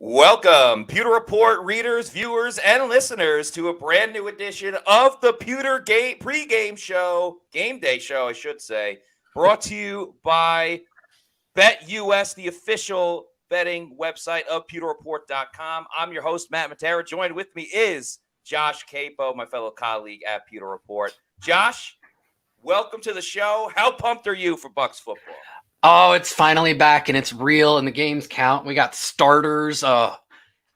Welcome, Pewter Report readers, viewers, and listeners to a brand new edition of the Pewter Game Show, Game Day Show, I should say, brought to you by BetUS, the official betting website of PewterReport.com. I'm your host, Matt Matera. Joined with me is Josh Capo, my fellow colleague at Pewter Report. Josh, welcome to the show. How pumped are you for Bucs football? Oh, it's finally back and it's real and the games count. We got starters.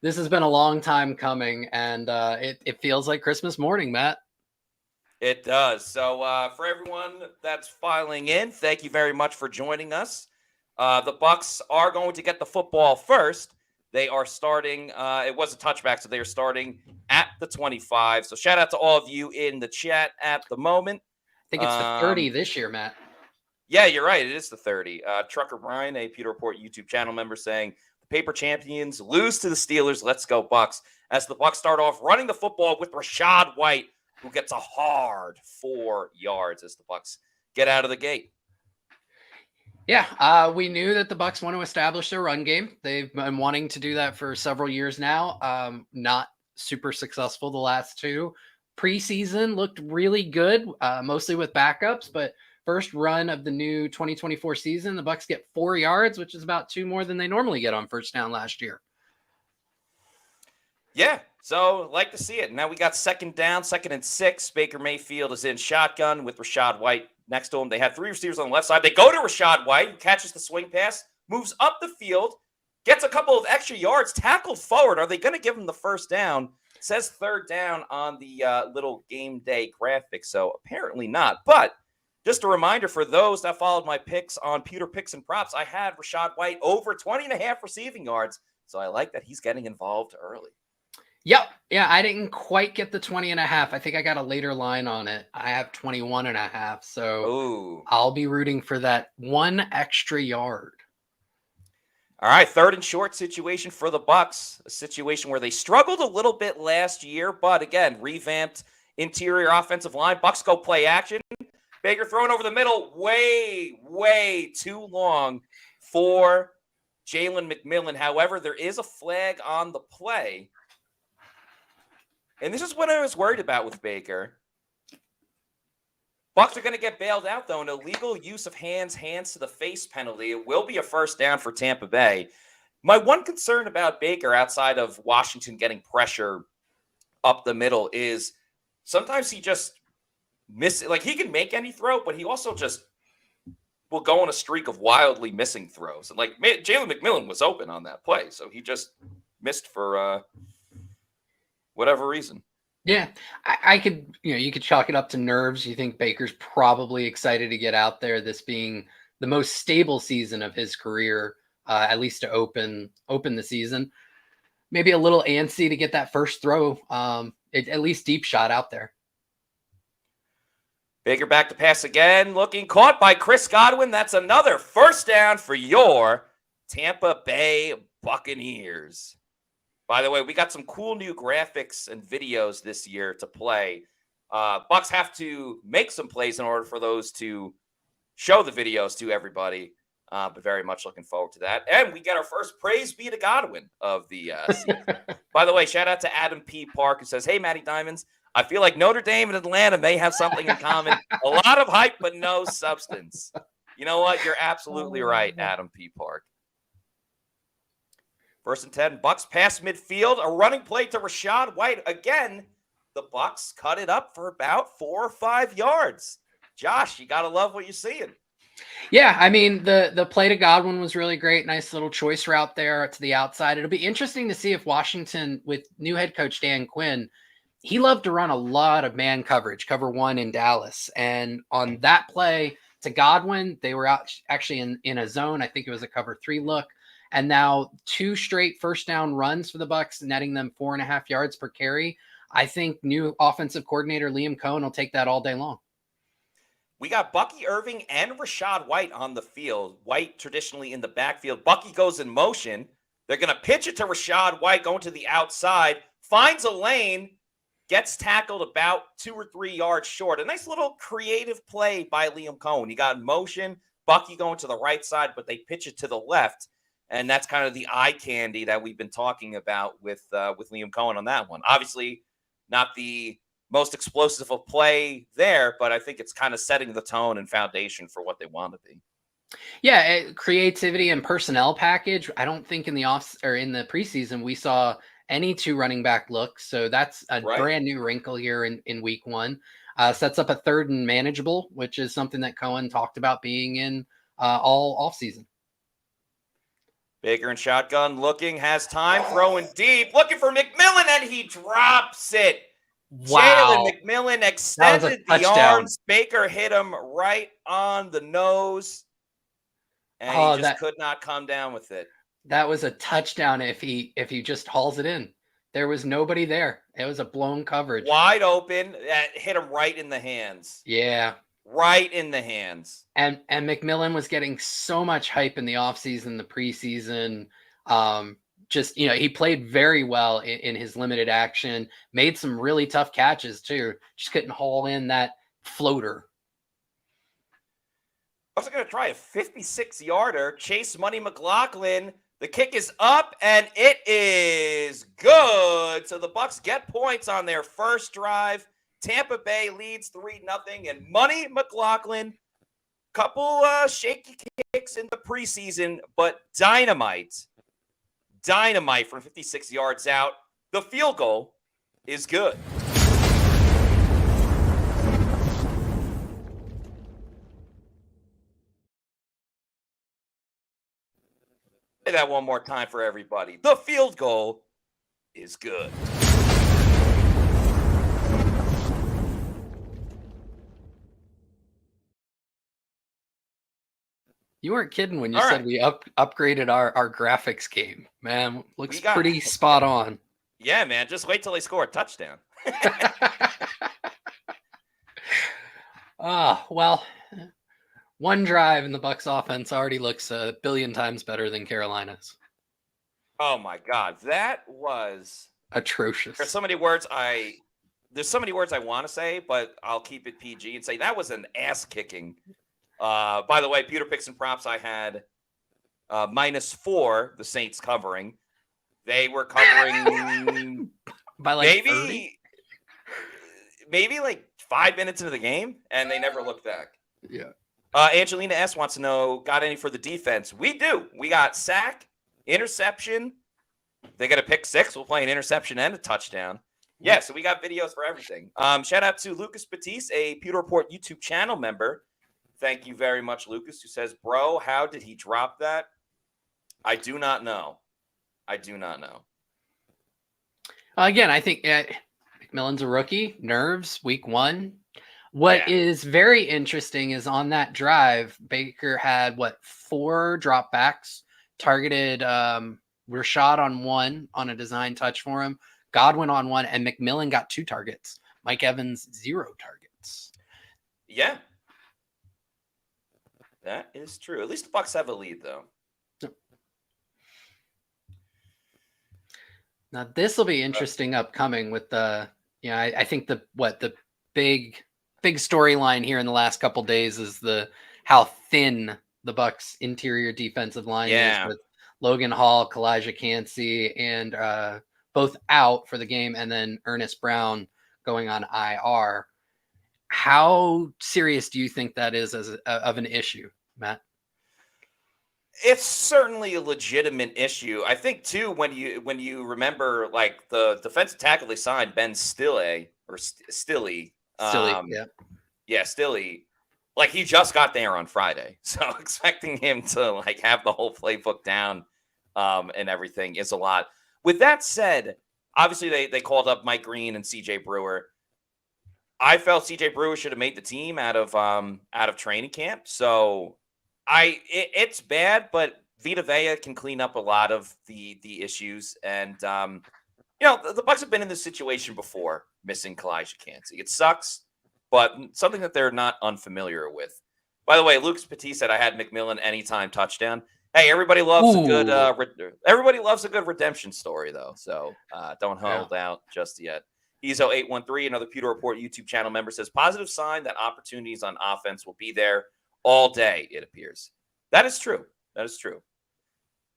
This has been a long time coming, and it feels like Christmas morning, Matt. It does. So for everyone that's filing in, thank you very much for joining us. The Bucs are going to get the football first. They are starting. It was a touchback, so they are starting at the 25. So shout out to all of you in the chat at the moment. I think it's the 30 this year, Matt. Yeah, you're right. It is the 30. Trucker Brian, a Pewter Report YouTube channel member, saying the paper champions lose to the Steelers. Let's go Bucs. As the Bucs start off running the football with Rachaad White, who gets a hard 4 yards as the Bucs get out of the gate. Yeah, we knew that the Bucs want to establish their run game. They've been wanting to do that for several years now. Not super successful the last two. Preseason looked really good, mostly with backups, but first run of the new 2024 season, the Bucs get 4 yards, which is about 2 more than they normally get on first down last year. Yeah, so like to see it. Now we got second down, 2nd and 6. Baker Mayfield is in shotgun with Rachaad White next to him. They had 3 receivers on the left side. They go to Rachaad White, who catches the swing pass, moves up the field, gets a couple of extra yards, tackled forward. Are they going to give him the first down? It says third down on the little game day graphic, so apparently not. But just a reminder for those that followed my picks on Pewter Picks and Props, I had Rachaad White over 20.5 receiving yards, so I like that he's getting involved early. Yep. Yeah, I didn't quite get the 20.5. I think I got a later line on it. I have 21.5, so Ooh. I'll be rooting for that 1 extra yard. All right, 3rd and short situation for the Bucs, a situation where they struggled a little bit last year, but again, revamped interior offensive line. Bucs go play action. Baker thrown over the middle, way too long for Jalen McMillan. However, there is a flag on the play. And this is what I was worried about with Baker. Bucs are going to get bailed out, though. An illegal use of hands to the face penalty. It will be a first down for Tampa Bay. My one concern about Baker, outside of Washington getting pressure up the middle, is sometimes he just he can make any throw, but he also just will go on a streak of wildly missing throws. And Jalen McMillan was open on that play, so he just missed for whatever reason. Yeah, I could, you could chalk it up to nerves. You think Baker's probably excited to get out there, this being the most stable season of his career, at least to open the season. Maybe a little antsy to get that first throw, at least deep shot out there. Baker back to pass again, looking caught by Chris Godwin. That's another first down for your Tampa Bay Buccaneers. By the way, we got some cool new graphics and videos this year to play. Bucs have to make some plays in order for those to show the videos to everybody, but very much looking forward to that. And we get our first praise be to Godwin of the season. By the way, shout out to Adam P. Park, who says, "Hey, Matty Diamonds, I feel like Notre Dame and Atlanta may have something in common. A lot of hype, but no substance." You know what? You're absolutely right, Adam P. Park. 1st and 10, Bucs pass midfield, a running play to Rachaad White. Again, the Bucs cut it up for about 4 or 5 yards. Josh, you got to love what you're seeing. Yeah, I mean, the play to Godwin was really great. Nice little choice route there to the outside. It'll be interesting to see if Washington, with new head coach Dan Quinn, he loved to run a lot of man coverage, cover 1 in Dallas. And on that play to Godwin, they were out actually in a zone. I think it was a cover 3 look. And now 2 straight first down runs for the Bucs, netting them 4.5 yards per carry. I think new offensive coordinator Liam Cohen will take that all day long. We got Bucky Irving and Rachaad White on the field. White traditionally in the backfield. Bucky goes in motion. They're going to pitch it to Rachaad White, going to the outside, finds a lane, gets tackled about 2 or 3 yards short. A nice little creative play by Liam Cohen. He got in motion, Bucky going to the right side, but they pitch it to the left. And that's kind of the eye candy that we've been talking about with Liam Cohen on that one. Obviously, not the most explosive of play there, but I think it's kind of setting the tone and foundation for what they want to be. Yeah, creativity and personnel package. I don't think in the in the preseason we saw any 2 running back looks. So that's a Right. brand new wrinkle here in week 1. Sets up a 3rd and manageable, which is something that Cohen talked about being in all off season. Baker and shotgun looking, has time, throwing deep, looking for McMillan, and he drops it. Wow. Jalen McMillan extended the arms. Baker hit him right on the nose, and he just could not come down with it. That was a touchdown if he just hauls it in. There was nobody there. It was a blown coverage. Wide open, hit him right in the hands. Yeah. Right in the hands. And McMillan was getting so much hype in the offseason, the preseason. Just, he played very well in his limited action, made some really tough catches too. Just couldn't haul in that floater. I was going to try a 56-yarder. Chase Money McLaughlin. The kick is up, and it is good. So the Bucs get points on their first drive. Tampa Bay leads 3-0, and Money McLaughlin, couple shaky kicks in the preseason, but dynamite from 56 yards out. The field goal is good. Say that one more time for everybody. The field goal is good. You weren't kidding when you said we upgraded our graphics game, man. Looks pretty spot on. Yeah, man. Just wait till they score a touchdown. Well, one drive in the Bucs offense already looks a billion times better than Carolina's. Oh my God, that was atrocious. There's so many words I want to say, but I'll keep it PG and say that was an ass kicking. By the way, Pewter Picks and Props, I had -4, the Saints covering. They were covering by like maybe like 5 minutes into the game, and they never looked back. Yeah. Angelina S wants to know, got any for the defense? We do. We got sack, interception. They got a pick 6. We'll play an interception and a touchdown. Yeah, so we got videos for everything. Shout out to Lucas Batiste, a Pewter Report YouTube channel member. Thank you very much, Lucas, who says, bro, how did he drop that? I do not know. Again, I think McMillan's a rookie. Nerves, week 1. What is very interesting is on that drive, Baker had, 4 dropbacks, targeted Rashad on 1 on a design touch for him, Godwin on 1, and McMillan got 2 targets. Mike Evans, 0 targets. Yeah. That is true. At least the Bucs have a lead, though. Now this will be interesting upcoming with the, I think the big storyline here in the last couple days is how thin the Bucs interior defensive line is, with Logan Hall, Kalijah Cansey, and both out for the game, and then Ernest Brown going on IR. How serious do you think that is of an issue, Matt? It's certainly a legitimate issue. I think too, when you remember, like, the defensive tackle they signed, Ben Stille. Stille. Like, he just got there on Friday, so expecting him to like have the whole playbook down and everything is a lot. With that said, obviously they called up Mike Green and CJ Brewer. I felt CJ Brewer should have made the team out of training camp. So it's bad, but Vita Vea can clean up a lot of the issues. And the Bucs have been in this situation before, missing Kalijah Cansey. It sucks, but something that they're not unfamiliar with. By the way, Lucas Petit said I had McMillan anytime touchdown. Hey, everybody loves a good redemption story, though. So don't hold out just yet. Ezo813, another Pewter Report YouTube channel member, says positive sign that opportunities on offense will be there all day, it appears. That is true.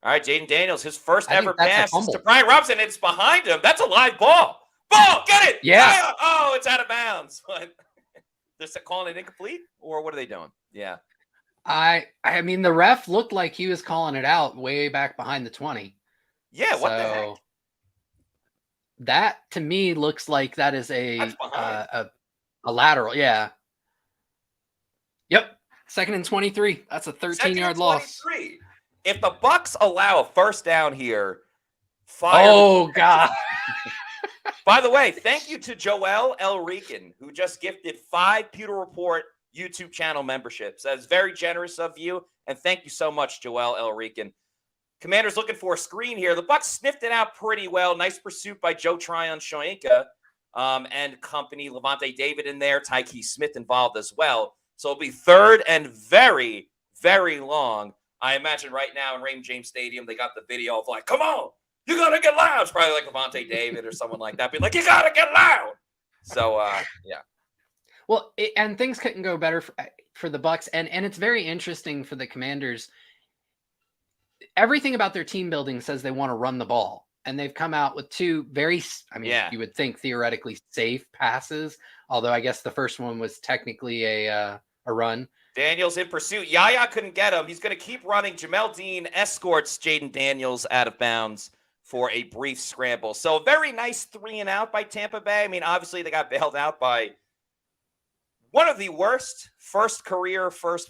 All right, Jaden Daniels, his first I think ever that's a pass is fumble. to Brian Robinson. It's behind him. That's a live ball. Ball, get it. Yeah. Oh, it's out of bounds. But they're calling it incomplete, or what are they doing? Yeah. I mean, the ref looked like he was calling it out way back behind the 20. Yeah, what the heck? That to me looks like that is That's behind. A lateral. Yeah. Yep. 2nd and 23. That's a 13-yard loss. If the Bucs allow a first down here, fire. Oh, God. By the way, thank you to Joel Elrican, who just gifted 5 Pewter Report YouTube channel memberships. That is very generous of you, and thank you so much, Joel Elrican. Commanders looking for a screen here. The Bucs sniffed it out pretty well. Nice pursuit by Joe Tryon-Shoyinka and company. Levante David in there. Tyke Smith involved as well. So it'll be 3rd and very, very long. I imagine right now in Raymond James Stadium, they got the video of like, come on, you got to get loud. It's probably like Levante David or someone like that. Be like, you got to get loud. So, yeah. Well, and things couldn't go better for the Bucs. And it's very interesting for the Commanders. Everything about their team building says they want to run the ball. And they've come out with 2 very, you would think theoretically safe passes. Although I guess the first one was technically a run. Daniels in pursuit. Yaya couldn't get him. He's going to keep running. Jamel Dean escorts Jaden Daniels out of bounds for a brief scramble. So a very nice 3 and out by Tampa Bay. I mean, obviously they got bailed out by one of the worst first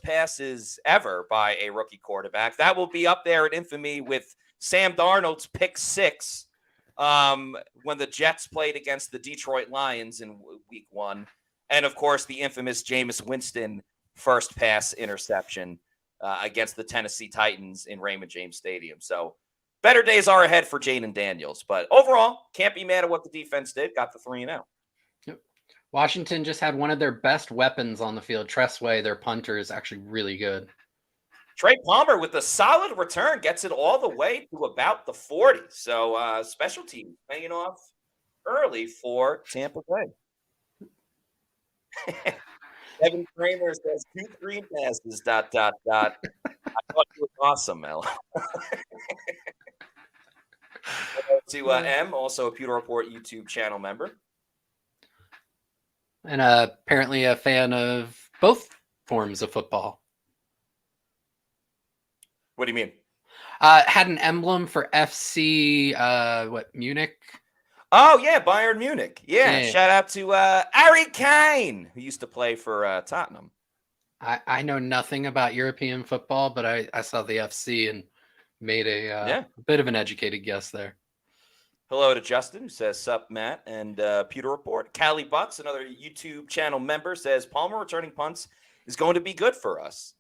passes ever by a rookie quarterback. That will be up there in infamy with Sam Darnold's pick 6 when the Jets played against the Detroit Lions in week 1. And, of course, the infamous Jameis Winston first pass interception against the Tennessee Titans in Raymond James Stadium. So better days are ahead for Jaden Daniels. But overall, can't be mad at what the defense did. Got the 3 and out. Yep. Washington just had one of their best weapons on the field. Tressway, their punter, is actually really good. Trey Palmer with a solid return gets it all the way to about the 40. So special team hanging off early for Tampa Bay. Evan Kramer says 2 screen passes, ... I thought it was awesome, Mel. To M, also a Pewter Report YouTube channel member. And apparently a fan of both forms of football. What do you mean? Had an emblem for FC, Munich? Oh, yeah, Bayern Munich. Yeah. Shout out to Harry Kane, who used to play for Tottenham. I know nothing about European football, but I saw the FC and made a bit of an educated guess there. Hello to Justin, who says, sup, Matt, and Pewter Report. Callie Butts, another YouTube channel member, says, Palmer returning punts is going to be good for us.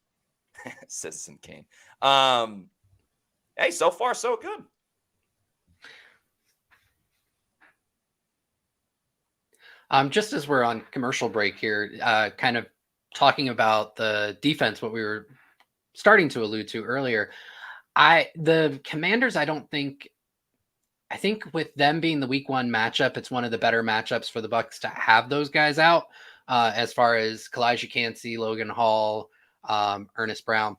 Citizen Kane. Hey, so far, so good. Just as we're on commercial break here, kind of talking about the defense, what we were starting to allude to earlier, the Commanders, I think with them being the week 1 matchup, it's one of the better matchups for the Bucs to have those guys out, as far as Kalijah Cansey, Logan Hall, Ernest Brown.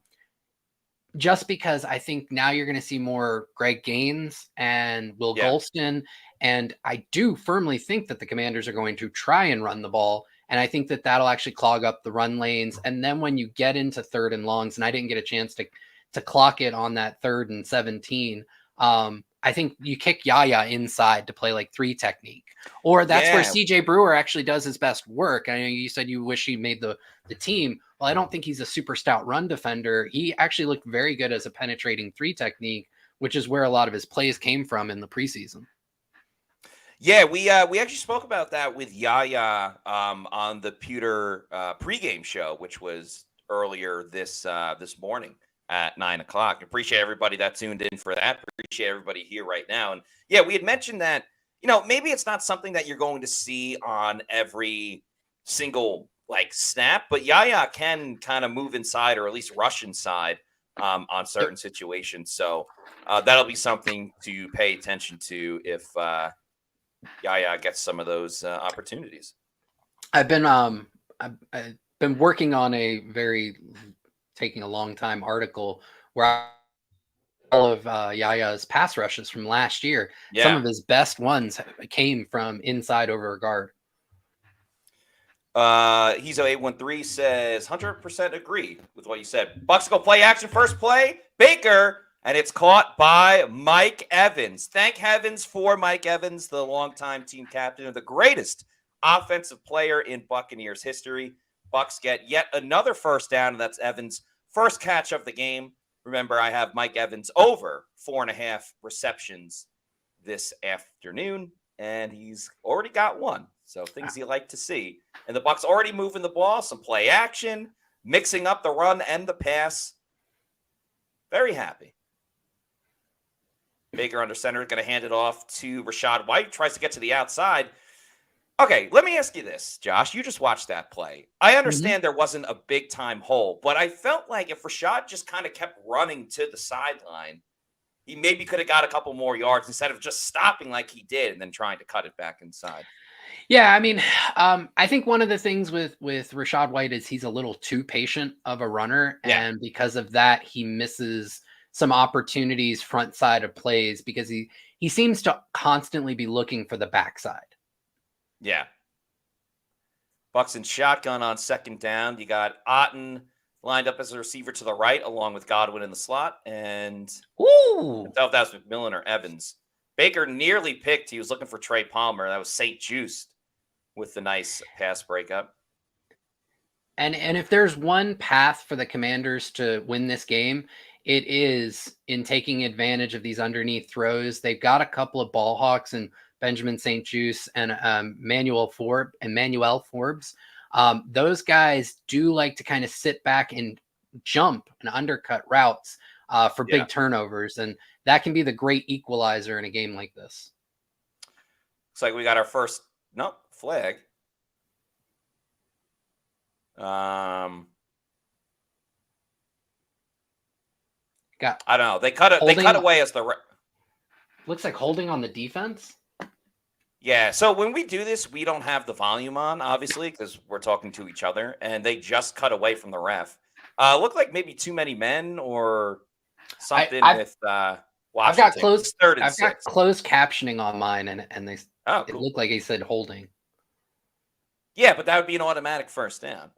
Just because I think now you're going to see more Greg Gaines and Will Golston. And I do firmly think that the Commanders are going to try and run the ball. And I think that that'll actually clog up the run lanes. And then when you get into 3rd and longs, and I didn't get a chance to clock it on that 3rd and 17, I think you kick Yaya inside to play like 3 technique, or that's where CJ Brewer actually does his best work. I know you said you wish he made the team. Well, I don't think he's a super stout run defender. He actually looked very good as a penetrating 3 technique, which is where a lot of his plays came from in the preseason. Yeah, we actually spoke about that with Yaya on the Pewter pregame show, which was earlier this morning at 9:00. Appreciate everybody that tuned in for that. Appreciate everybody here right now. And yeah, we had mentioned that, maybe it's not something that you're going to see on every single snap, but Yaya can kind of move inside, or at least rush inside on certain situations. So that'll be something to pay attention to if Yaya gets some of those opportunities. I've been working on taking a long time article where all of Yaya's pass rushes from last year. Some Yeah. of his best ones came from inside over a guard. He's a 813 says 100% agree with what you said. Bucs go play action first play. Baker, and it's caught by Mike Evans. Thank heavens for Mike Evans, the longtime team captain and the greatest offensive player in Buccaneers history. Bucs get yet another first down, and that's Evans' first catch of the game. Remember, I have Mike Evans over 4.5 receptions this afternoon, and he's already got one. So things you like to see. And the Bucs already moving the ball, some play action, mixing up the run and the pass. Very happy. Baker under center, going to hand it off to Rachaad White. Tries to get to the outside. Okay, let me ask you this, Josh. You just watched that play. I understand there wasn't a big-time hole, but I felt like if Rachaad just kind of kept running to the sideline, he maybe could have got a couple more yards instead of just stopping like he did and then trying to cut it back inside. Yeah, I mean, I think one of the things with Rachaad White is he's a little too patient of a runner, and because of that, he misses some opportunities front side of plays because he seems to constantly be looking for the backside. Yeah. Bucs in shotgun on second down. You got Otten lined up as a receiver to the right, along with Godwin in the slot, and I don't know if that was McMillan or Evans. Baker nearly picked. He was looking for Trey Palmer. That was St. Juiced with the nice pass breakup. And if there's one path for the Commanders to win this game, it is in taking advantage of these underneath throws. They've got a couple of ball hawks and Benjamin St. Juice and Manuel Forbes. Those guys do like to kind of sit back and jump and undercut routes for big turnovers, and that can be the great equalizer in a game like this. Looks like we got our first flag. I don't know. They cut away as the looks like holding on the defense. Yeah, so when we do this, we don't have the volume on, obviously, because we're talking to each other, and they just cut away from the ref. Looked like maybe too many men or something with Washington. I've got closed captioning on mine, and they it looked like he said holding. Yeah, but that would be an automatic first down.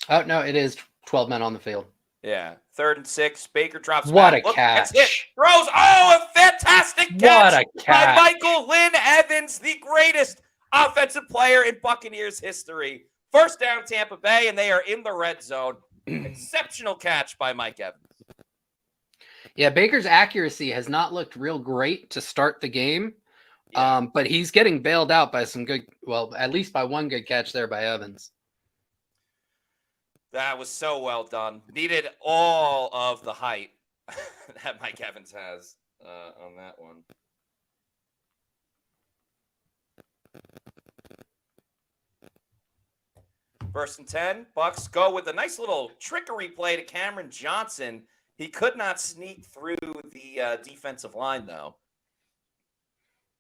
Oh no, it is 12 men on the field. Yeah, 3rd and 6. Baker drops what back. A catch! Throws. Oh, a fantastic catch! What a catch by Michael Lynn Evans, the greatest offensive player in Buccaneers history. First down, Tampa Bay, and they are in the red zone. Exceptional catch by Mike Evans. Yeah, Baker's accuracy has not looked real great to start the game, but he's getting bailed out by some good, well, at least by one good catch there by Evans. That was so well done. Needed all of the height that Mike Evans has on that one. First and 10. Bucs go with a nice little trickery play to Cameron Johnson. He could not sneak through the defensive line, though.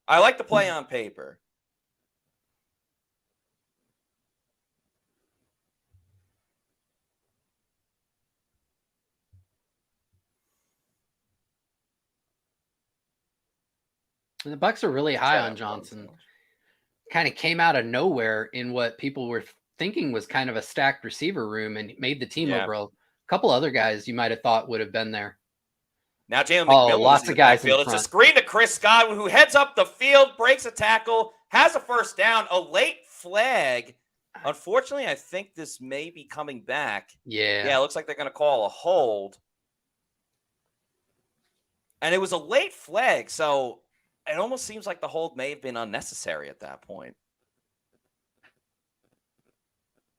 I like the play on paper. And the Bucs are really high on Johnson. Kind of came out of nowhere in what people were thinking was kind of a stacked receiver room and made the team over a couple other guys you might have thought would have been there. Now Jalen McMillan lots of guys in field. It's a screen to Chris Godwin, who heads up the field, breaks a tackle, has a first down, a late flag. Unfortunately, I think this may be coming back. Yeah, it looks like they're going to call a hold. And it was a late flag, so it almost seems like the hold may have been unnecessary at that point.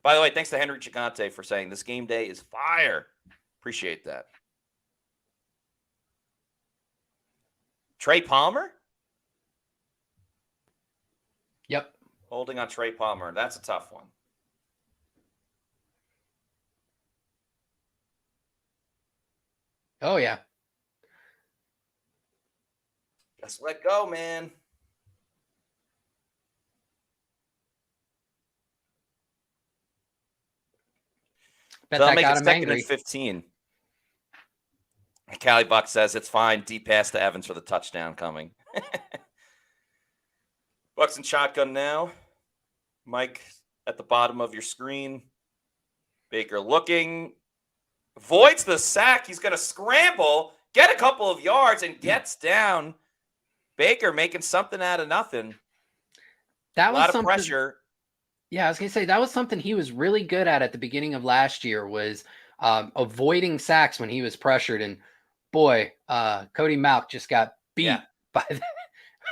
By the way, thanks to Henry Chigante for saying this game day is fire. Appreciate that. Trey Palmer? Yep. Holding on Trey Palmer. That's a tough one. Oh, yeah. Just let go, man. Bet so that make got it him second angry. and 15. Callie Buck says it's fine. Deep pass to Evans for the touchdown coming. Bucks and shotgun now. Mike at the bottom of your screen. Baker looking. Voids the sack. He's going to scramble, get a couple of yards, and gets down. Baker making something out of nothing. That was a lot of pressure. Yeah, I was going to say that was something he was really good at the beginning of last year was avoiding sacks when he was pressured. And boy, Cody Mauch just got beat by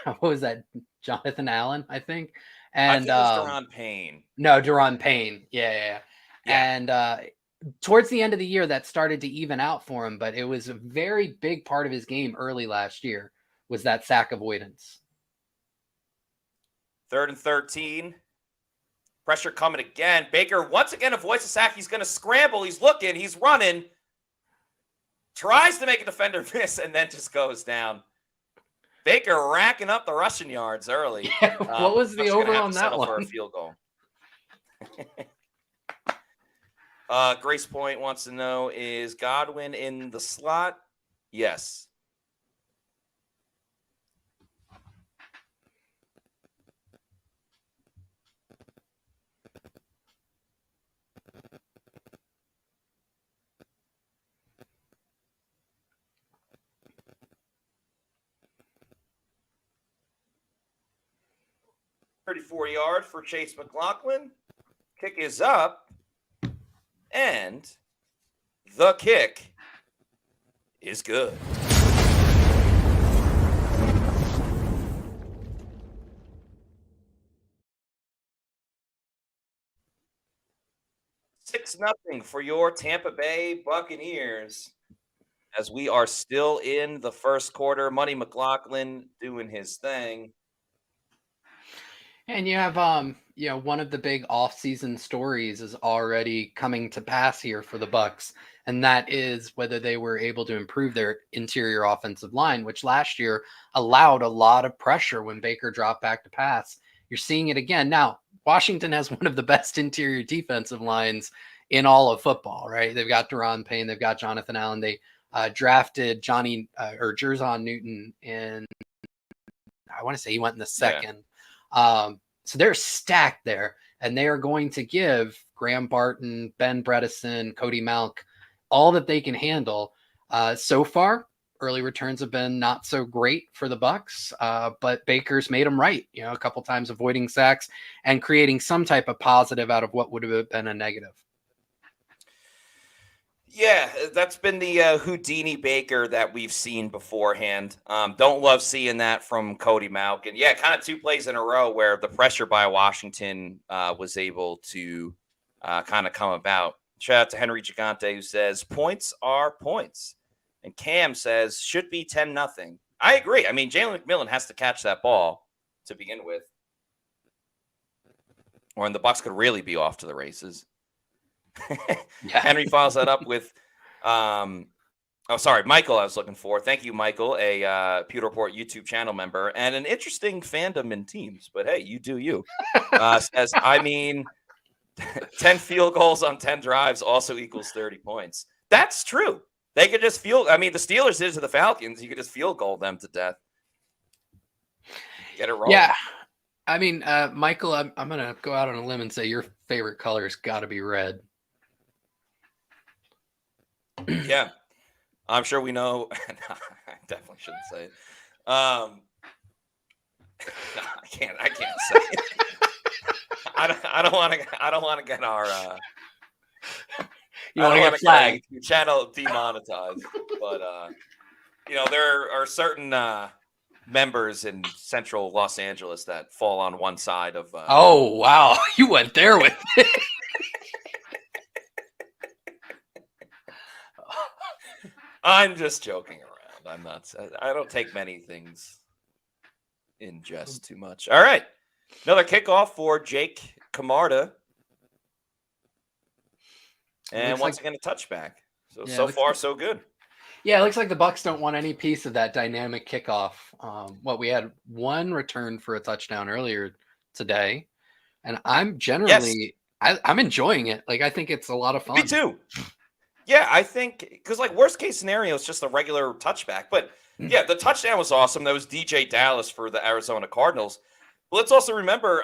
what was that? Jonathan Allen, I think. And I think it was Daron Payne. No, Daron Payne. Yeah. And towards the end of the year, that started to even out for him. But it was a very big part of his game early last year was that sack avoidance. 3rd and 13. Pressure coming again. Baker once again avoids the sack. He's going to scramble. He's looking. He's running. Tries to make a defender miss and then just goes down. Baker racking up the rushing yards early. Yeah, what was the over on that one? For a field goal. Grace Point wants to know, is Godwin in the slot? Yes. $34 for Chase McLaughlin. Kick is up. And the kick is good. Six nothing for your Tampa Bay Buccaneers as we are still in the first quarter. Money McLaughlin doing his thing. And you have, one of the big offseason stories is already coming to pass here for the Bucs, and that is whether they were able to improve their interior offensive line, which last year allowed a lot of pressure when Baker dropped back to pass. You're seeing it again. Now, Washington has one of the best interior defensive lines in all of football, right? They've got Daron Payne, they've got Jonathan Allen. They drafted Jerzon Newton in, I want to say he went in the second. Yeah. So they're stacked there, and they are going to give Graham Barton, Ben Bredesen, Cody Mauch all that they can handle. So far, early returns have been not so great for the Bucs, but Baker's made them right, a couple times avoiding sacks and creating some type of positive out of what would have been a negative. Yeah, that's been the Houdini Baker that we've seen beforehand. Don't love seeing that from Cody Mauch. And yeah, kind of 2 plays in a row where the pressure by Washington was able to kind of come about. Shout out to Henry Gigante, who says, points are points. And Cam says, should be 10-0. I agree. I mean, Jalen McMillan has to catch that ball to begin with. Or the Bucs could really be off to the races. Yeah. Henry follows that up with, Michael I was looking for. Thank you, Michael, a Pewter Report YouTube channel member and an interesting fandom in teams. But hey, you do you. Says, 10 field goals on 10 drives also equals 30 points. That's true. They could just the Steelers did to the Falcons. You could just field goal them to death. Get it wrong. Yeah. I mean, Michael, I'm going to go out on a limb and say your favorite color's got to be red. Yeah, I'm sure we know. No, I definitely shouldn't say it. No, I can't say it. I don't want to get our. You want to get flagged? Channel demonetized, but there are certain members in central Los Angeles that fall on one side of. Oh wow, you went there with it. I'm just joking around. I'm not. I don't take many things in jest too much. All right, another kickoff for Jake Camarda, and once again a touchback. So far so good. Yeah, it looks like the Bucs don't want any piece of that dynamic kickoff. We had one return for a touchdown earlier today, and I'm generally I'm enjoying it. Like I think it's a lot of fun. Me too. Yeah, I think because like worst case scenario is just a regular touchback. But yeah, the touchdown was awesome. That was DJ Dallas for the Arizona Cardinals. But let's also remember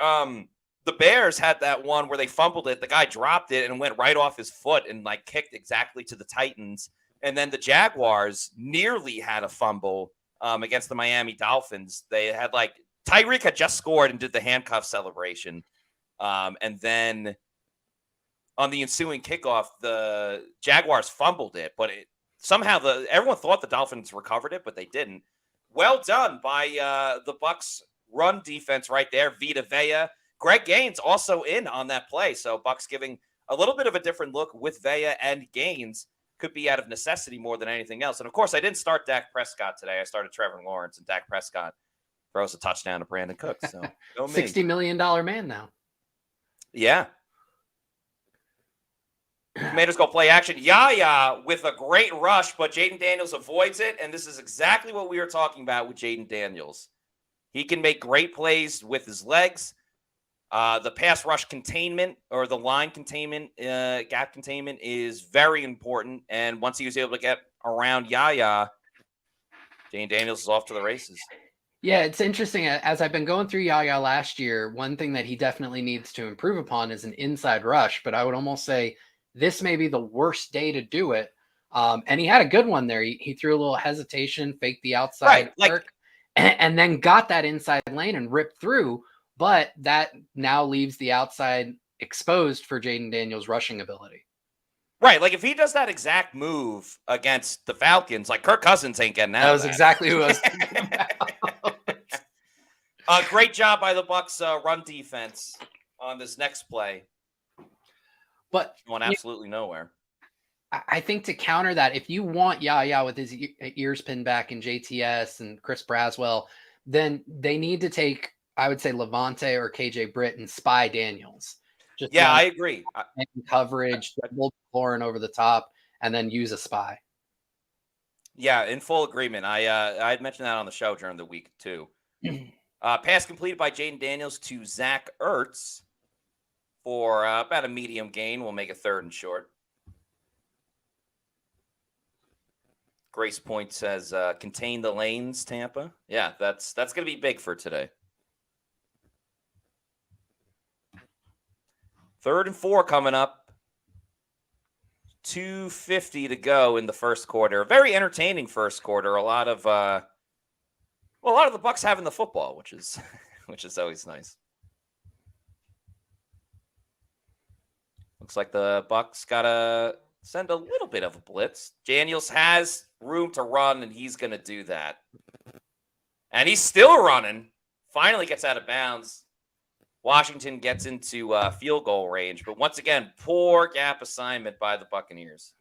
the Bears had that one where they fumbled it. The guy dropped it and went right off his foot and like kicked exactly to the Titans. And then the Jaguars nearly had a fumble against the Miami Dolphins. They had like Tyreek had just scored and did the handcuff celebration. And then on the ensuing kickoff, the Jaguars fumbled it, but somehow everyone thought the Dolphins recovered it, but they didn't. Well done by the Bucs run defense right there. Vita Vea. Greg Gaines also in on that play. So Bucs giving a little bit of a different look with Vea and Gaines. Could be out of necessity more than anything else. And of course, I didn't start Dak Prescott today. I started Trevor Lawrence, and Dak Prescott throws a touchdown to Brandon Cooks. So $60 million man now. Yeah. Commanders go play action. Yaya with a great rush, but Jaden Daniels avoids it. And this is exactly what we were talking about with Jaden Daniels. He can make great plays with his legs. The pass rush containment or the line containment, gap containment is very important. And once he was able to get around Yaya, Jaden Daniels is off to the races. Yeah, it's interesting. As I've been going through Yaya last year, one thing that he definitely needs to improve upon is an inside rush. But I would almost say this may be the worst day to do it. And he had a good one there. He threw a little hesitation, faked the outside work, and then got that inside lane and ripped through. But that now leaves the outside exposed for Jaden Daniels' rushing ability. Right. Like if he does that exact move against the Falcons, like Kirk Cousins ain't getting out. That was exactly who I was thinking about. Great job by the Bucs run defense on this next play. But going absolutely nowhere. I think to counter that, if you want Yaya with his ears pinned back in JTS and Chris Braswell, then they need to take, I would say, Levante or KJ Britt and spy Daniels. I agree. Coverage, double McLaurin over the top, and then use a spy. Yeah, in full agreement. I had mentioned that on the show during the week too. Pass completed by Jaden Daniels to Zach Ertz for about a medium gain. We'll make a 3rd and short. Grace Point says, contain the lanes, Tampa. Yeah, that's going to be big for today. 3rd and 4 coming up. 2:50 to go in the first quarter. A very entertaining first quarter. A lot of the Bucs having the football, which is always nice. Looks like the Bucs gotta send a little bit of a blitz. Daniels has room to run, and he's going to do that. And he's still running. Finally gets out of bounds. Washington gets into field goal range. But once again, poor gap assignment by the Buccaneers.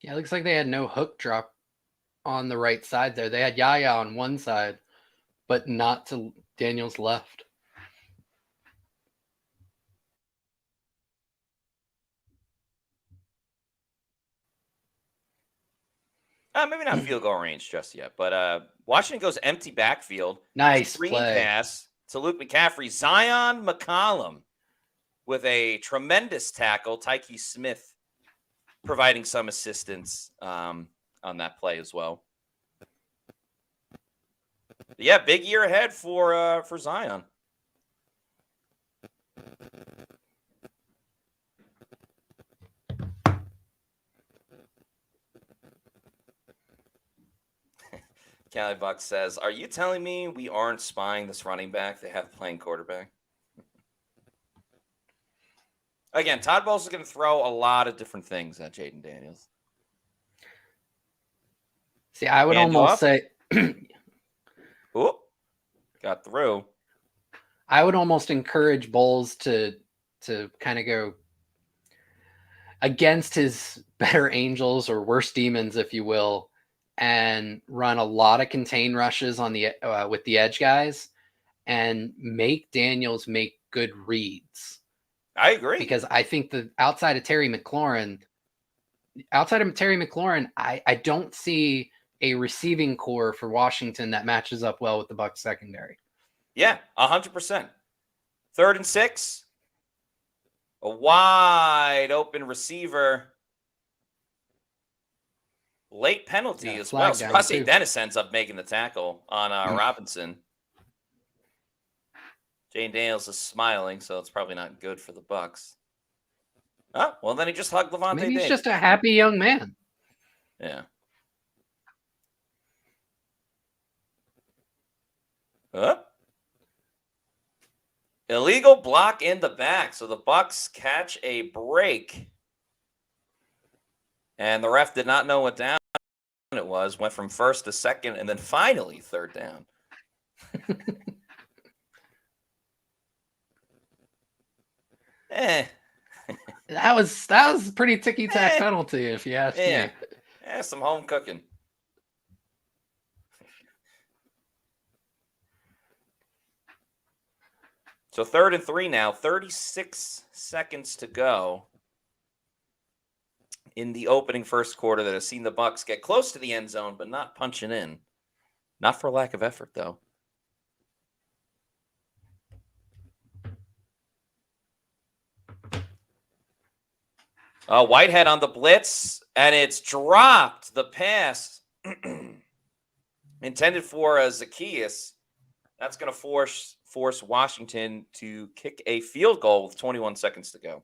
Yeah, it looks like they had no hook drop on the right side there. They had Yaya on one side, but not to Daniels' left. Maybe not field goal range just yet, but Washington goes empty backfield. Nice screen play. Pass to Luke McCaffrey. Zion McCollum with a tremendous tackle. Tyke Smith providing some assistance on that play as well. But yeah, big year ahead for Zion. Cali Buck says, "Are you telling me we aren't spying this running back they have playing quarterback?" Again, Todd Bowles is going to throw a lot of different things at Jaden Daniels. See, I would almost say... Ooh, got through. I would almost encourage Bowles to kind of go against his better angels or worse demons, if you will, and run a lot of contain rushes on the with the edge guys and make Daniels make good reads. I agree. Because I think that outside of Terry McLaurin, I don't see a receiving core for Washington that matches up well with the Bucs secondary. Yeah, 100%. 3rd and 6. A wide open receiver. Late penalty as well. So Quasi Dennis ends up making the tackle on Robinson. Jane Daniels is smiling, so it's probably not good for the Bucs. Oh, well, then he just hugged Levante Maybe he's Davis. just a happy young man. Yeah. Illegal block in the back. So the Bucs catch a break. And the ref did not know what down it was. Went from 1st to 2nd, and then finally 3rd down. That was a pretty ticky-tack penalty, if you ask me. Yeah, some home cooking. So 3rd and 3 now, 36 seconds to go in the opening first quarter that has seen the Bucs get close to the end zone, but not punching in. Not for lack of effort, though. Whitehead on the blitz, and it's dropped. The pass intended for Zacchaeus. That's going to force Washington to kick a field goal with 21 seconds to go.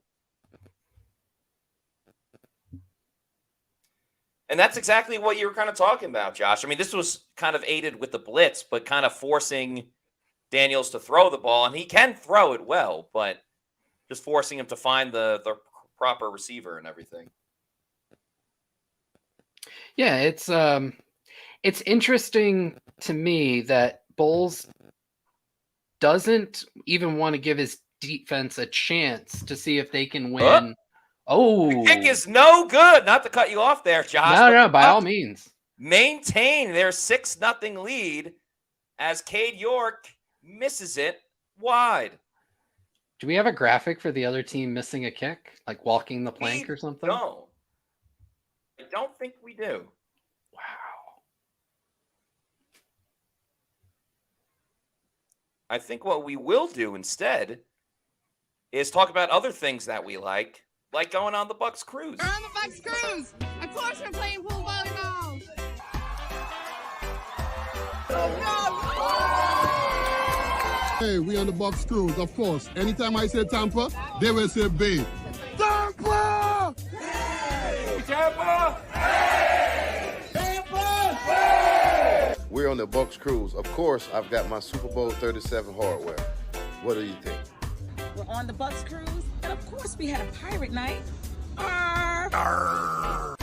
And that's exactly what you were kind of talking about, Josh. I mean, this was kind of aided with the blitz, but kind of forcing Daniels to throw the ball. And he can throw it well, but just forcing him to find the proper receiver and everything. Yeah, it's interesting to me that Bowles doesn't even want to give his defense a chance to see if they can win. The kick is no good. Not to cut you off there, Josh. No, by all means. Maintain their 6-0 lead as Cade York misses it wide. Do we have a graphic for the other team missing a kick? Like walking the plank or something? No. I don't think we do. Wow. I think what we will do instead is talk about other things that we like going on the Bucs cruise. We're on the Bucs cruise. Of course we're playing pool volleyball. Hey, we on the Bucs cruise, of course. Anytime I say Tampa, they will say Bay. Tampa! Hey! Tampa! Hey! Tampa! Hey! We're on the Bucs cruise. Of course, I've got my Super Bowl 37 hardware. What do you think? We're on the Bucs cruise, and of course we had a pirate night. Arr! Arr!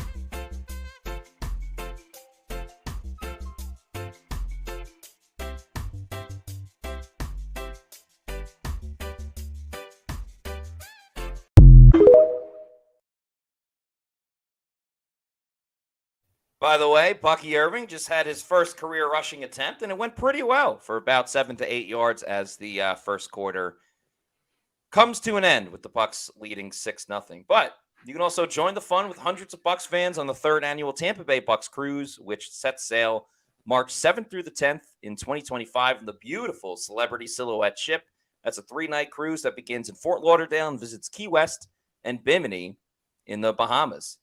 By the way, Bucky Irving just had his first career rushing attempt, and it went pretty well for about 7 to 8 yards as the first quarter comes to an end with the Bucs leading 6-0. But you can also join the fun with hundreds of Bucs fans on the 3rd annual Tampa Bay Bucs cruise, which sets sail March 7th through the 10th in 2025 in the beautiful Celebrity Silhouette ship. That's a 3-night cruise that begins in Fort Lauderdale and visits Key West and Bimini in the Bahamas.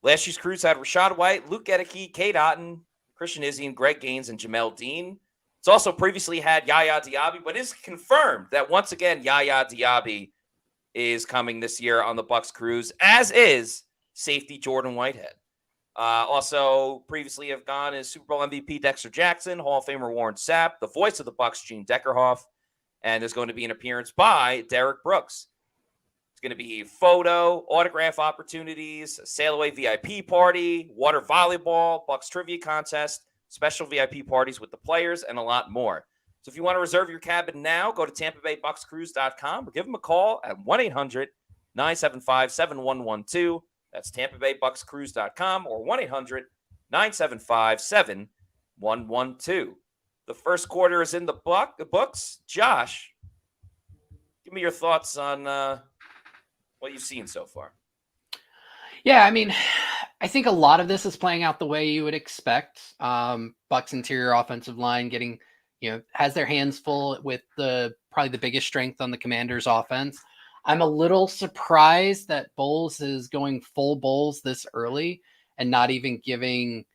Last year's cruise had Rashad White, Luke Gedeke, Kate Otten, Christian Izzy, and Greg Gaines and Jamel Dean. It's also previously had Yaya Diaby, but is confirmed that once again Yaya Diaby is coming this year on the Bucs cruise, as is safety Jordan Whitehead. Also previously have gone is Super Bowl MVP Dexter Jackson, Hall of Famer Warren Sapp, the voice of the Bucs Gene Deckerhoff, and there's going to be an appearance by Derek Brooks. Going to be photo, autograph opportunities, a sail away VIP party, water volleyball, Bucs trivia contest, special VIP parties with the players, and a lot more. So if you want to reserve your cabin now, go to TampaBayBucsCruise.com or give them a call at 1-800-975-7112. That's TampaBayBucsCruise.com or 1-800-975-7112. The first quarter is in the books. Josh, give me your thoughts on what you've seen so far. Yeah, I mean, I think a lot of this is playing out the way you would expect. Bucs interior offensive line getting, has their hands full with probably the biggest strength on the Commanders offense. I'm a little surprised that Bowles is going full Bowles this early and not even giving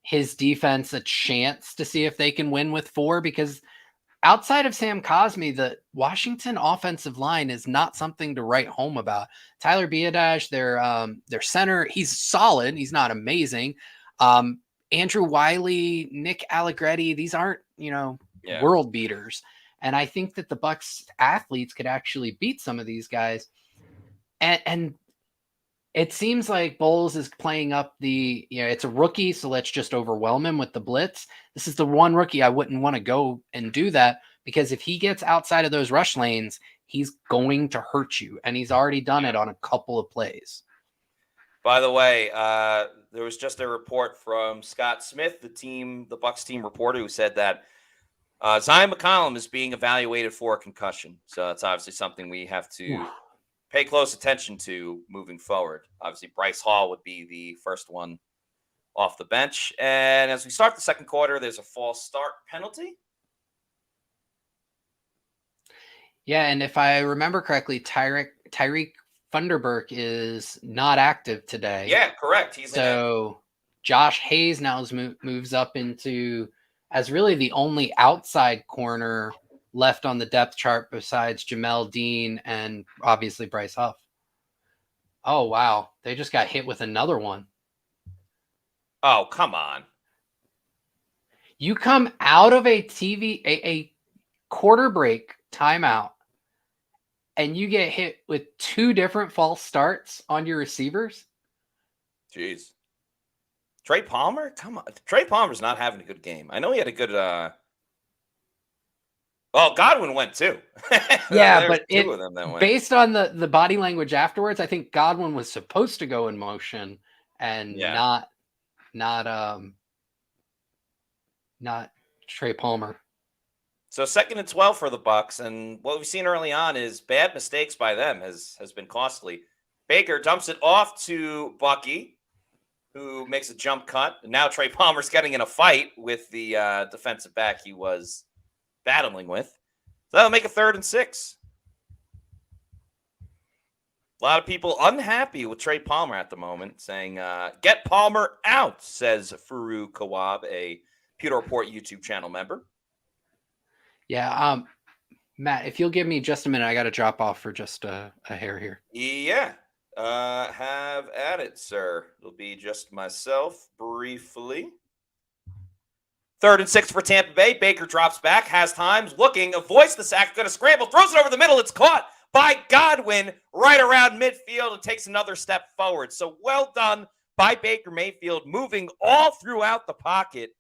his defense a chance to see if they can win with 4, because outside of Sam Cosmi, the Washington offensive line is not something to write home about. Tyler Biadasz, their center, he's solid. He's not amazing. Andrew Wiley, Nick Allegretti, these aren't, world beaters. And I think that the Bucs athletes could actually beat some of these guys. And it seems like Bowles is playing up it's a rookie, so let's just overwhelm him with the blitz. This is the one rookie I wouldn't want to go and do that, because if he gets outside of those rush lanes, he's going to hurt you. And he's already done it on a couple of plays. By the way, there was just a report from Scott Smith, the Bucs team reporter, who said that Zion McCollum is being evaluated for a concussion. So that's obviously something we have to pay close attention to moving forward. Obviously, Bryce Hall would be the first one off the bench. And as we start the second quarter, there's a false start penalty. Yeah, and if I remember correctly, Tyreek Funderburk is not active today. Yeah, correct. So Josh Hayes now moves up into as really the only outside corner left on the depth chart besides Jamel Dean and obviously Bryce Huff. Oh, wow. They just got hit with another one. Oh, come on. You come out of a quarter break timeout and you get hit with 2 different false starts on your receivers? Jeez. Trey Palmer? Come on. Trey Palmer's not having a good game. I know he had a good Godwin went too. Yeah, but two of them that went. Based on the body language afterwards, I think Godwin was supposed to go in motion and not Trey Palmer. So 2nd and 12 for the Bucs, and what we've seen early on is bad mistakes by them has been costly. Baker dumps it off to Bucky, who makes a jump cut. And now Trey Palmer's getting in a fight with the defensive back he was battling with. So that'll make a 3rd and 6. A lot of people unhappy with Trey Palmer at the moment, saying, get Palmer out, says Farouk Kawab, a Pewter Report YouTube channel member. Yeah, Matt, if you'll give me just a minute, I got to drop off for just a hair here. Yeah, have at it, sir. It'll be just myself briefly. 3rd and 6 for Tampa Bay. Baker drops back, has time, looking, avoids the sack, going to scramble, throws it over the middle. It's caught by Godwin right around midfield and takes another step forward. So well done by Baker Mayfield, moving all throughout the pocket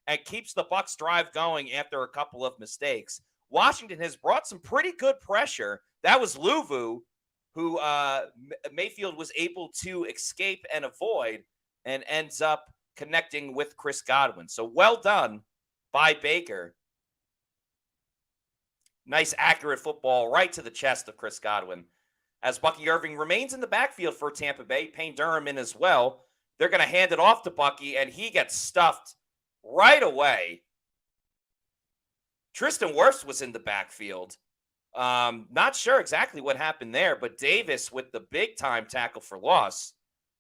and keeps the Bucs drive going after a couple of mistakes. Washington has brought some pretty good pressure. That was Luvu, who Mayfield was able to escape and avoid and ends up connecting with Chris Godwin. So well done by Baker. Nice, accurate football right to the chest of Chris Godwin. As Bucky Irving remains in the backfield for Tampa Bay, Payne Durham in as well. They're going to hand it off to Bucky, and he gets stuffed right away. Tristan Wirfs was in the backfield. Not sure exactly what happened there, but Davis with the big-time tackle for loss.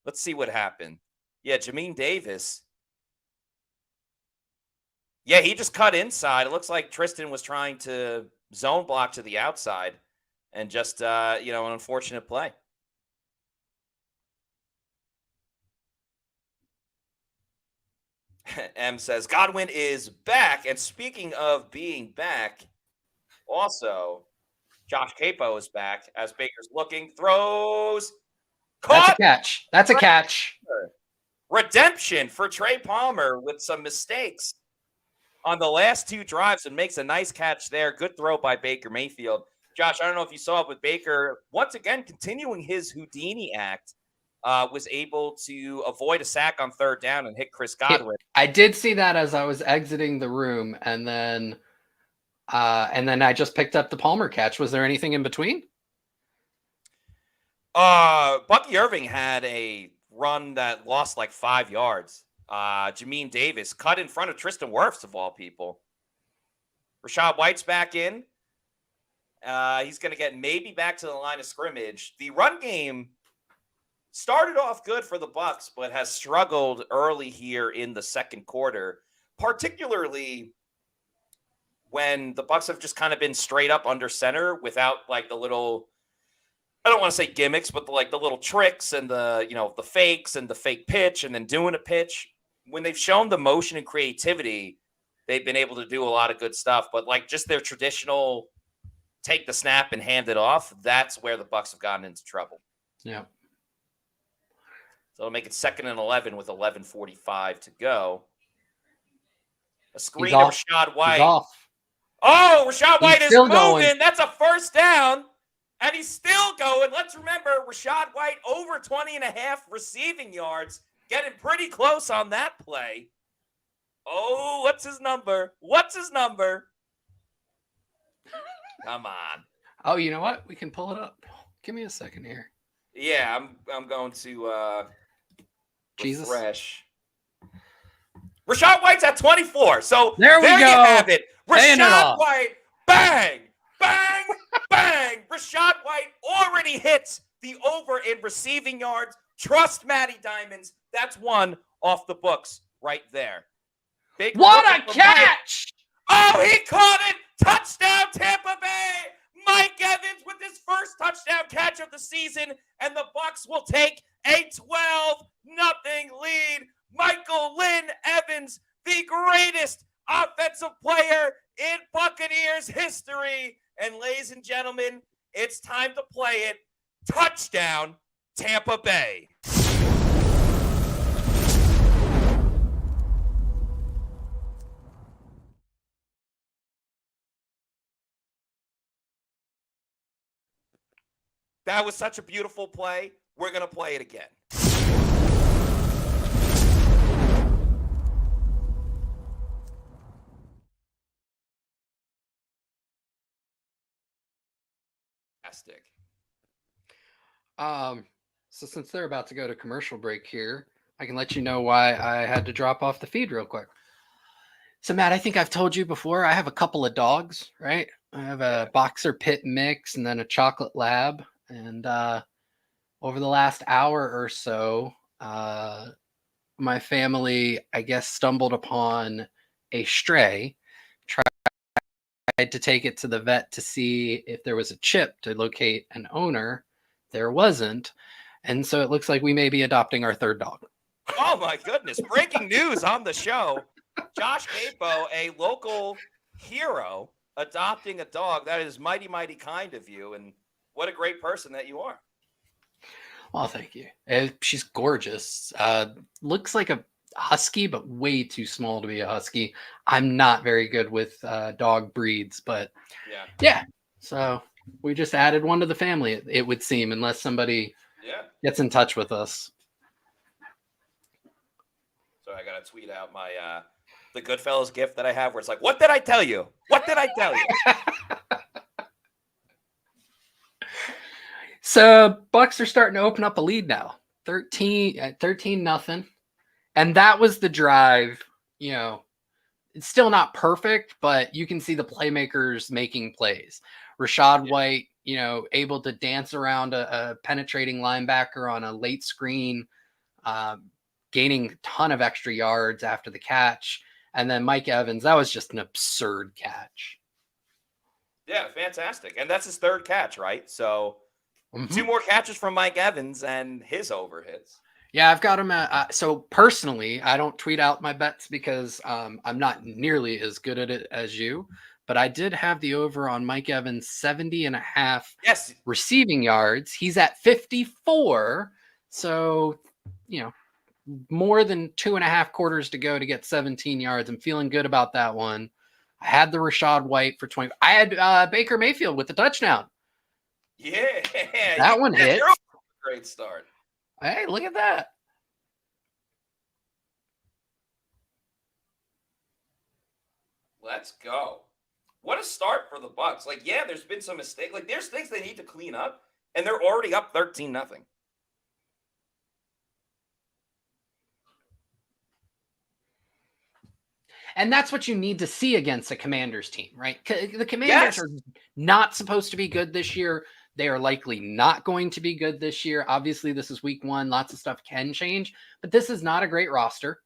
Let's see what happened. Yeah, Jamin Davis. Yeah, he just cut inside. It looks like Tristan was trying to zone block to the outside and just, an unfortunate play. M says Godwin is back. And speaking of being back, also, Josh Capo is back as Baker's looking, throws, caught. That's a catch. Redemption for Trey Palmer with some mistakes on the last 2 drives and makes a nice catch there. Good throw by Baker Mayfield. Josh, I don't know if you saw it, but Baker, once again, continuing his Houdini act, was able to avoid a sack on 3rd down and hit Chris Godwin. I did see that as I was exiting the room, and then I just picked up the Palmer catch. Was there anything in between? Bucky Irving had a run that lost like 5 yards. Jamin Davis cut in front of Tristan Wirfs, of all people. Rachaad White's back in. He's going to get maybe back to the line of scrimmage. The run game started off good for the Bucs, but has struggled early here in the second quarter, particularly when the Bucs have just kind of been straight up under center without like the little, I don't want to say gimmicks, but the little tricks and the fakes and the fake pitch and then doing a pitch. When they've shown the motion and creativity, they've been able to do a lot of good stuff. But like just their traditional take the snap and hand it off, that's where the Bucs have gotten into trouble. Yeah. So it'll make it 2nd and 11 with 11:45 to go. A screen to Rachaad White. He's off. Oh, Rachaad White is moving. Going. That's a first down. And he's still going. Let's remember, Rachaad White over 20.5 receiving yards. Getting pretty close on that play. Oh, what's his number? Come on. Oh, you know what? We can pull it up. Give me a second here. Yeah, I'm going to Jesus. refresh. Rachaad White's at 24. So there we go. You have it. Paying Rachaad it White, bang, bang, bang. Rachaad White already hits the over in receiving yards. Trust Matty Diamonds. That's one off the books right there. Big what a catch! Oh, he caught it. Touchdown, Tampa Bay. Mike Evans with his first touchdown catch of the season, and the Bucs will take a 12-0 lead. Michael Lynn Evans, the greatest offensive player in Buccaneers history. And ladies and gentlemen, it's time to play it. Touchdown, Tampa Bay. That was such a beautiful play. We're going to play it again. Fantastic. So since they're about to go to commercial break here, I can let you know why I had to drop off the feed real quick. So Matt, I think I've told you before, I have a couple of dogs, right? I have a boxer pit mix and then a chocolate lab. And over the last hour or so, my family, I guess, stumbled upon a stray, tried to take it to the vet to see if there was a chip to locate an owner. There wasn't. And so it looks like we may be adopting our third dog. Oh, my goodness. Breaking news on the show. Josh Capo, a local hero, adopting a dog. That is mighty, mighty kind of you. And what a great person that you are. Well, thank you. She's gorgeous. Looks like a husky, but way too small to be a husky. I'm not very good with dog breeds, but yeah. So we just added one to the family, it would seem, unless somebody gets in touch with us. So I got to tweet out my the Goodfellas gift that I have where it's like, what did I tell you? What did I tell you? So Bucs are starting to open up a lead now. 13-0. And that was the drive. You know, it's still not perfect, but you can see the playmakers making plays. Rachaad White, you know, able to dance around a penetrating linebacker on a late screen, gaining a ton of extra yards after the catch. And then Mike Evans, that was just an absurd catch. Yeah, fantastic. And that's his third catch, right? So 2 more catches from Mike Evans and his over hits. Yeah, I've got him. So personally, I don't tweet out my bets because I'm not nearly as good at it as you. But I did have the over on Mike Evans 70.5 receiving yards. He's at 54. So, you know, more than 2.5 quarters to go to get 17 yards. I'm feeling good about that one. I had the Rachaad White for 20. I had Baker Mayfield with the touchdown. Yeah. That one hit. Great start. Hey, look at that. Let's go. What a start for the Bucs. Like, yeah, there's been some mistakes. Like, there's things they need to clean up, and they're already up 13-0. And that's what you need to see against a Commanders team, right? The Commanders are not supposed to be good this year. They are likely not going to be good this year. Obviously, this is week 1. Lots of stuff can change, but this is not a great roster.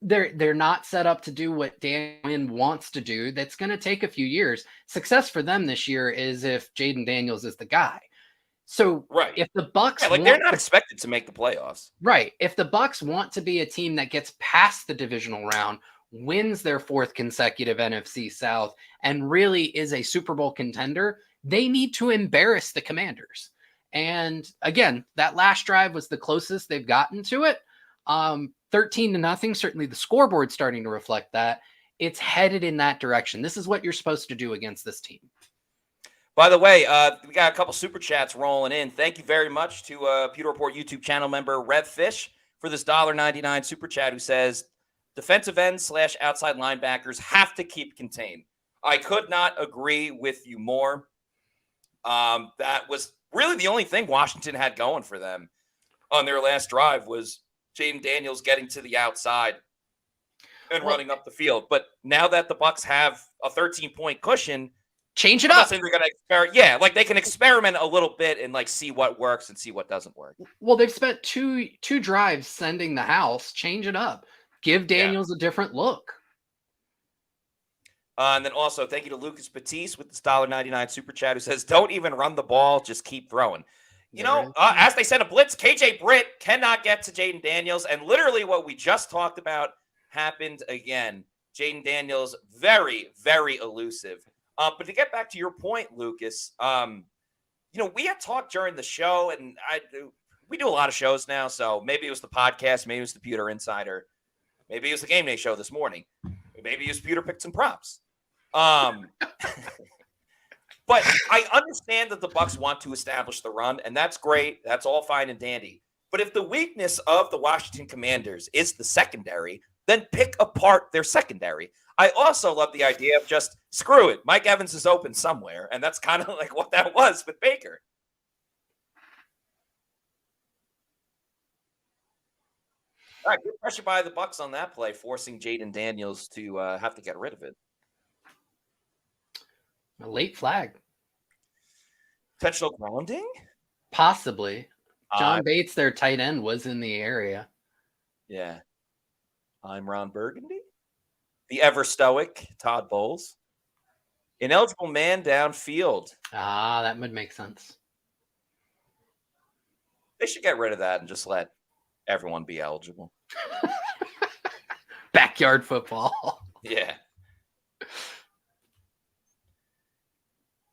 They're not set up to do what Dan Quinn wants to do. That's going to take a few years. Success for them this year is if Jaden Daniels is the guy. So if the Bucs, they're not expected to make the playoffs. Right. If the Bucs want to be a team that gets past the divisional round, wins their 4th consecutive NFC South, and really is a Super Bowl contender, they need to embarrass the Commanders. And again, that last drive was the closest they've gotten to it. 13-0. Certainly the scoreboard's starting to reflect that. It's headed in that direction. This is what you're supposed to do against this team. By the way, we got a couple super chats rolling in. Thank you very much to Pewter Report YouTube channel member Rev Fish for this $1.99 super chat, who says defensive ends / outside linebackers have to keep contained. I could not agree with you more. That was really the only thing Washington had going for them on their last drive was Jaden Daniels getting to the outside and running up the field. But now that the Bucs have a 13-point cushion, change it up. They're going to experiment. Yeah, like they can experiment a little bit and like see what works and see what doesn't work. Well, they've spent two drives sending the house. Change it up. Give Daniels a different look. And then also, thank you to Lucas Batiste with this $1.99 super chat, who says, "Don't even run the ball, just keep throwing." You know, as they said, a blitz, KJ Britt cannot get to Jaden Daniels, and literally what we just talked about happened again. Jaden Daniels, very, very elusive. But to get back to your point, Lucas, we had talked during the show, and we do a lot of shows now, so maybe it was the podcast, maybe it was the Pewter Insider, maybe it was the Game Day Show this morning, maybe it was Pewter Picks and Props. But I understand that the Bucs want to establish the run, and that's great. That's all fine and dandy. But if the weakness of the Washington Commanders is the secondary, then pick apart their secondary. I also love the idea of just screw it. Mike Evans is open somewhere, and that's kind of like what that was with Baker. All right, good pressure by the Bucs on that play, forcing Jaden Daniels to have to get rid of it. A late flag. Intentional grounding? Possibly. John Bates, their tight end, was in the area. Yeah. I'm Ron Burgundy. The ever stoic Todd Bowles. Ineligible man downfield. That would make sense. They should get rid of that and just let everyone be eligible. Backyard football. Yeah.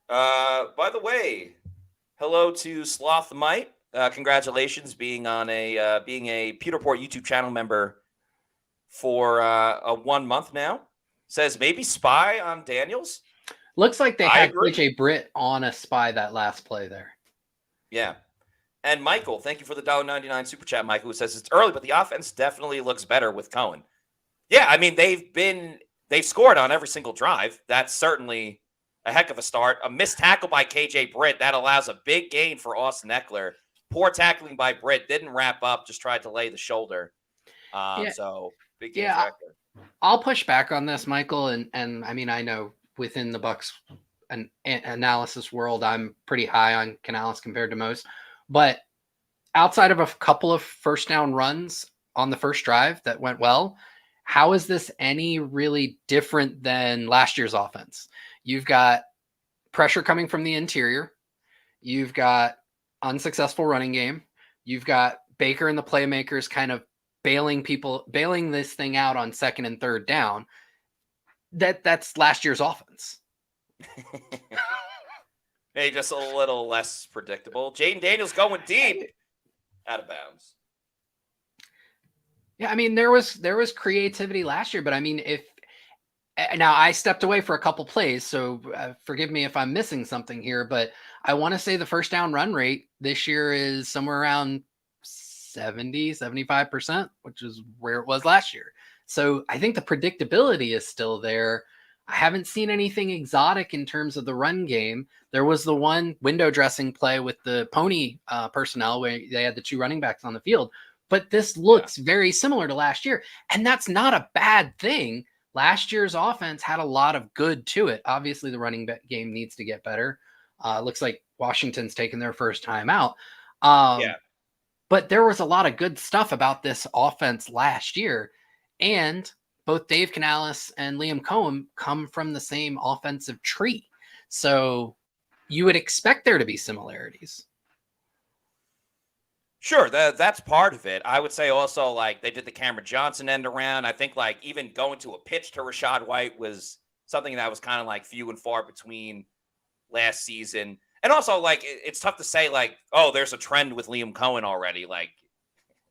By the way, hello to Sloth Mite. Congratulations being a Pewter Report YouTube channel member for a 1 month now. Says maybe spy on Daniels. Looks like they had KJ Britt on a spy that last play there. Yeah. And Michael, thank you for the $1.99 super chat, Michael, who says it's early, but the offense definitely looks better with Cohen. Yeah, I mean, they've scored on every single drive. That's certainly a heck of a start. A missed tackle by KJ Britt, that allows a big gain for Austin Eckler. Poor tackling by Britt, didn't wrap up, just tried to lay the shoulder. So big gain for Eckler. I'll push back on this, Michael, and I mean, I know within the Bucs analysis world, I'm pretty high on Canales compared to most, but outside of a couple of first down runs on the first drive that went well, how is this any really different than last year's offense? You've got pressure coming from the interior. You've got unsuccessful running game. You've got Baker and the playmakers kind of bailing this thing out on second and third down. That's last year's offense. Maybe just a little less predictable. Jaden Daniels going deep, out of bounds. Yeah, I mean, there was creativity last year, but I mean, now I stepped away for a couple plays, so forgive me if I'm missing something here, but I want to say the first down run rate this year is somewhere around 75%, which is where it was last year. So I think the predictability is still there. I haven't seen anything exotic in terms of the run game. There was the one window dressing play with the pony personnel where they had the two running backs on the field, but this looks very similar to last year. And that's not a bad thing. Last year's offense had a lot of good to it. Obviously, the running game needs to get better. Looks like Washington's taken their first time out. But there was a lot of good stuff about this offense last year. And both Dave Canales and Liam Cohen come from the same offensive tree. So you would expect there to be similarities. Sure, that's part of it. I would say also, like, they did the Cameron Johnson end around. I think, like, even going to a pitch to Rachaad White was something that was kind of, like, few and far between last season. And also, like, it's tough to say, like, oh, there's a trend with Liam Cohen already. Like,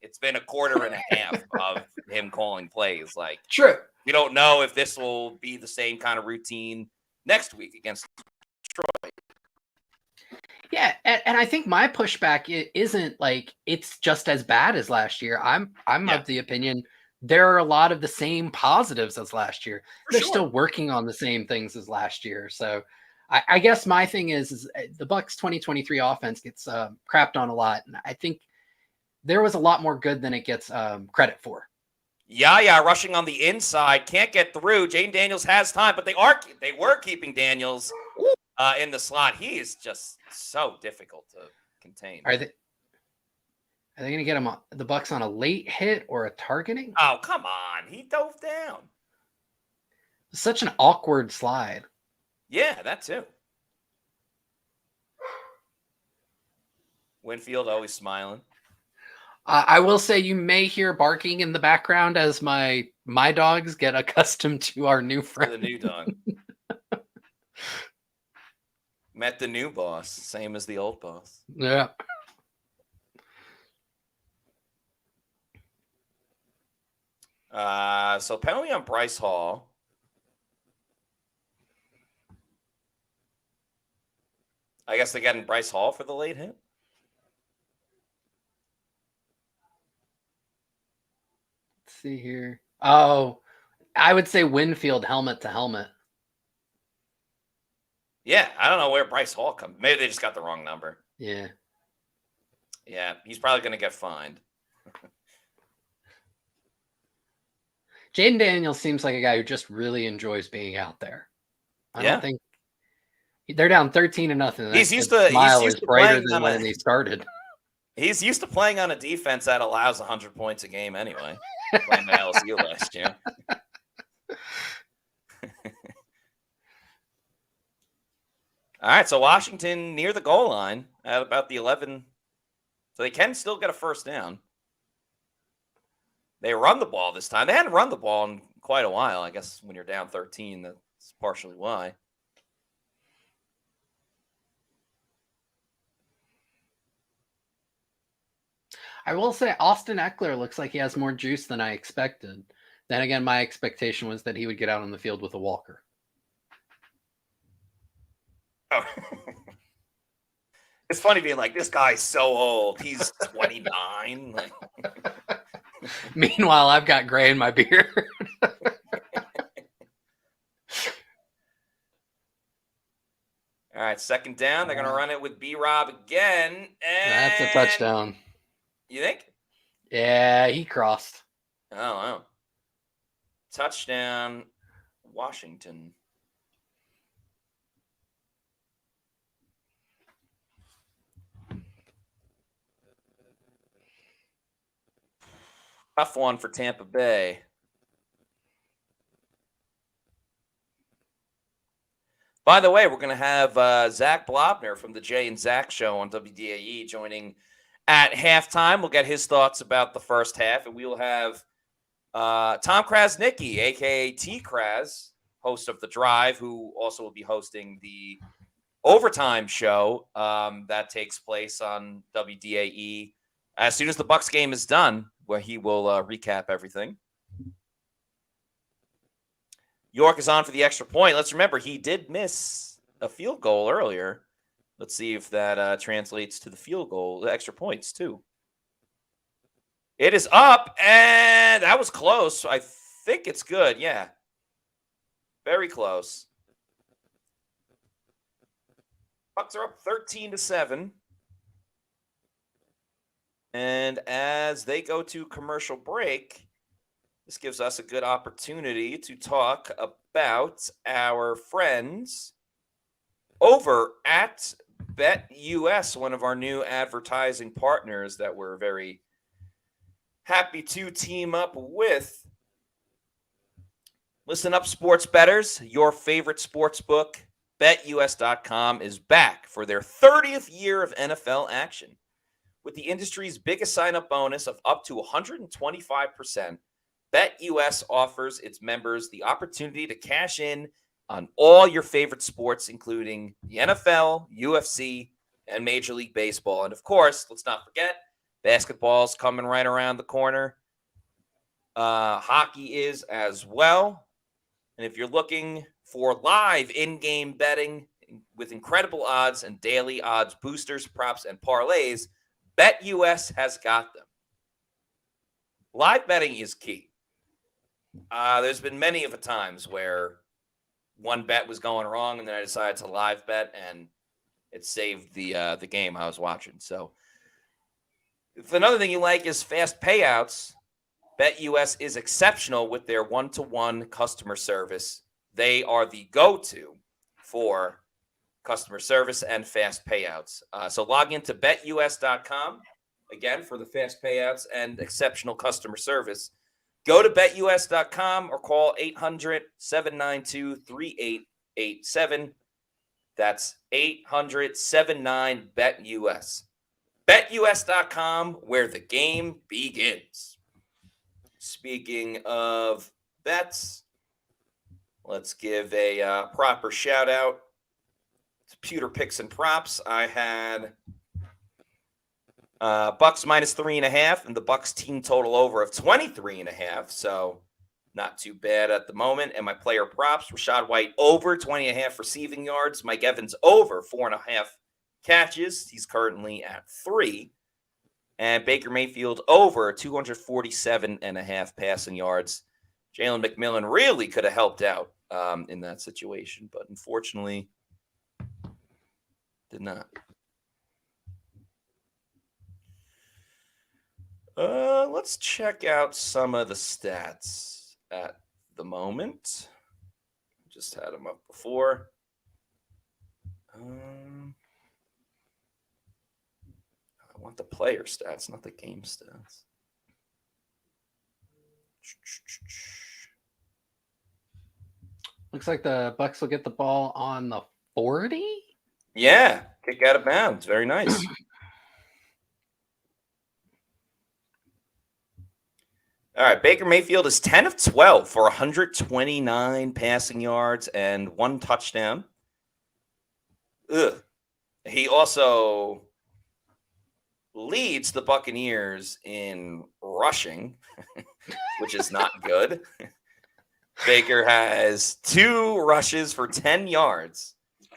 it's been a quarter and a half of him calling plays. Like, true. We don't know if this will be the same kind of routine next week against Detroit. Yeah, and I think my pushback isn't like it's just as bad as last year. I'm of the opinion there are a lot of the same positives as last year. They're still working on the same things as last year. So I guess my thing is the Bucs 2023 offense gets crapped on a lot, and I think there was a lot more good than it gets credit for. Yeah, rushing on the inside, can't get through. Jaden Daniels has time, but they were keeping Daniels in the slot. He is just so difficult to contain. Are they going to get him the Bucs on a late hit or a targeting? Oh, come on. He dove down. Such an awkward slide. Yeah, that too. Winfield always smiling. I will say you may hear barking in the background as my dogs get accustomed to our new friend. The new dog. Met the new boss, same as the old boss. Yeah. So penalty on Bryce Hall. I guess they're getting Bryce Hall for the late hit. Let's see here. Oh, I would say Winfield helmet to helmet. Yeah, I don't know where Bryce Hall comes. Maybe they just got the wrong number. Yeah. Yeah, he's probably going to get fined. Jaden Daniels seems like a guy who just really enjoys being out there. I don't think they're down 13-0. He's used to brighter than when he started. He's used to playing on a defense that allows 100 points a game anyway. Playing at LSU last year. All right, so Washington near the goal line at about the 11. So they can still get a first down. They run the ball this time. They hadn't run the ball in quite a while. I guess when you're down 13, that's partially why. I will say Austin Eckler looks like he has more juice than I expected. Then again, my expectation was that he would get out on the field with a walker. Oh. It's funny being like, this guy's so old. He's 29. Meanwhile, I've got gray in my beard. All right, second down. They're going to run it with B-Rob again. And that's a touchdown. You think? Yeah, he crossed. Oh, wow. Touchdown, Washington. Tough one for Tampa Bay. By the way, we're going to have Zach Blobner from the Jay and Zach Show on WDAE joining at halftime. We'll get his thoughts about the first half, and we will have Tom Krasnicki, a.k.a. T. Kras, host of The Drive, who also will be hosting the overtime show that takes place on WDAE as soon as the Bucs game is done, where he will recap everything. York is on for the extra point. Let's remember, he did miss a field goal earlier. Let's see if that translates to the field goal, the extra points, too. It is up, and that was close. I think it's good, yeah. Very close. Bucs are up 13-7. And as they go to commercial break, this gives us a good opportunity to talk about our friends over at BetUS, one of our new advertising partners that we're very happy to team up with. Listen up, sports bettors. Your favorite sports book, BetUS.com, is back for their 30th year of NFL action. With the industry's biggest sign-up bonus of up to 125%, BetUS offers its members the opportunity to cash in on all your favorite sports, including the NFL, UFC, and Major League Baseball. And of course, let's not forget, basketball's coming right around the corner. Hockey is as well. And if you're looking for live in-game betting with incredible odds and daily odds boosters, props, and parlays, BetUS has got them. Live betting is key. There's been many of a times where one bet was going wrong, and then I decided to live bet, and it saved the game I was watching. So, if another thing you like is fast payouts, BetUS is exceptional with their one-to-one customer service. They are the go-to for customer service and fast payouts. So log into betus.com, again, for the fast payouts and exceptional customer service. Go to betus.com or call 800-792-3887. That's 800-79-BET-US. betus.com, where the game begins. Speaking of bets, let's give a proper shout out to Pewter Picks and Props. I had Bucs minus 3.5 and the Bucs team total over of 23.5. So not too bad at the moment. And my player props, Rachaad White over 20.5 receiving yards. Mike Evans over 4.5 catches. He's currently at 3. And Baker Mayfield over 247.5 passing yards. Jalen McMillan really could have helped out in that situation, but unfortunately did not. Let's check out some of the stats at the moment. Just had them up before. I want the player stats, not the game stats. Looks like the Bucs will get the ball on the 40. Yeah, kick out of bounds. Very nice. All right, Baker Mayfield is 10 of 12 for 129 passing yards and 1 touchdown. He also leads the Buccaneers in rushing, which is not good. Baker has 2 rushes for 10 yards.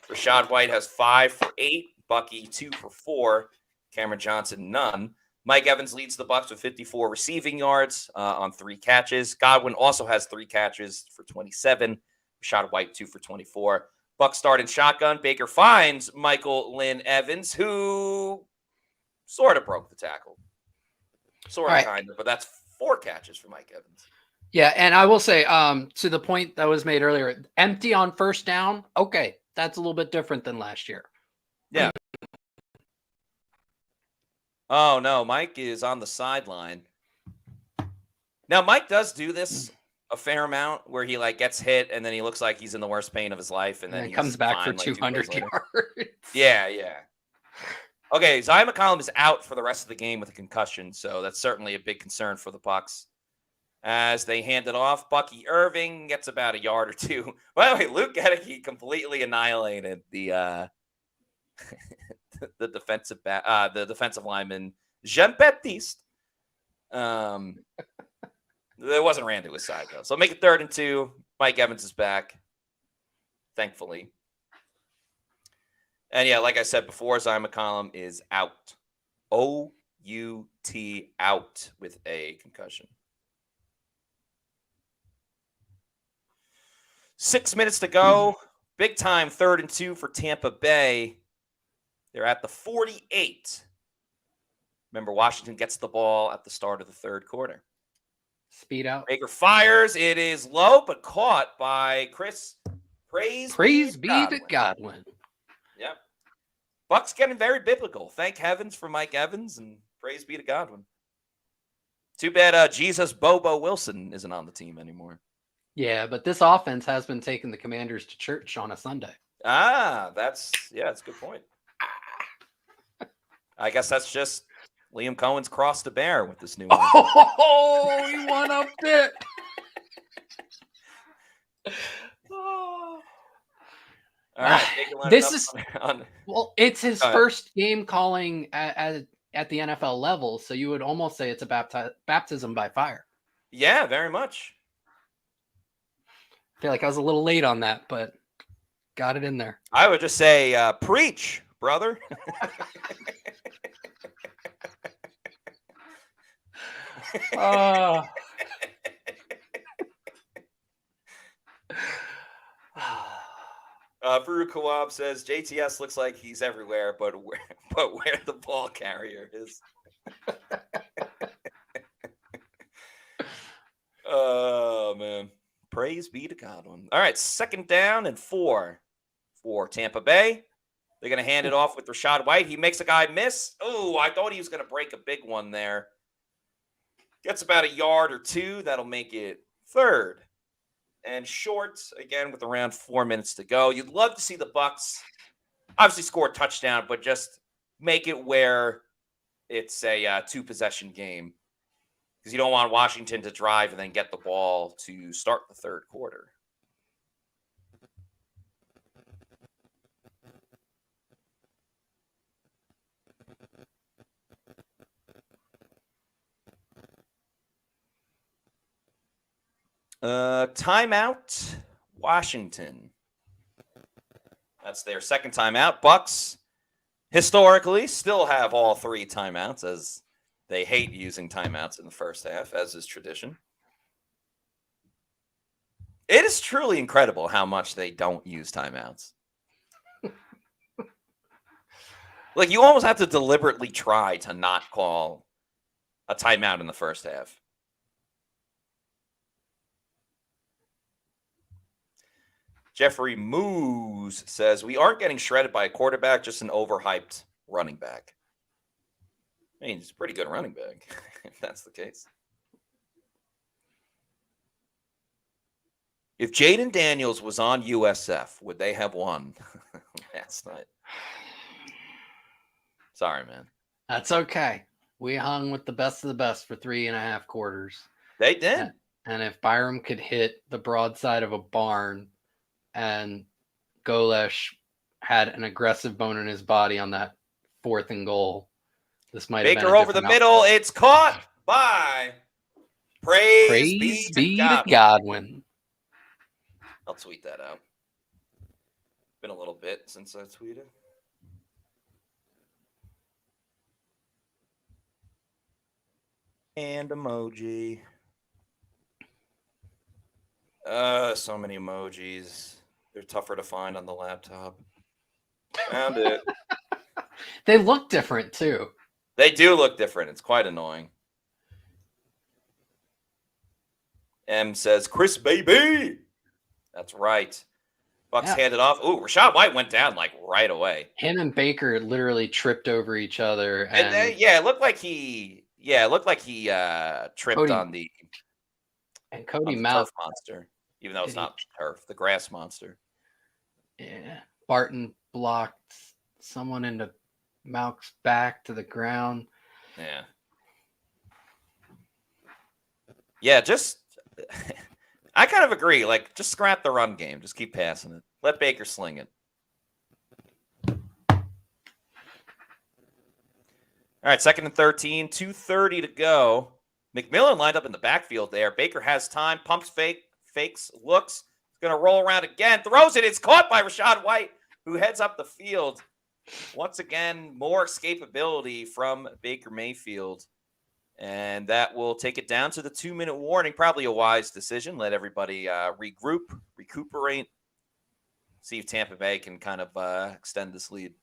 Rachaad White has 5 for 8. Bucky 2 for 4. Cameron Johnson none. Mike Evans leads the Bucs with 54 receiving yards on 3 catches. Godwin also has 3 catches for 27. Rachaad White 2 for 24. Bucs start in shotgun. Baker finds Michael Lynn Evans, who sort of broke the tackle. Sort of, kind of, but that's 4 catches for Mike Evans. Yeah, and I will say, to the point that was made earlier, empty on first down, okay, that's a little bit different than last year. Yeah. Oh, no, Mike is on the sideline. Now, Mike does do this a fair amount where he, gets hit, and then he looks like he's in the worst pain of his life, and then he comes back for 200 yards. Yeah. Okay, Zion McCollum is out for the rest of the game with a concussion, so that's certainly a big concern for the Bucs. As they hand it off, Bucky Irving gets about a yard or 2. By the way, Luke Gedeke completely annihilated the the defensive lineman Jean-Baptiste. There wasn't ran to his side though, so make it 3rd and 2. Mike Evans is back, thankfully. And yeah, like I said before, Zion McCollum is out. O-U-T, out with a concussion. 6 minutes to go. Big time 3rd and 2 for Tampa Bay. They're at the 48. Remember, Washington gets the ball at the start of the third quarter. Speed out. Baker fires. It is low, but caught by Chris. Praise be to Godwin. Yep. Bucs getting very biblical. Thank heavens for Mike Evans, and praise be to Godwin. Too bad Jesus Bobo Wilson isn't on the team anymore. Yeah, but this offense has been taking the Commanders to church on a Sunday. That's a good point. I guess that's just Liam Cohen's cross to bear with this new one. Oh, he one-upped it. All right, this is well, it's his first game calling at the NFL level, so you would almost say it's a baptism by fire. Yeah, very much. I feel like I was a little late on that, but got it in there. I would just say, preach, brother. Farouk Kawab says JTS looks like he's everywhere, but where the ball carrier is. Oh man, praise be to Godwin. All right, 2nd down and 4 for Tampa Bay. They're going to hand it off with Rachaad White. He makes a guy miss. Oh, I thought he was going to break a big one there. Gets about a yard or two. That'll make it 3rd and short, again, with around 4 minutes to go. You'd love to see the Bucs obviously score a touchdown, but just make it where it's a 2-possession game, because you don't want Washington to drive and then get the ball to start the 3rd quarter. Timeout, Washington. That's their 2nd timeout. Bucs historically still have all 3 timeouts, as they hate using timeouts in the first half, as is tradition. It is truly incredible how much they don't use timeouts. Like, you almost have to deliberately try to not call a timeout in the first half. Jeffrey Moose says, we aren't getting shredded by a quarterback, just an overhyped running back. I mean, he's a pretty good running back, if that's the case. If Jaden Daniels was on USF, would they have won last night? Sorry, man. That's okay. We hung with the best of the best for 3.5 quarters. They did. And if Byram could hit the broadside of a barn and Golesh had an aggressive bone in his body on that 4th and goal, this might have been Baker over the middle. It's caught by Praise be to Godwin. I'll tweet that out. Been a little bit since I tweeted. And emoji. So many emojis. They're tougher to find on the laptop. Found it. They look different too. They do look different. It's quite annoying. M says, Chris baby. That's right. Bucs handed off. Ooh, Rachaad White went down like right away. Him and Baker literally tripped over each other. And it looked like he tripped Cody, on the Mouth turf monster, even though it's not turf, the grass monster. Yeah. Barton blocked someone into Malk's back to the ground. Yeah. Yeah, just I kind of agree. Like, just scrap the run game. Just keep passing it. Let Baker sling it. All right, 2nd and 13, 2:30 to go. McMillan lined up in the backfield there. Baker has time, pumps fakes, looks. He's going to roll around again, throws it. It's caught by Rachaad White, who heads up the field. Once again, more escapability from Baker Mayfield. And that will take it down to the 2-minute warning. Probably a wise decision. Let everybody regroup, recuperate, see if Tampa Bay can kind of extend this lead.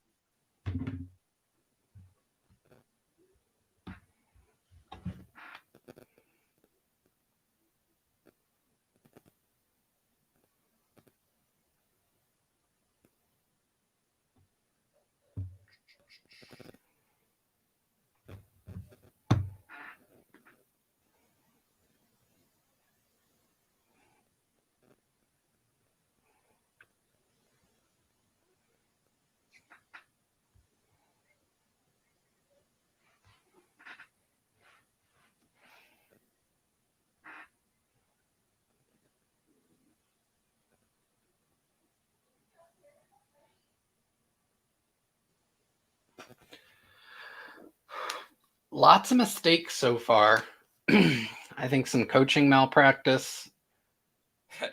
Lots of mistakes so far. I think some coaching malpractice.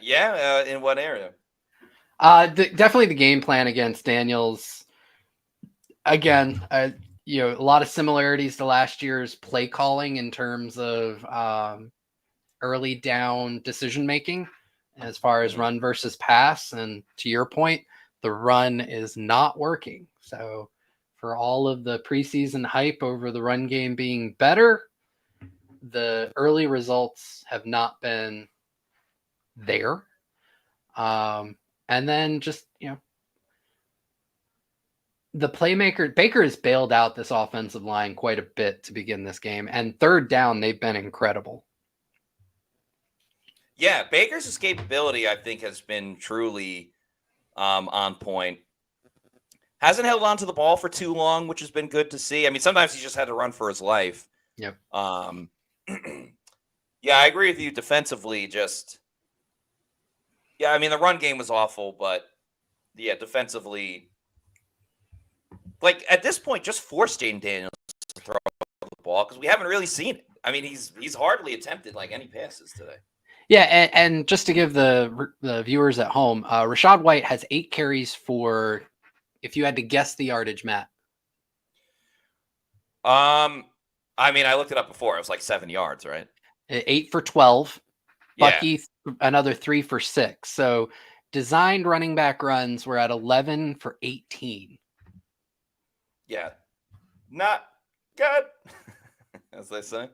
Yeah, in what area? Definitely the game plan against Daniels. Again, a lot of similarities to last year's play calling in terms of early down decision making as far as run versus pass. And to your point, the run is not working. So for all of the preseason hype over the run game being better, the early results have not been there. And then just, the playmaker, Baker has bailed out this offensive line quite a bit to begin this game. And third down, they've been incredible. Yeah, Baker's escapability, I think, has been truly on point. Hasn't held on to the ball for too long, which has been good to see. I mean, sometimes he just had to run for his life. Yep. Yeah, I agree with you defensively. I mean, the run game was awful, but yeah, defensively, like at this point, just force Jaden Daniels to throw the ball because we haven't really seen it. I mean, he's hardly attempted like any passes today. Yeah, and just to give the viewers at home, Rachaad White has 8 carries for, if you had to guess the yardage, Matt. I mean, I looked it up before. It was like 7 yards, right? 8 for 12. Yeah. Bucky, another 3 for 6. So designed running back runs were at 11 for 18. Yeah. Not good, as they say.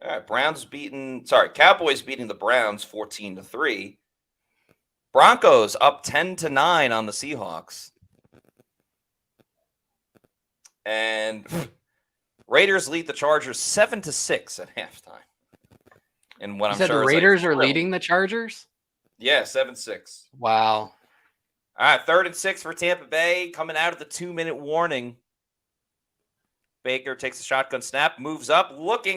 All right, Cowboys beating the Browns 14-3. Broncos up 10-9 on the Seahawks. And Raiders lead the Chargers 7-6 at halftime. And what You I'm said sure the Raiders are leading the Chargers? Yeah, 7-6. Wow. All right, 3rd and 6 for Tampa Bay, coming out of the 2-minute warning. Baker takes a shotgun snap, moves up,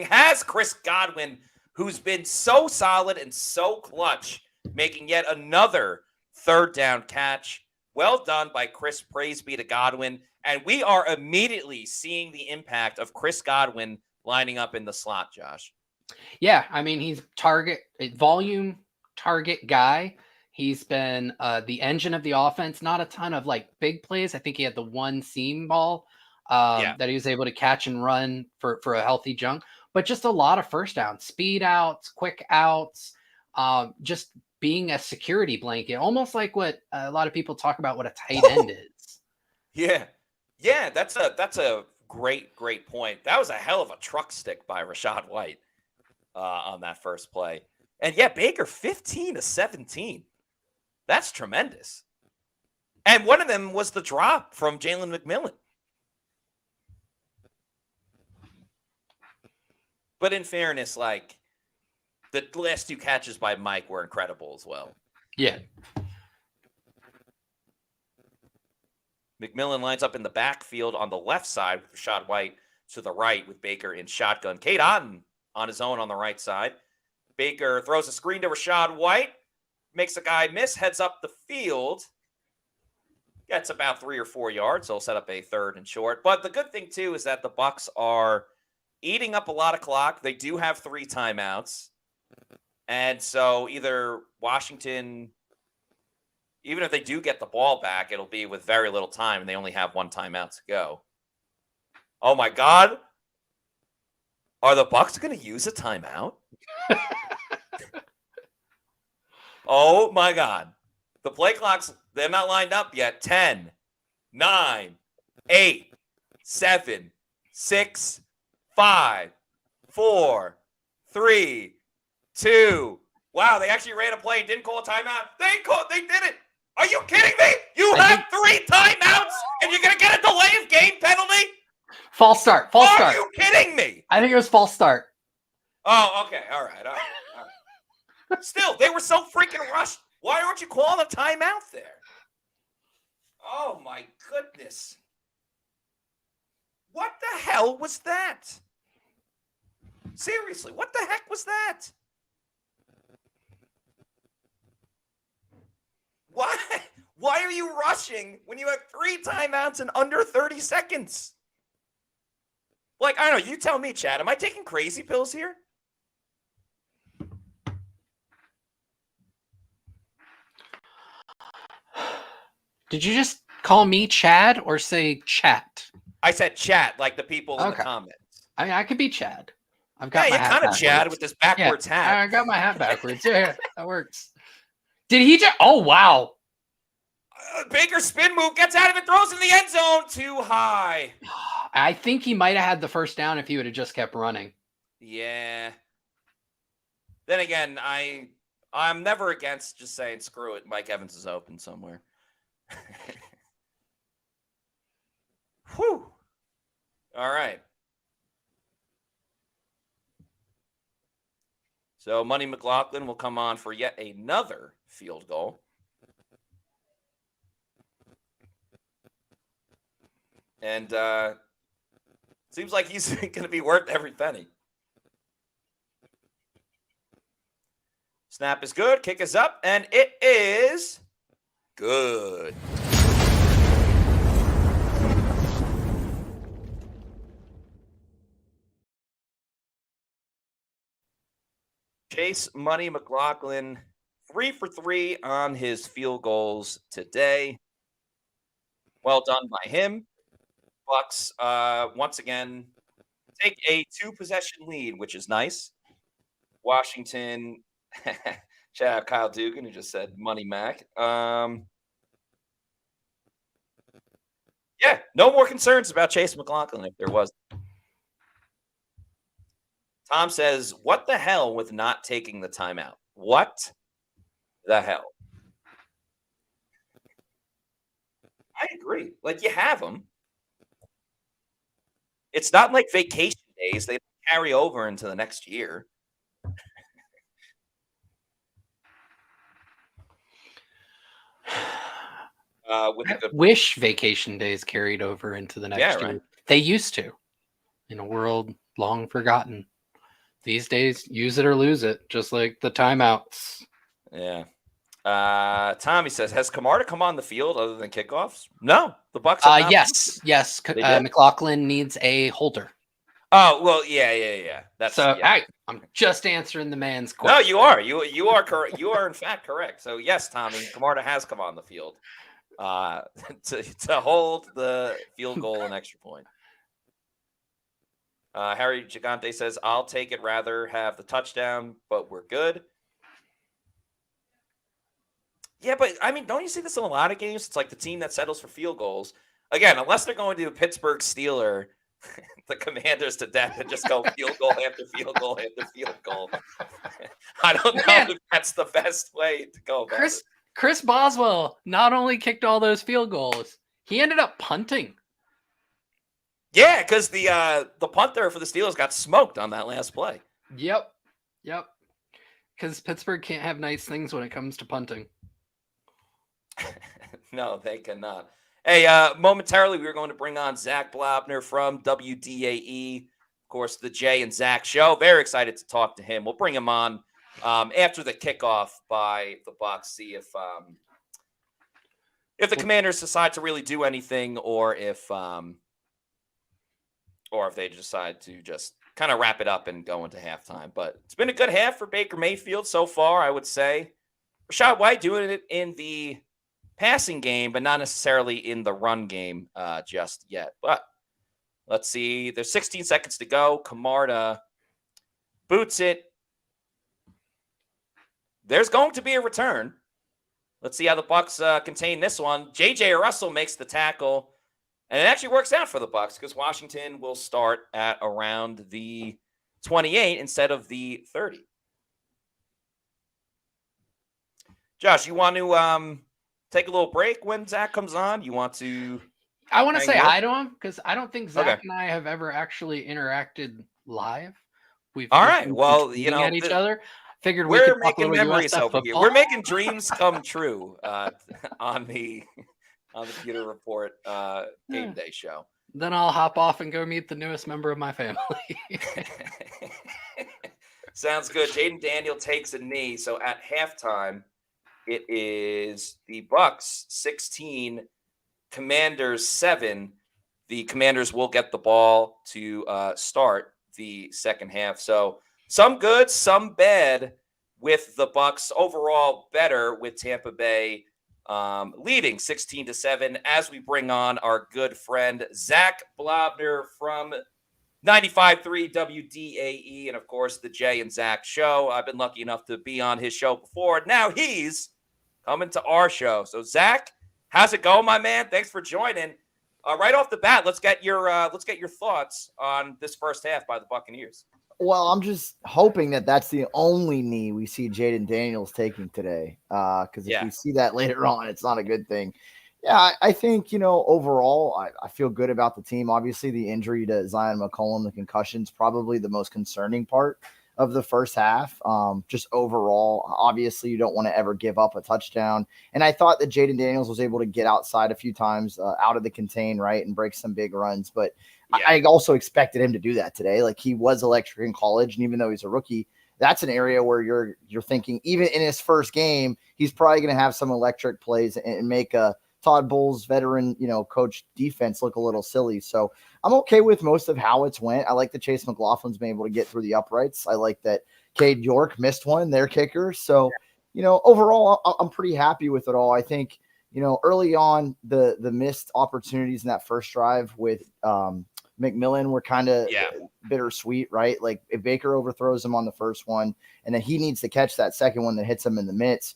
has Chris Godwin, who's been so solid and so clutch, making yet another 3rd down catch. Well done by Chris. Praise be to Godwin. And we are immediately seeing the impact of Chris Godwin lining up in the slot, Josh. Yeah, I mean, he's volume target guy. He's been the engine of the offense. Not a ton of like big plays. I think he had the one seam ball that he was able to catch and run for a healthy chunk, but just a lot of first downs, speed outs, quick outs, just being a security blanket, almost like what a lot of people talk about what a tight end is. Yeah, that's a great point. That was a hell of a truck stick by Rachaad White on that first play. And yeah, Baker 15-17. That's tremendous. And one of them was the drop from Jalen McMillan. But in fairness, like the last 2 catches by Mike were incredible as well. Yeah. McMillan lines up in the backfield on the left side with Rachaad White to the right with Baker in shotgun. Cade Otton on his own on the right side. Baker throws a screen to Rachaad White, makes a guy miss, heads up the field. Gets about 3 or 4 yards. So he'll set up a 3rd and short. But the good thing, too, is that the Bucs are eating up a lot of clock. They do have 3 timeouts. And so either Washington, even if they do get the ball back, it'll be with very little time, and they only have 1 timeout to go. Oh, my God. Are the Bucs going to use a timeout? Oh, my God. The play clocks, they're not lined up yet. 10, 9, 8, 7, 6, 5, 4, 3, 2. Wow, they actually ran a play and didn't call a timeout. They did it. Are you kidding me? You have 3 timeouts and you're going to get a delay of game penalty? False start. Are you kidding me? I think it was false start. Oh, okay. All right. Still, they were so freaking rushed. Why aren't you calling a timeout there? Oh, my goodness. What the hell was that? Seriously, what the heck was that? you rushing when you have 3 timeouts in under 30 seconds? Like, I don't know. You tell me, Chad. Am I taking crazy pills here? Did you just call me Chad or say chat? I said chat, like the people in the Okay. comments. I mean, I could be Chad. I've got Yeah, my you're hat kind of backwards. Chad with this backwards hat. I got my hat backwards. Yeah, that works. Did he just? Oh, wow. Baker's spin move gets out of it, throws in the end zone. Too high. I think he might have had the first down if he would have just kept running. Yeah. Then again, I'm never against just saying, screw it. Mike Evans is open somewhere. Whew. All right. So Money McLaughlin will come on for yet another field goal. And seems like he's going to be worth every penny. Snap is good. Kick is up. And it is good. Chase Money McLaughlin, 3 for 3 on his field goals today. Well done by him. Bucs, once again, take a 2-possession lead, which is nice. Washington, shout out Kyle Dugan, who just said Money Mac. Yeah, no more concerns about Chase McLaughlin if there was. Tom says, what the hell with not taking the timeout? What the hell? I agree. Like, you have them. It's not like vacation days. They carry over into the next year. Wish vacation days carried over into the next year. Right. They used to, in a world long forgotten. These days, use it or lose it, just like the timeouts. Yeah. Tommy says, has Camarda come on the field other than kickoffs? No, the Bucs. Have Yes. McLaughlin needs a holder. Oh well, yeah. That's so. Yeah. I'm just answering the man's question. No, you are. You are correct. You are in fact correct. So yes, Tommy, Camarda has come on the field to hold the field goal and extra point. Harry Gigante says, I'll take it, rather have the touchdown, but we're good. Yeah, but I mean, don't you see this in a lot of games? It's like the team that settles for field goals. Again, unless they're going to a Pittsburgh Steeler, the Commanders to death and just go field goal after field goal after field goal. I don't know if that's the best way to go about it. Chris Boswell not only kicked all those field goals, he ended up punting. Yeah, because the punter for the Steelers got smoked on that last play. Yep. Because Pittsburgh can't have nice things when it comes to punting. No, they cannot. Hey, momentarily we were going to bring on Zach Blobner from WDAE, of course, the Jay and Zach show. Very excited to talk to him. We'll bring him on after the kickoff by the Bucs. See if the Commanders decide to really do anything, or if they decide to just kind of wrap it up and go into halftime. But it's been a good half for Baker Mayfield so far, I would say. Rashad White doing it in the passing game, but not necessarily in the run game just yet. But let's see. There's 16 seconds to go. Camarda boots it. There's going to be a return. Let's see how the Bucs contain this one. J.J. Russell makes the tackle. And it actually works out for the Bucs because Washington will start at around the 28 instead of the 30. Josh, you want to take a little break when Zach comes on? You want to? I want to say hi to him because I don't think Zach and I have ever actually interacted live. All right. Well, at each other. Figured we're making memories over here. We're making dreams come true on the Pewter Report Game Day Show. Then I'll hop off and go meet the newest member of my family. Sounds good. Jaden Daniel takes a knee. So at halftime, It is the Bucs 16, Commanders 7. The Commanders will get the ball to start the second half. So some good, some bad with the Bucs. Overall, better with Tampa Bay leading 16-7 as we bring on our good friend Zach Blobner from 95.3 WDAE, and of course the Jay and Zach show. I've been lucky enough to be on his show before. Now he's coming to our show. So Zach, how's it going, my man? Thanks for joining. Right off the bat, let's get your thoughts on this first half by the Buccaneers. Well, I'm just hoping that that's the only knee we see Jaden Daniels taking today. Because if we see that later on, it's not a good thing. Yeah, I think, overall, I feel good about the team. Obviously, the injury to Zion McCollum, the concussion, is probably the most concerning part of the first half. Just overall, obviously, you don't want to ever give up a touchdown. And I thought that Jaden Daniels was able to get outside a few times out of the contain, right, and break some big runs. But I also expected him to do that today. Like, he was electric in college, and even though he's a rookie, that's an area where you're thinking, even in his first game, he's probably going to have some electric plays and make a Todd Bowles veteran, coach defense look a little silly. So I'm okay with most of how it's went. I like that Chase McLaughlin's been able to get through the uprights. I like that Cade York missed one, their kicker. So, overall, I'm pretty happy with it all. I think, early on, the missed opportunities in that first drive with McMillan were kind of bittersweet, right? Like, if Baker overthrows him on the first one, and then he needs to catch that second one that hits him in the midst.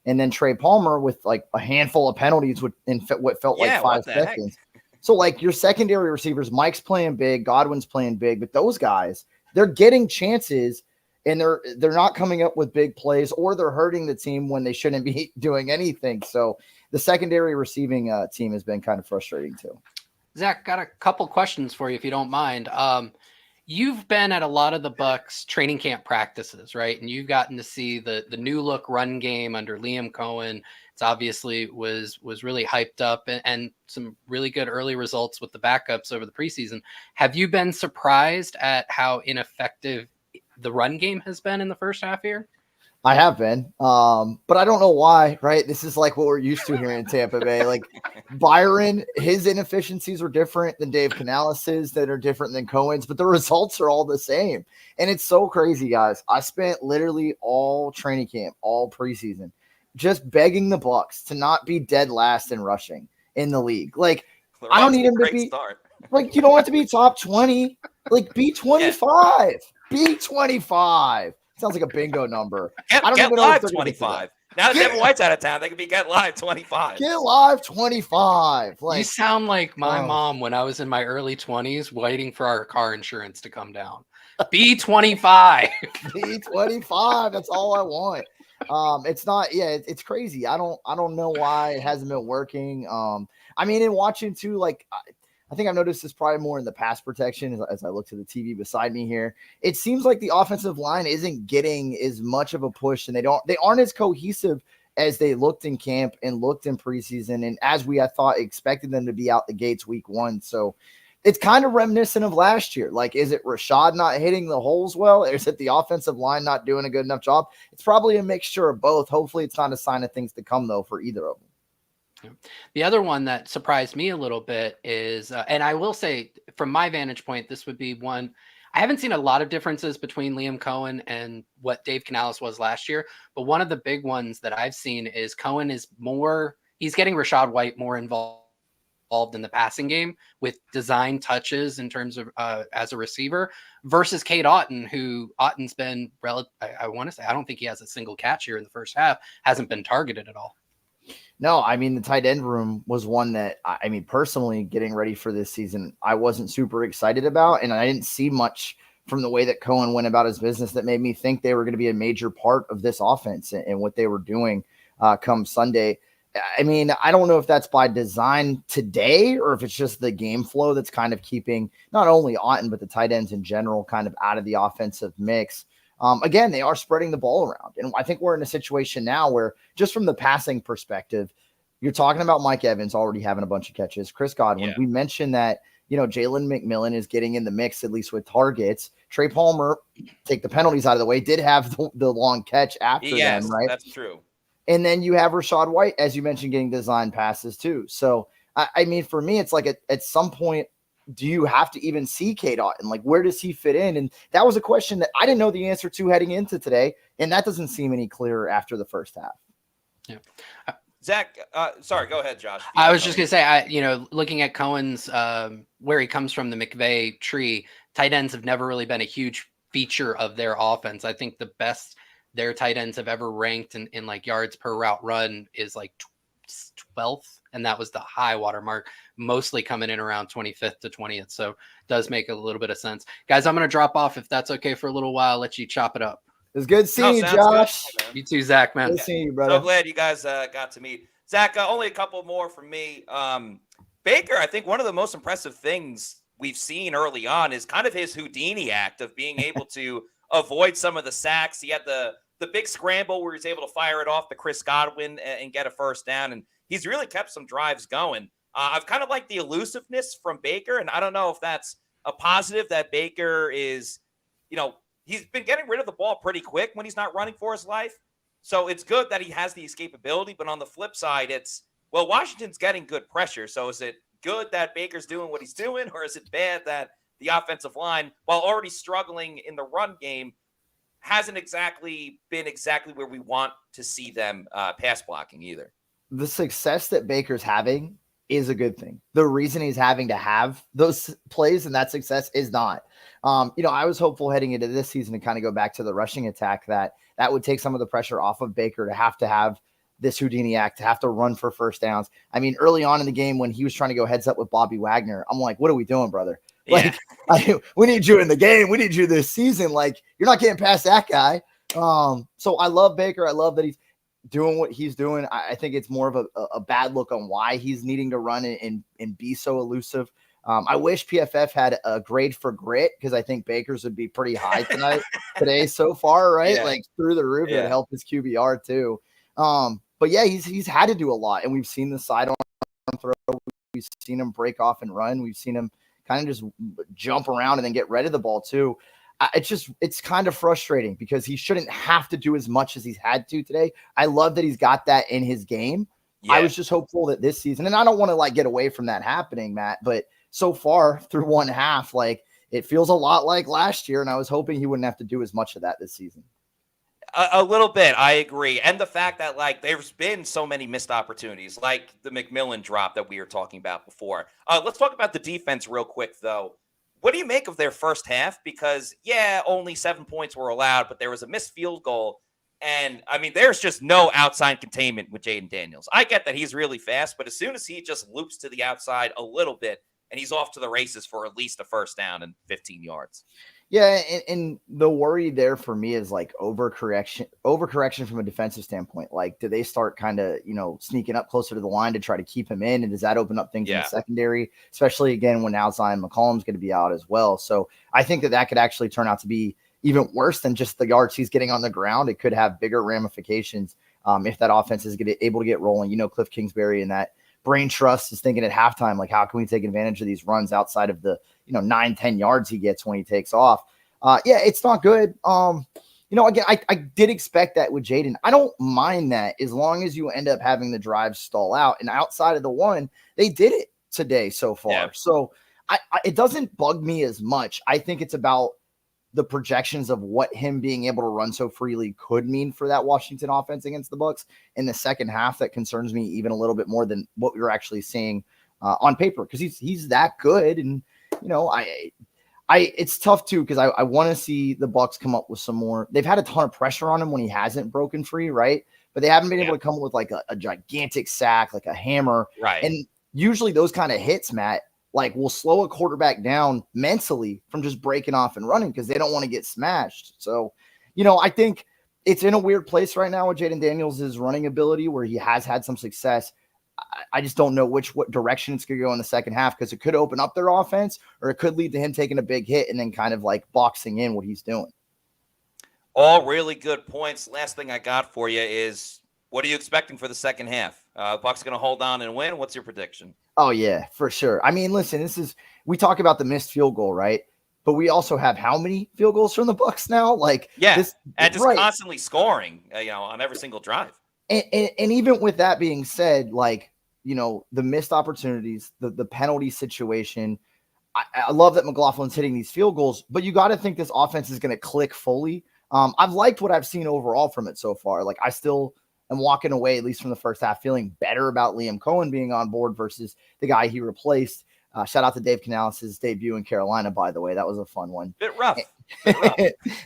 And then Trey Palmer with like a handful of penalties in what felt like 5 seconds. So like your secondary receivers, Mike's playing big, Godwin's playing big, but those guys, they're getting chances and they're not coming up with big plays, or they're hurting the team when they shouldn't be doing anything. So the secondary receiving team has been kind of frustrating too. Zach, got a couple questions for you if you don't mind. You've been at a lot of the Bucs training camp practices, right? And you've gotten to see the new look run game under Liam Cohen. It's obviously was really hyped up and some really good early results with the backups over the preseason. Have you been surprised at how ineffective the run game has been in the first half here? I have been, but I don't know why, right? This is like what we're used to here in Tampa Bay. Like Byron, his inefficiencies are different than Dave Canales' that are different than Cohen's, but the results are all the same. And it's so crazy, guys. I spent literally all training camp, all preseason, just begging the Bucs to not be dead last in rushing in the league. Like, I don't need him to be like, you don't have to be top 20, like be 25, be 25. Sounds like a bingo number. I don't get live 25. Now that Devin White's out of town, they can be get live 25. Get live 25. Like, you sound like my mom when I was in my early 20s waiting for our car insurance to come down. Be 25. Be 25. That's all I want. It's not, it's crazy. I don't know why it hasn't been working. I mean, in watching too, like, I think I've noticed this probably more in the pass protection as I look to the TV beside me here. It seems like the offensive line isn't getting as much of a push, and they aren't as cohesive as they looked in camp and looked in preseason, and as I thought expected them to be out the gates week 1. So it's kind of reminiscent of last year. Like, is it Rashad not hitting the holes well? Or is it the offensive line not doing a good enough job? It's probably a mixture of both. Hopefully it's not a sign of things to come, though, for either of them. The other one that surprised me a little bit is, and I will say from my vantage point, this would be one. I haven't seen a lot of differences between Liam Cohen and what Dave Canales was last year, but one of the big ones that I've seen is Cohen is he's getting Rashad White more involved in the passing game with design touches in terms of as a receiver versus Cade Otton, who Otton's been I want to say, I don't think he has a single catch here in the first half, hasn't been targeted at all. No, I mean, the tight end room was one that, I mean, personally getting ready for this season, I wasn't super excited about, and I didn't see much from the way that Cohen went about his business that made me think they were going to be a major part of this offense and what they were doing come Sunday. I mean, I don't know if that's by design today or if it's just the game flow that's kind of keeping not only Otton, but the tight ends in general kind of out of the offensive mix. Again, they are spreading the ball around. And I think we're in a situation now where just from the passing perspective, you're talking about Mike Evans already having a bunch of catches. Chris Godwin, we mentioned that, Jalen McMillan is getting in the mix, at least with targets. Trey Palmer, take the penalties out of the way, did have the long catch after them, right? That's true. And then you have Rashad White, as you mentioned, getting design passes too. So, I mean, for me, it's like at some point, do you have to even see K. Dotton? Like, where does he fit in? And that was a question that I didn't know the answer to heading into today. And that doesn't seem any clearer after the first half. Yeah. Zach, sorry, go ahead, Josh. I was just going to say, looking at Cohen's, where he comes from, the McVay tree, tight ends have never really been a huge feature of their offense. I think the best their tight ends have ever ranked in like yards per route run is like 12th. And that was the high water mark, mostly coming in around 25th to 20th. So it does make a little bit of sense. Guys, I'm going to drop off if that's okay for a little while. Let you chop it up. It was good seeing you, Josh. Good, you too, Zach, man. Good seeing you, brother. So glad you guys got to meet. Zach, only a couple more from me. Baker, I think one of the most impressive things we've seen early on is kind of his Houdini act of being able to avoid some of the sacks. He had the big scramble where he's able to fire it off to Chris Godwin and get a first down. And he's really kept some drives going. I've kind of liked the elusiveness from Baker, and I don't know if that's a positive that Baker is, he's been getting rid of the ball pretty quick when he's not running for his life. So it's good that he has the escapability, but on the flip side, Washington's getting good pressure. So is it good that Baker's doing what he's doing, or is it bad that the offensive line, while already struggling in the run game, hasn't exactly been where we want to see them pass blocking either? The success that Baker's having is a good thing. The reason he's having to have those plays and that success is not. I was hopeful heading into this season to kind of go back to the rushing attack that would take some of the pressure off of Baker to have this Houdini act, to have to run for first downs. I mean, early on in the game when he was trying to go heads up with Bobby Wagner, I'm like, what are we doing, brother? Like, we need you in the game. We need you this season. Like, you're not getting past that guy. So I love Baker. I love that he's doing what he's doing. I think it's more of a bad look on why he's needing to run and be so elusive. I wish PFF had a grade for grit, because I think Baker's would be pretty high today so far, right? Yeah. Like through the roof. It would help his QBR too. But yeah, he's had to do a lot, and we've seen the sidearm throw. We've seen him break off and run. We've seen him kind of just jump around and then get rid of the ball too. It's kind of frustrating because he shouldn't have to do as much as he's had to today. I love that he's got that in his game. Yeah. I was just hopeful that this season, and I don't want to get away from that happening, Matt, but so far through one half, it feels a lot like last year. And I was hoping he wouldn't have to do as much of that this season. A little bit. I agree. And the fact that there's been so many missed opportunities, like the McMillan drop that we were talking about before. Let's talk about the defense real quick though. What do you make of their first half? Because only 7 points were allowed, but there was a missed field goal. And I mean, there's just no outside containment with Jaden Daniels. I get that he's really fast, but as soon as he just loops to the outside a little bit, and he's off to the races for at least a first down and 15 yards. Yeah, and the worry there for me is overcorrection from a defensive standpoint. Do they start kind of, sneaking up closer to the line to try to keep him in? And does that open up things in the secondary, especially again when now Zion McCollum's going to be out as well? So I think that could actually turn out to be even worse than just the yards he's getting on the ground. It could have bigger ramifications if that offense is able to get rolling. Cliff Kingsbury and that brain trust is thinking at halftime, how can we take advantage of these runs outside of the 9-10 yards he gets when he takes off? It's not good. Again, I did expect that with Jaden. I don't mind that as long as you end up having the drive stall out. And outside of the one, they did it today so far. Yeah. So it doesn't bug me as much. I think it's about the projections of what him being able to run so freely could mean for that Washington offense against the Bucs in the second half. That concerns me even a little bit more than what we were actually seeing on paper, because he's that good. And, it's tough too, because I want to see the Bucs come up with some more. They've had a ton of pressure on him when he hasn't broken free, right? But they haven't been able to come up with a gigantic sack, like a hammer. Right. And usually those kind of hits, Matt, will slow a quarterback down mentally from just breaking off and running because they don't want to get smashed. So, I think it's in a weird place right now with Jaden Daniels' running ability, where he has had some success. I just don't know what direction it's going to go in the second half, because it could open up their offense, or it could lead to him taking a big hit and then kind of boxing in what he's doing. All really good points. Last thing I got for you is, what are you expecting for the second half? Bucs going to hold on and win? What's your prediction? Oh, yeah, for sure. I mean, listen, we talk about the missed field goal, right? But we also have how many field goals from the Bucs now? And just constantly scoring, on every single drive. And even with that being said, like, the missed opportunities, the penalty situation, I love that McLaughlin's hitting these field goals, but you got to think this offense is going to click fully. I've liked what I've seen overall from it so far. Like, I still am walking away, at least from the first half, feeling better about Liam Cohen being on board versus the guy he replaced. Shout out to Dave Canales' debut in Carolina, by the way. That was a fun one. Bit rough.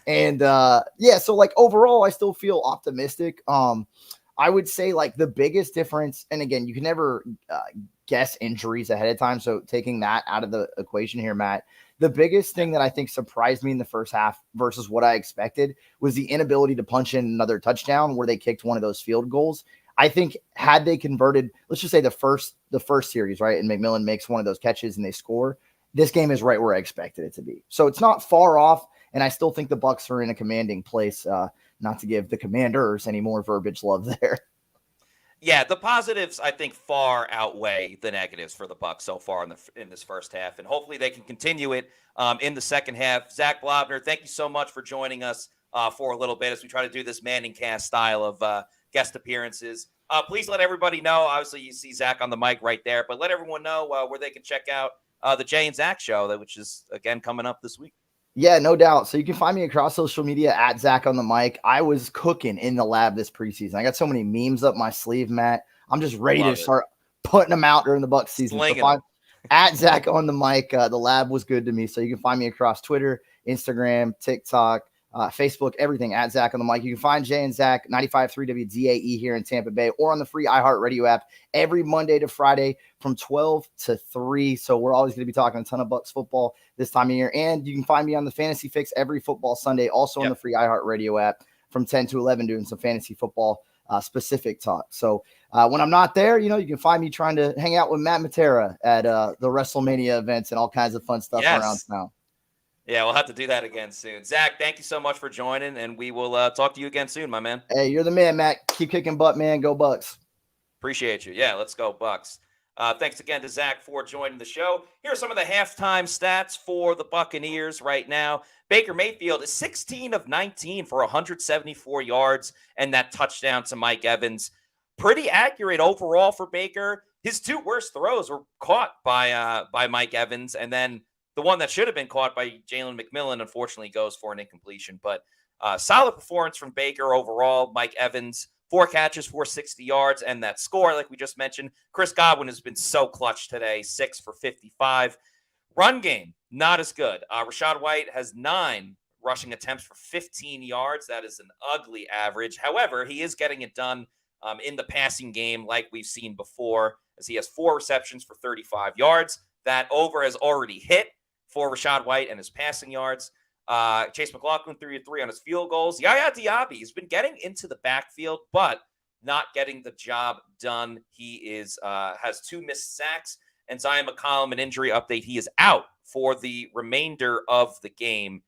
And so like overall, I still feel optimistic. I would say like the biggest difference, and again, you can never guess injuries ahead of time. So taking that out of the equation here, Matt, the biggest thing that I think surprised me in the first half versus what I expected was the inability to punch in another touchdown where they kicked one of those field goals. I think had they converted, let's just say the first series, right, and McMillan makes one of those catches and they score, this game is right where I expected it to be. So it's not far off, and I still think the Bucs are in a commanding place. Not to give the Commanders any more verbiage love there. Yeah, the positives I think far outweigh the negatives for the Bucs so far in this first half, and hopefully they can continue it in the second half. Zach Blobner, thank you so much for joining us for a little bit as we try to do this Manning Cast style of guest appearances. Please let everybody know. Obviously, you see Zach on the mic right there, but let everyone know where they can check out the Jay and Zach show, which is again coming up this week. Yeah, no doubt. So you can find me across social media at Zach on the mic. I was cooking in the lab this preseason. I got so many memes up my sleeve, Matt. I'm just ready to start putting them out during the Bucs season. So at Zach on the mic. The lab was good to me. So you can find me across Twitter, Instagram, TikTok, Facebook, everything at Zach on the mic. You can find Jay and Zach 95.3 WDAE here in Tampa Bay or on the free iHeartRadio app every Monday to Friday from 12 to 3. So we're always going to be talking a ton of Bucs football this time of year. And you can find me on the Fantasy Fix every football Sunday, also on the free iHeartRadio app from 10 to 11 doing some fantasy football specific talk. So when I'm not there, you can find me trying to hang out with Matt Matera at the WrestleMania events and all kinds of fun stuff around town. Yeah, we'll have to do that again soon. Zach, thank you so much for joining, and we will talk to you again soon, my man. Hey, you're the man, Matt. Keep kicking butt, man. Go Bucs. Appreciate you. Yeah, let's go Bucs. Thanks again to Zach for joining the show. Here are some of the halftime stats for the Buccaneers right now. Baker Mayfield is 16 of 19 for 174 yards and that touchdown to Mike Evans. Pretty accurate overall for Baker. His two worst throws were caught by Mike Evans, and then the one that should have been caught by Jalen McMillan, unfortunately, goes for an incompletion. But solid performance from Baker overall. Mike Evans, 4 catches, 460 yards, and that score, like we just mentioned. Chris Godwin has been so clutch today, 6 for 55. Run game, not as good. Rachaad White has 9 rushing attempts for 15 yards. That is an ugly average. However, he is getting it done in the passing game like we've seen before, as he has 4 receptions for 35 yards. That over has already hit for Rachaad White and his passing yards. Chase McLaughlin 3-3 on his field goals. Yaya Diaby has been getting into the backfield, but not getting the job done. He is has 2 missed sacks. And Zion McCollum, an injury update. He is out for the remainder of the game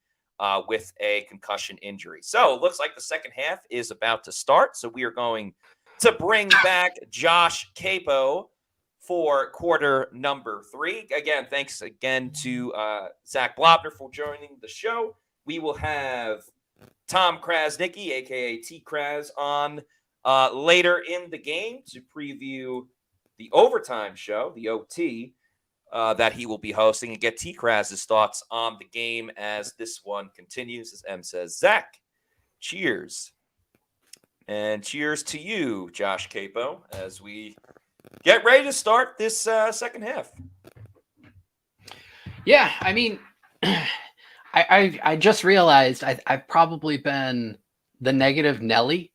with a concussion injury. So it looks like the second half is about to start. So we are going to bring back Josh Capo for quarter number 3. Again, thanks again to Zach Blobner for joining the show. We will have Tom Krasnicki, a.k.a. T. Kras, on later in the game to preview the overtime show, the OT, that he will be hosting, and get T. Kras's thoughts on the game as this one continues. As M says, Zach, cheers. And cheers to you, Josh Capo, as we get ready to start this second half. Yeah, I mean, I just realized I've probably been the negative Nelly,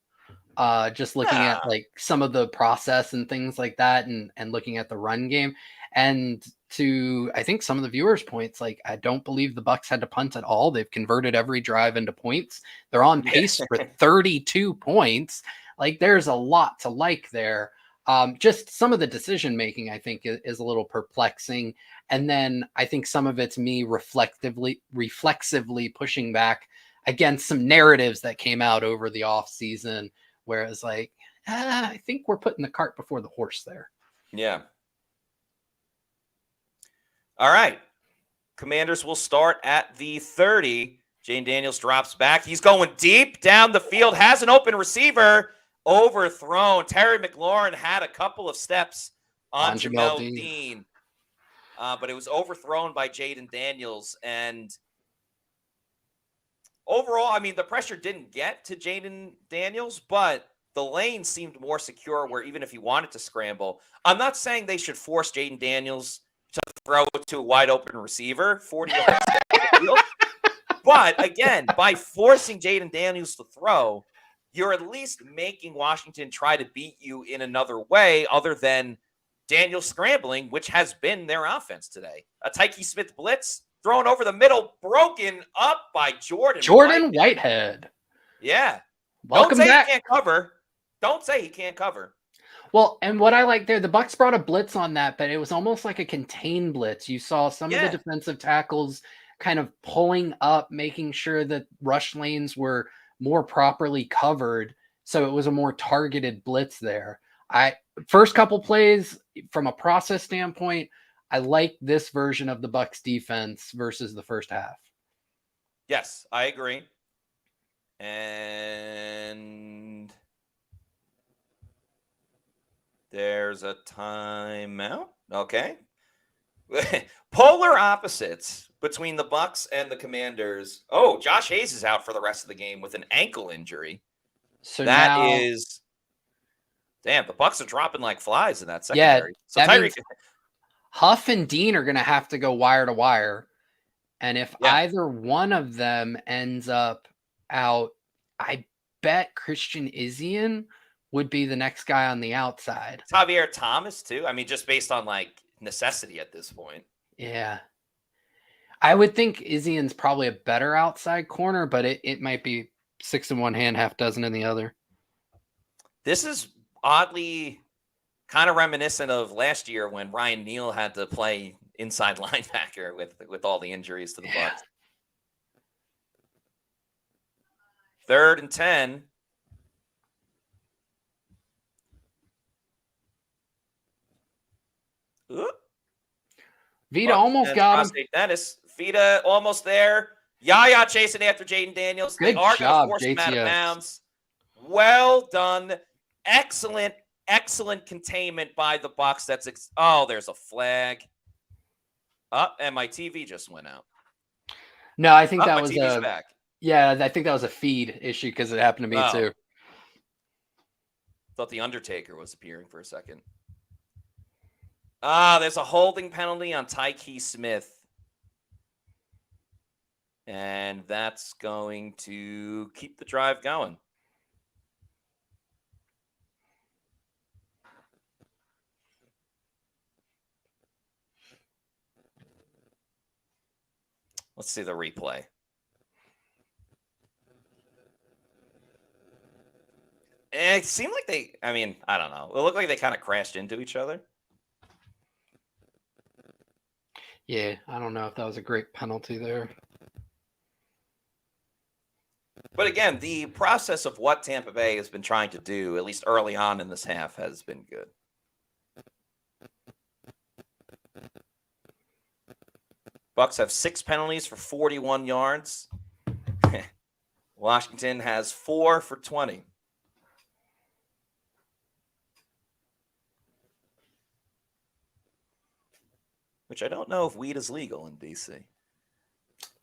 just looking at like some of the process and things like that, and looking at the run game. And to, I think, some of the viewers' points, like, I don't believe the Bucs had to punt at all. They've converted every drive into points. They're on pace for 32 points. Like, there's a lot to like there. Just some of the decision making, I think, is a little perplexing. And then I think some of it's me reflexively pushing back against some narratives that came out over the off season, where it's like, I think we're putting the cart before the horse there. Yeah. All right. Commanders will start at the 30. Jane Daniels drops back. He's going deep down the field, has an open receiver. overthrown. Terry McLaurin had a couple of steps on Jamel Jamel Dean, but it was overthrown by Jaden Daniels. And overall, I mean, the pressure didn't get to Jaden Daniels, but the lane seemed more secure where even if he wanted to scramble, I'm not saying they should force Jaden Daniels to throw to a wide open receiver 40 yards down the field. But again, by forcing Jaden Daniels to throw, you're at least making Washington try to beat you in another way other than Daniels scrambling, which has been their offense today. A Tyke Smith blitz thrown over the middle, broken up by Jordan Whitehead. Yeah. Welcome Don't say back. he can't cover. Don't say he can't cover. Well, and what I like there, the Bucs brought a blitz on that, but it was almost like a contained blitz. You saw some of the defensive tackles kind of pulling up, making sure that rush lanes were more properly covered. So it was a more targeted blitz there. First couple plays from a process standpoint, I like this version of the Bucs defense versus the first half. Yes, I agree. And there's a timeout. Okay. Polar opposites between the Bucs and the Commanders. Oh, Josh Hayes is out for the rest of the game with an ankle injury. So that now, is damn, the Bucs are dropping like flies in that secondary. Yeah, so that means Huff and Dean are going to have to go wire to wire. And if either one of them ends up out, I bet Christian Izien would be the next guy on the outside. Javier Thomas too. I mean, just based on like necessity at this point. Yeah. I would think Izien's probably a better outside corner, but it might be 6 in one hand, half dozen in the other. This is oddly kind of reminiscent of last year when Ryan Neal had to play inside linebacker with all the injuries to the Bucs. 3rd and 10. Ooh. Vita almost got him. Dennis. Vita almost there. Yaya chasing after Jaden Daniels. Good they are going to force JTS. him out of bounds. Well done. Excellent containment by the Bucs. There's a flag. And my TV just went out. No, I think that was TV's back. Yeah, I think that was a feed issue because it happened to me too. Thought the Undertaker was appearing for a second. There's a holding penalty on Tyke Smith. And that's going to keep the drive going. Let's see the replay. It seemed like I don't know. It looked like they kind of crashed into each other. Yeah, I don't know if that was a great penalty there. But again, the process of what Tampa Bay has been trying to do, at least early on in this half, has been good. Bucs have 6 penalties for 41 yards. Washington has 4 for 20. Which I don't know if weed is legal in D.C.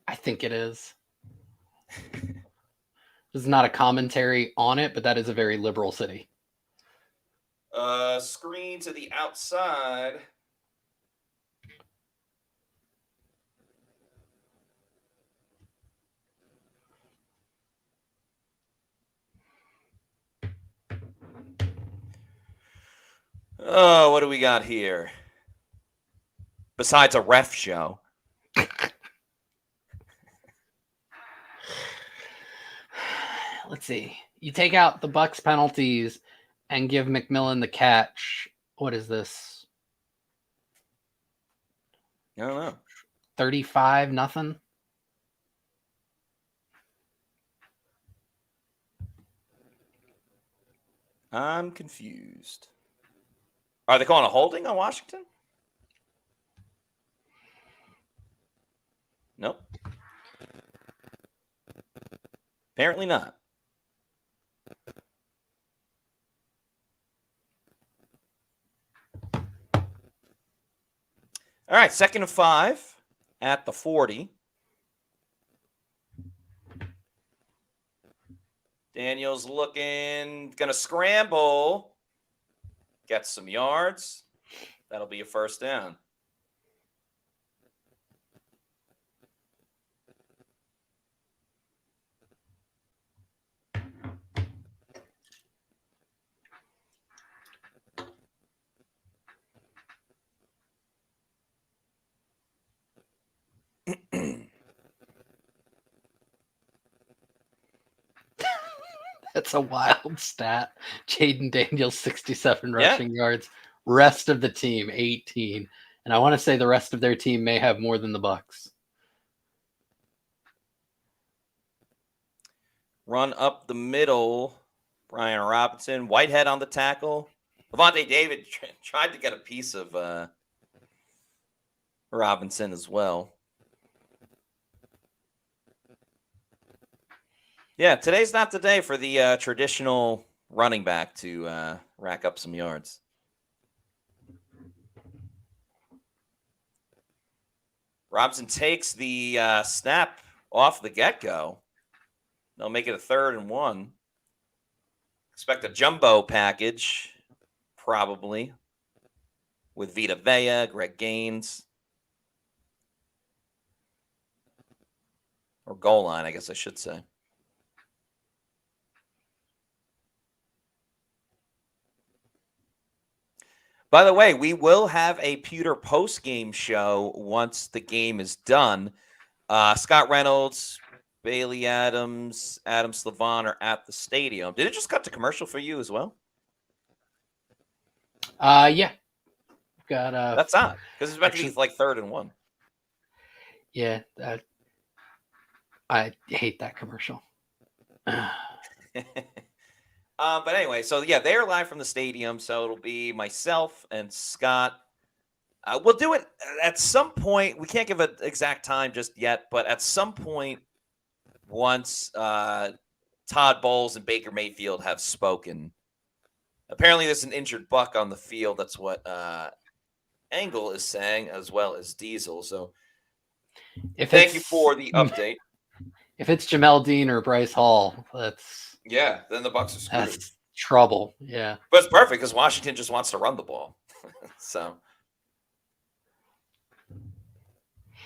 I think it is. This is not a commentary on it, but that is a very liberal city. Screen to the outside. Oh, what do we got here? Besides a ref show. Let's see. You take out the Bucs penalties and give McMillan the catch. What is this? I don't know. 35-0. I'm confused. Are they calling a holding on Washington? Nope. Apparently not. All right, 2nd and 5 at the 40. Daniels looking, going to scramble. Get some yards. That'll be a first down. That's a wild stat. Jaden Daniels, 67 rushing yards. Rest of the team, 18. And I want to say the rest of their team may have more than the Bucs. Run up the middle. Brian Robinson. Whitehead on the tackle. Levante David tried to get a piece of Robinson as well. Yeah, today's not the day for the traditional running back to rack up some yards. Robinson takes the snap off the get-go. They'll make it a 3rd and 1. Expect a jumbo package, probably, with Vita Vea, Greg Gaines. Or goal line, I guess I should say. By the way, we will have a Pewter post-game show once the game is done. Scott Reynolds, Bailey Adams, Adam Slavon are at the stadium. Did it just cut to commercial for you as well? Yeah. Got That's not, because it's about to be like 3rd and 1. Yeah, I hate that commercial. But anyway, so yeah, they're live from the stadium, so it'll be myself and Scott. We'll do it at some point. We can't give an exact time just yet, but at some point, once Todd Bowles and Baker Mayfield have spoken. Apparently, there's an injured Buck on the field. That's what Engel is saying, as well as Diesel. So thank you for the update. If it's Jamel Dean or Bryce Hall, then the Bucs are screwed. That's trouble. Yeah, but it's perfect because Washington just wants to run the ball. So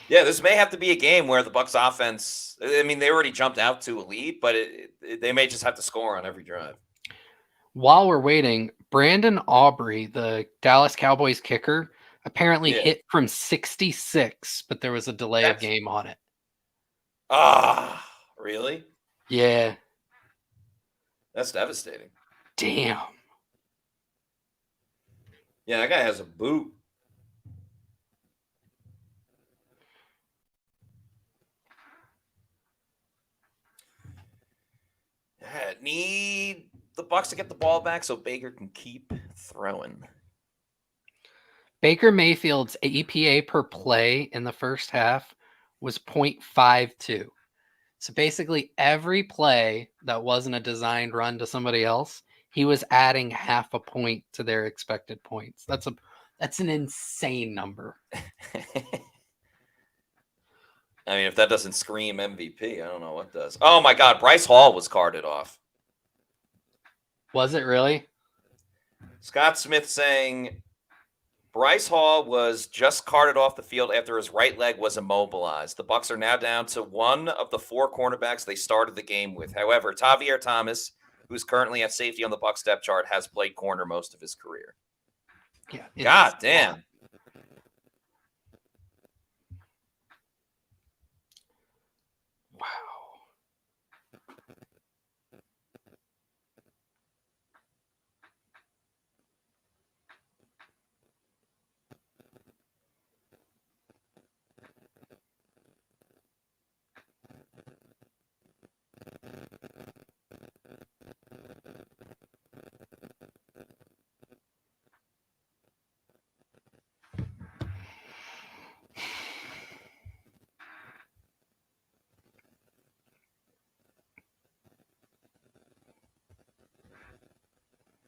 yeah, this may have to be a game where the Bucs offense. I mean, they already jumped out to a lead, but they may just have to score on every drive. While we're waiting, Brandon Aubrey, the Dallas Cowboys kicker, apparently hit from 66, but there was a delay of game on it. Really? Yeah. That's devastating. Damn. Yeah, that guy has a boot. Yeah, need the Bucs to get the ball back so Baker can keep throwing. Baker Mayfield's EPA per play in the first half was 0.52. So basically every play that wasn't a designed run to somebody else, he was adding half a point to their expected points. That's an insane number. I mean, if that doesn't scream MVP, I don't know what does. Oh my God, Bryce Hall was carted off. Was it really? Scott Smith saying Bryce Hall was just carted off the field after his right leg was immobilized. The Bucs are now down to one of the 4 cornerbacks they started the game with. However, Tavier Thomas, who's currently at safety on the Bucs depth chart, has played corner most of his career. Yeah. God damn. Wow.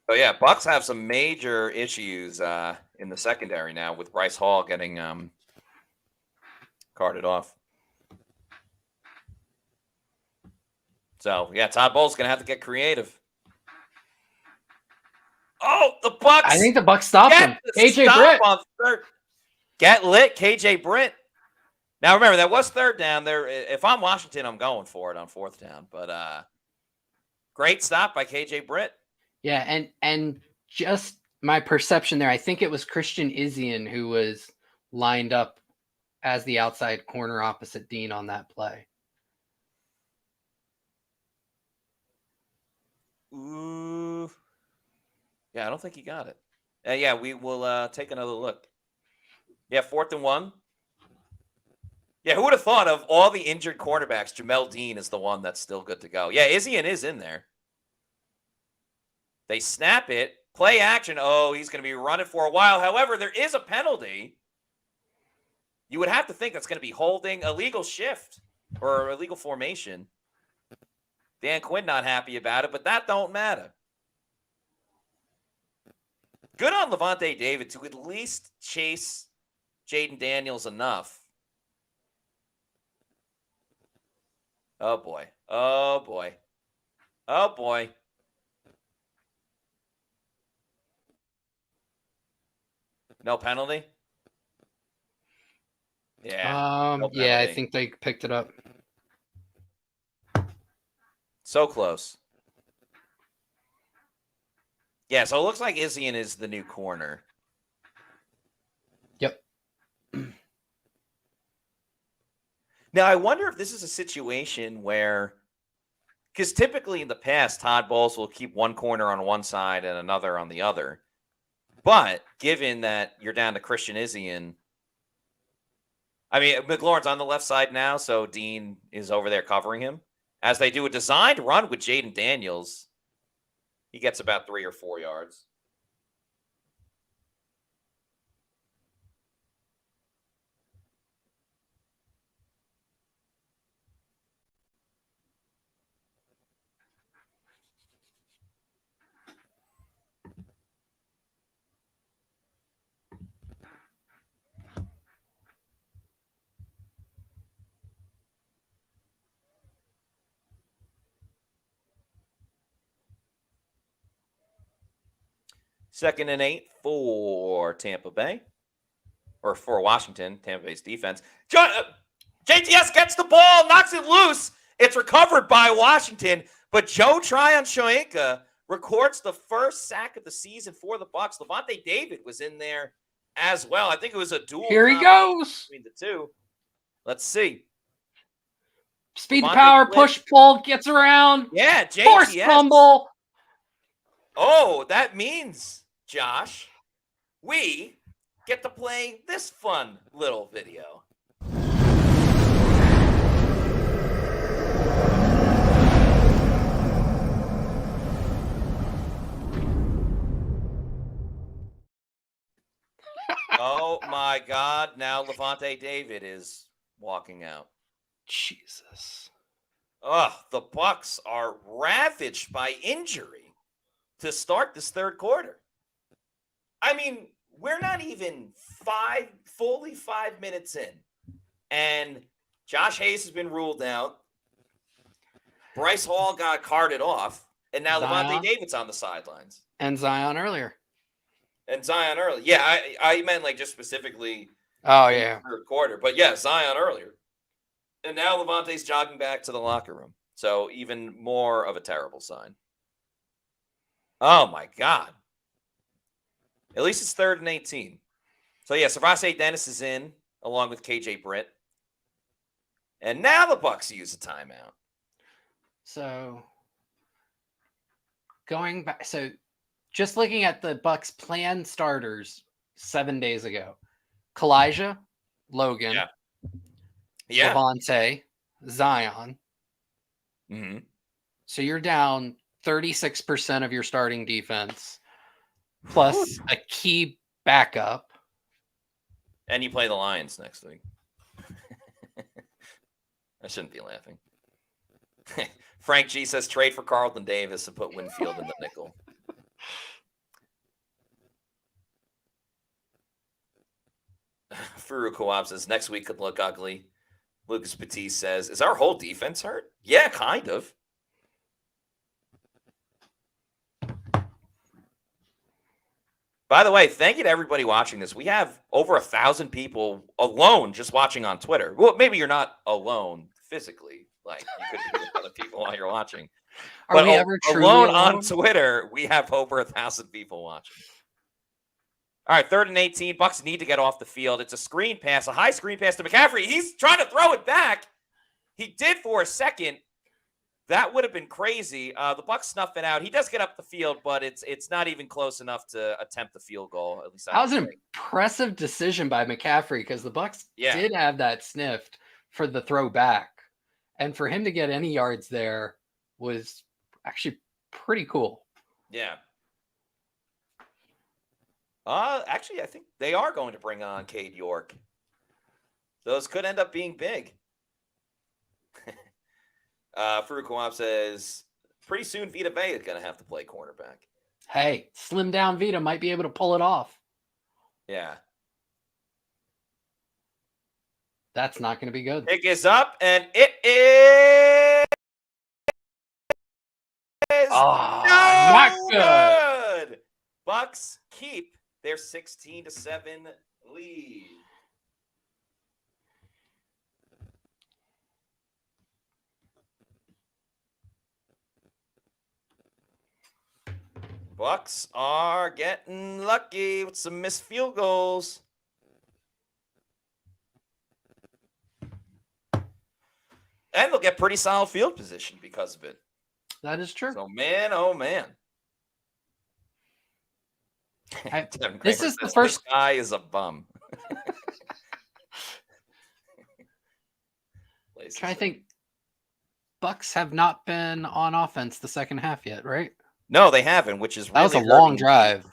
Oh yeah, Bucs have some major issues in the secondary now with Bryce Hall getting Carted off. So, yeah, Todd Bowles going to have to get creative. Oh, the Bucs. I think the Bucs stopped him. KJ Britt. On third. Get lit, KJ Britt. Now, remember, that was third down. There. If I'm Washington, I'm going for it on fourth down. But great stop by KJ Britt. Yeah, and just my perception there, I think it was Christian Izien who was lined up as the outside corner opposite Dean on that play. Ooh. Yeah, I don't think he got it. Yeah, we will take another look. Yeah, 4th and 1. Yeah, who would have thought of all the injured cornerbacks, Jamel Dean is the one that's still good to go. Yeah, Izien is in there. They snap it. Play action. Oh, he's going to be running for a while. However, there is a penalty. You would have to think that's going to be holding, illegal shift or illegal formation. Dan Quinn not happy about it, but that don't matter. Good on Levante David to at least chase Jaden Daniels enough. Oh, boy. Oh, boy. Oh, boy. No penalty? Yeah. No yeah, I penalty. think they picked it up. So close. Yeah, so it looks like Izien is the new corner. Yep. Now, I wonder if this is a situation where, because typically in the past, Todd Bowles will keep one corner on one side and another on the other. But given that you're down to Christian Izien, I mean, McLaurin's on the left side now, so Dean is over there covering him. As they do a designed run with Jaden Daniels, he gets about 3 or 4 yards. Second and 8 for Tampa Bay. Or for Washington, Tampa Bay's defense. JTS gets the ball, knocks it loose. It's recovered by Washington. But Joe Tryon-Shoyinka records the first sack of the season for the Bucs. Levante David was in there as well. I think it was a duel. Here he goes. Between the two. Let's see. Speed to Levante power, David. push, pull, gets around. Yeah, JTS. Force fumble. Oh, that means, Josh, we get to play this fun little video. Oh my God, now Levante David is walking out. Jesus. Ugh, the Bucs are ravaged by injury to start this third quarter. I mean, we're not even fully 5 minutes in. And Josh Hayes has been ruled out. Bryce Hall got carted off. And now Levante David's on the sidelines. And Zion earlier. And Zion earlier. Yeah, I meant like just specifically Oh, yeah. third quarter. But yeah, Zion earlier. And now Levante's jogging back to the locker room. So even more of a terrible sign. Oh, my God. At least it's 3rd and 18. So, yeah, Savase Dennis is in along with KJ Britt. And now the Bucs use a timeout. So, going back. So, just looking at the Bucs planned starters 7 days ago. Kalijah, Logan, Levante, Zion. Mm-hmm. So, you're down 36% of your starting defense. Plus a key backup. And you play the Lions next week. I shouldn't be laughing. Frank G says trade for Carlton Davis and put Winfield in the nickel. Furu Co-op says next week could look ugly. Lucas Petit says, is our whole defense hurt? Yeah, kind of. By the way, thank you to everybody watching this. We have over 1,000 people alone just watching on Twitter. Well, maybe you're not alone physically. Like, you could be with other people while you're watching. Are we ever truly alone alone? on Twitter, we have over 1,000 people watching. All right, 3rd and 18. Bucs need to get off the field. It's a screen pass, a high screen pass to McCaffrey. He's trying to throw it back. He did for a second. That would have been crazy. The Bucs snuff it out. He does get up the field, but it's not even close enough to attempt the field goal. At least that was an impressive decision by McCaffrey because the Bucs did have that sniffed for the throw back, and for him to get any yards there was actually pretty cool. Yeah. Actually, I think they are going to bring on Cade York. Those could end up being big. Furu Co-op says, pretty soon Vita Bay is going to have to play cornerback. Hey, slim down Vita might be able to pull it off. Yeah. That's not going to be good. Pick is up, and it is not good. Bucs keep their 16-7 lead. Bucs are getting lucky with some missed field goals. And they'll get pretty solid field position because of it. That is true. So, man, oh, man. This is the first guy is a bum. I think Bucs have not been on offense the second half yet, right? No, they haven't, which is really that was a long drive.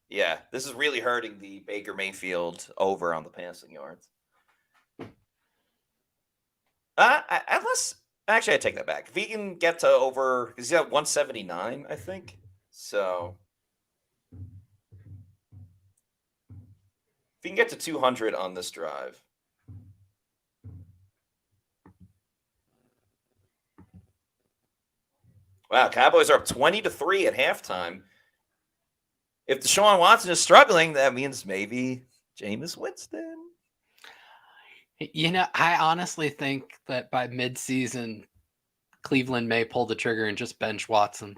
Yeah, this is really hurting the Baker Mayfield over on the passing yards. Unless, actually, I take that back. If he can get to over, he's at 179, I think. So, if he can get to 200 on this drive. Wow, Cowboys are up 20-3 at halftime. If Deshaun Watson is struggling, that means maybe Jameis Winston. You know, I honestly think that by midseason, Cleveland may pull the trigger and just bench Watson.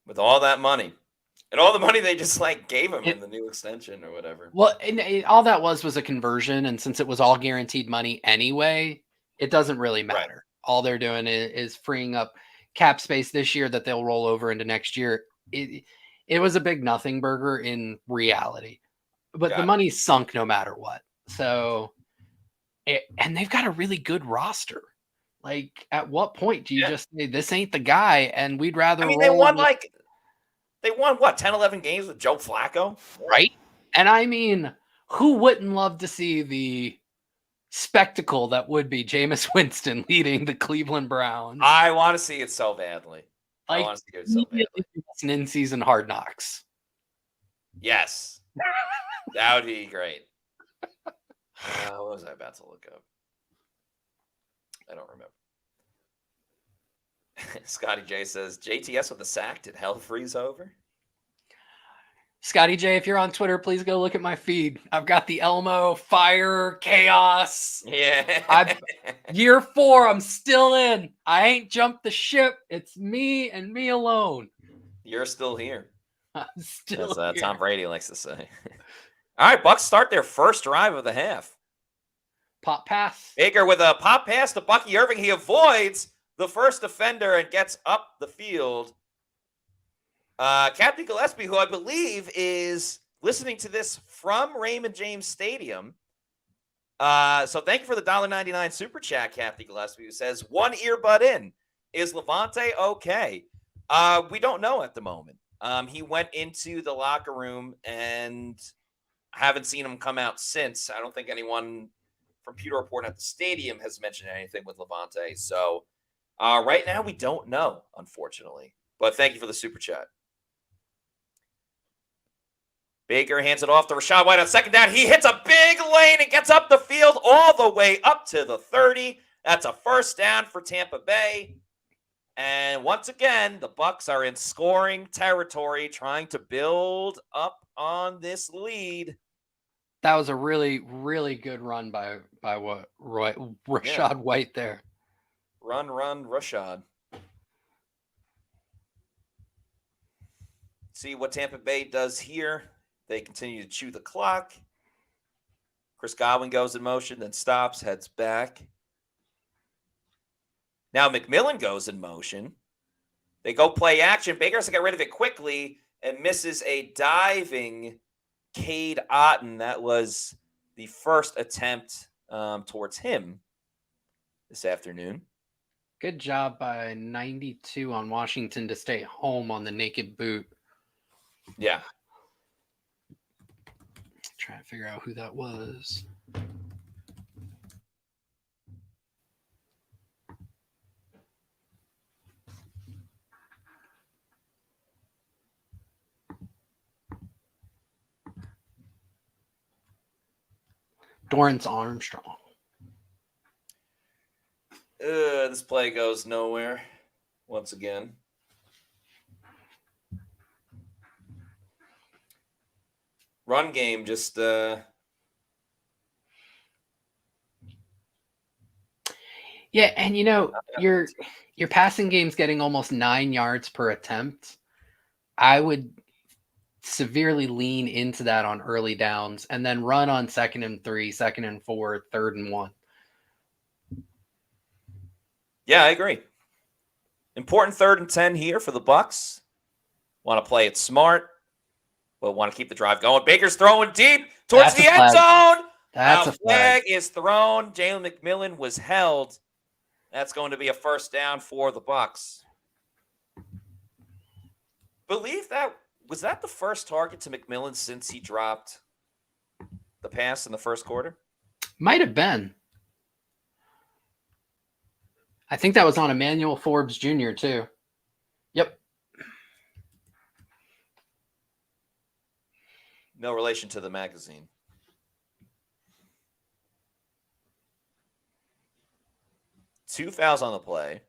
With all that money. And all the money they just gave him in the new extension or whatever. Well, and all that was a conversion. And since it was all guaranteed money anyway, it doesn't really matter. Right. All they're doing is freeing up cap space this year that they'll roll over into next year. It was a big nothing burger in reality. But the money's sunk no matter what. So, and they've got a really good roster. Like, at what point do you just say, this ain't the guy, and we'd rather they won what, 10, 11 games with Joe Flacco? Right? And I mean, who wouldn't love to see the spectacle that would be Jameis Winston leading the Cleveland Browns? I want to see it so badly. I want to see it so badly. It's an in-season Hard Knocks. Yes. That would be great. What was I about to look up? I don't remember. Scotty J says, JTS with a sack. Did hell freeze over? Scotty J, if you're on Twitter, please go look at my feed. I've got the Elmo, fire, chaos. Yeah. Year 4, I'm still in. I ain't jumped the ship. It's me and me alone. You're still here. I'm still here. As Tom Brady likes to say. All right, Bucs start their first drive of the half. Pop pass. Baker with a pop pass to Bucky Irving. He avoids the first defender and gets up the field. Captain Gillespie, who I believe is listening to this from Raymond James Stadium. So thank you for the $1.99 super chat, Captain Gillespie, who says, one earbud in. Is Levante okay? We don't know at the moment. He went into the locker room and haven't seen him come out since. I don't think anyone from Pewter Report at the stadium has mentioned anything with Levante. So right now we don't know, unfortunately. But thank you for the super chat. Baker hands it off to Rachaad White on second down. He hits a big lane and gets up the field all the way up to the 30. That's a first down for Tampa Bay. And once again, the Bucs are in scoring territory, trying to build up on this lead. That was a really, really good run by Rachaad White there. Run, Rachaad. See what Tampa Bay does here. They continue to chew the clock. Chris Godwin goes in motion, then stops, heads back. Now McMillan goes in motion. They go play action. Baker has to get rid of it quickly and misses a diving Cade Otton. That was the first attempt towards him this afternoon. Good job by 92 on Washington to stay home on the naked boot. Yeah. Trying to figure out who that was. Dorrance Armstrong. This play goes nowhere once again. Run game just Yeah, and your passing game's getting almost 9 yards per attempt. I would severely lean into that on early downs and then run on 2nd and 3, 2nd and 4, 3rd and 1. Yeah, I agree. Important 3rd and 10 here for the Bucs. Want to play it smart, but want to keep the drive going. Baker's throwing deep towards the end zone. That's a flag is thrown. Jalen McMillan was held. That's going to be a first down for the Bucs. Believe that was that the first target to McMillan since he dropped the pass in the first quarter? Might have been. I think that was on Emmanuel Forbes Jr. too. Yep. No relation to the magazine. Two fouls on the play.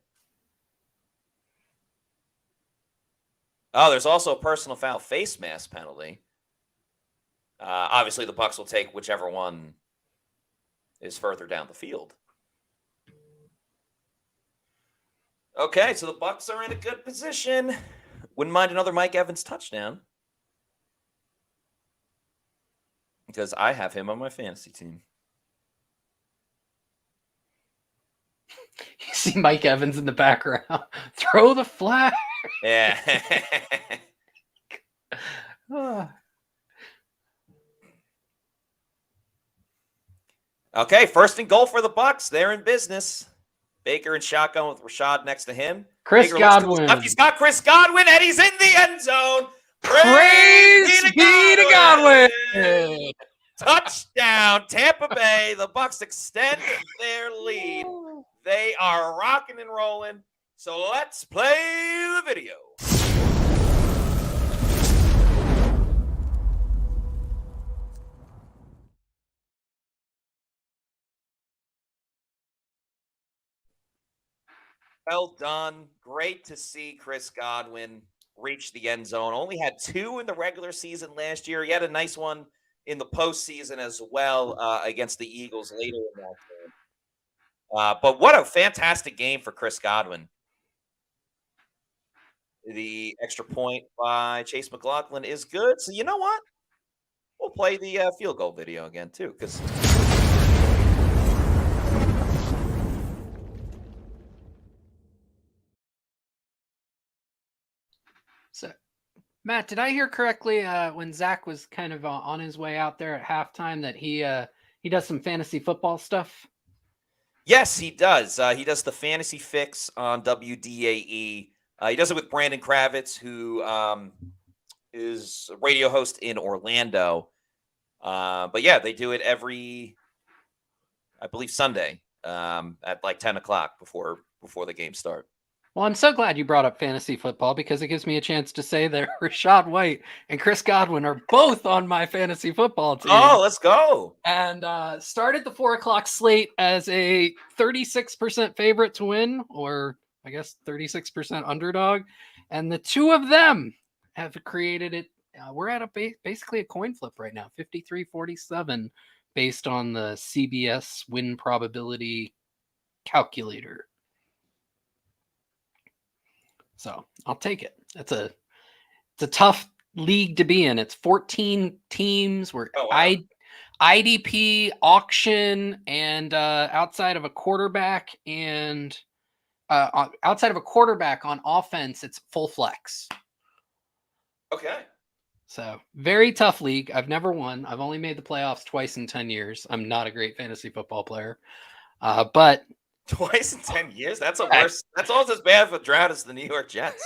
Oh, there's also a personal foul face mask penalty. Obviously, the Bucs will take whichever one is further down the field. Okay, so the Bucs are in a good position. Wouldn't mind another Mike Evans touchdown, because I have him on my fantasy team. You see Mike Evans in the background. Throw the flag. Yeah. Okay, 1st and goal for the Bucs. They're in business. Baker in shotgun with Rachaad next to him. Chris Baker Godwin. He's got Chris Godwin, and he's in the end zone. Praise be to Godwin. Touchdown, Tampa Bay. The Bucs extend their lead. They are rocking and rolling. So let's play the video. Well done. Great to see Chris Godwin reach the end zone. Only had 2 in the regular season last year. He had a nice one in the postseason as well against the Eagles later in that game. But what a fantastic game for Chris Godwin. The extra point by Chase McLaughlin is good. So you know what? We'll play the field goal video again too, because So, Matt, did I hear correctly when Zach was kind of on his way out there at halftime that he does some fantasy football stuff? yes, he does. He does the Fantasy Fix on WDAE. He does it with Brandon Kravitz, who is a radio host in Orlando. But yeah, they do it every, I believe, Sunday at like 10 o'clock before the game start. Well, I'm so glad you brought up fantasy football because it gives me a chance to say that Rachaad White and Chris Godwin are both on my fantasy football team. Oh, let's go. And started the 4:00 slate as a 36% favorite to win, or I guess 36% underdog. And the two of them have created it. We're at basically a coin flip right now, 53-47, based on the CBS win probability calculator. So I'll take it. It's a tough league to be in. It's 14 teams. We're IDP auction, and outside of a quarterback on offense, it's full flex. Okay. So very tough league. I've never won. I've only made the playoffs twice in 10 years. I'm not a great fantasy football player, but twice in 10 years? That's a worse. That's almost as bad of a drought as the New York Jets.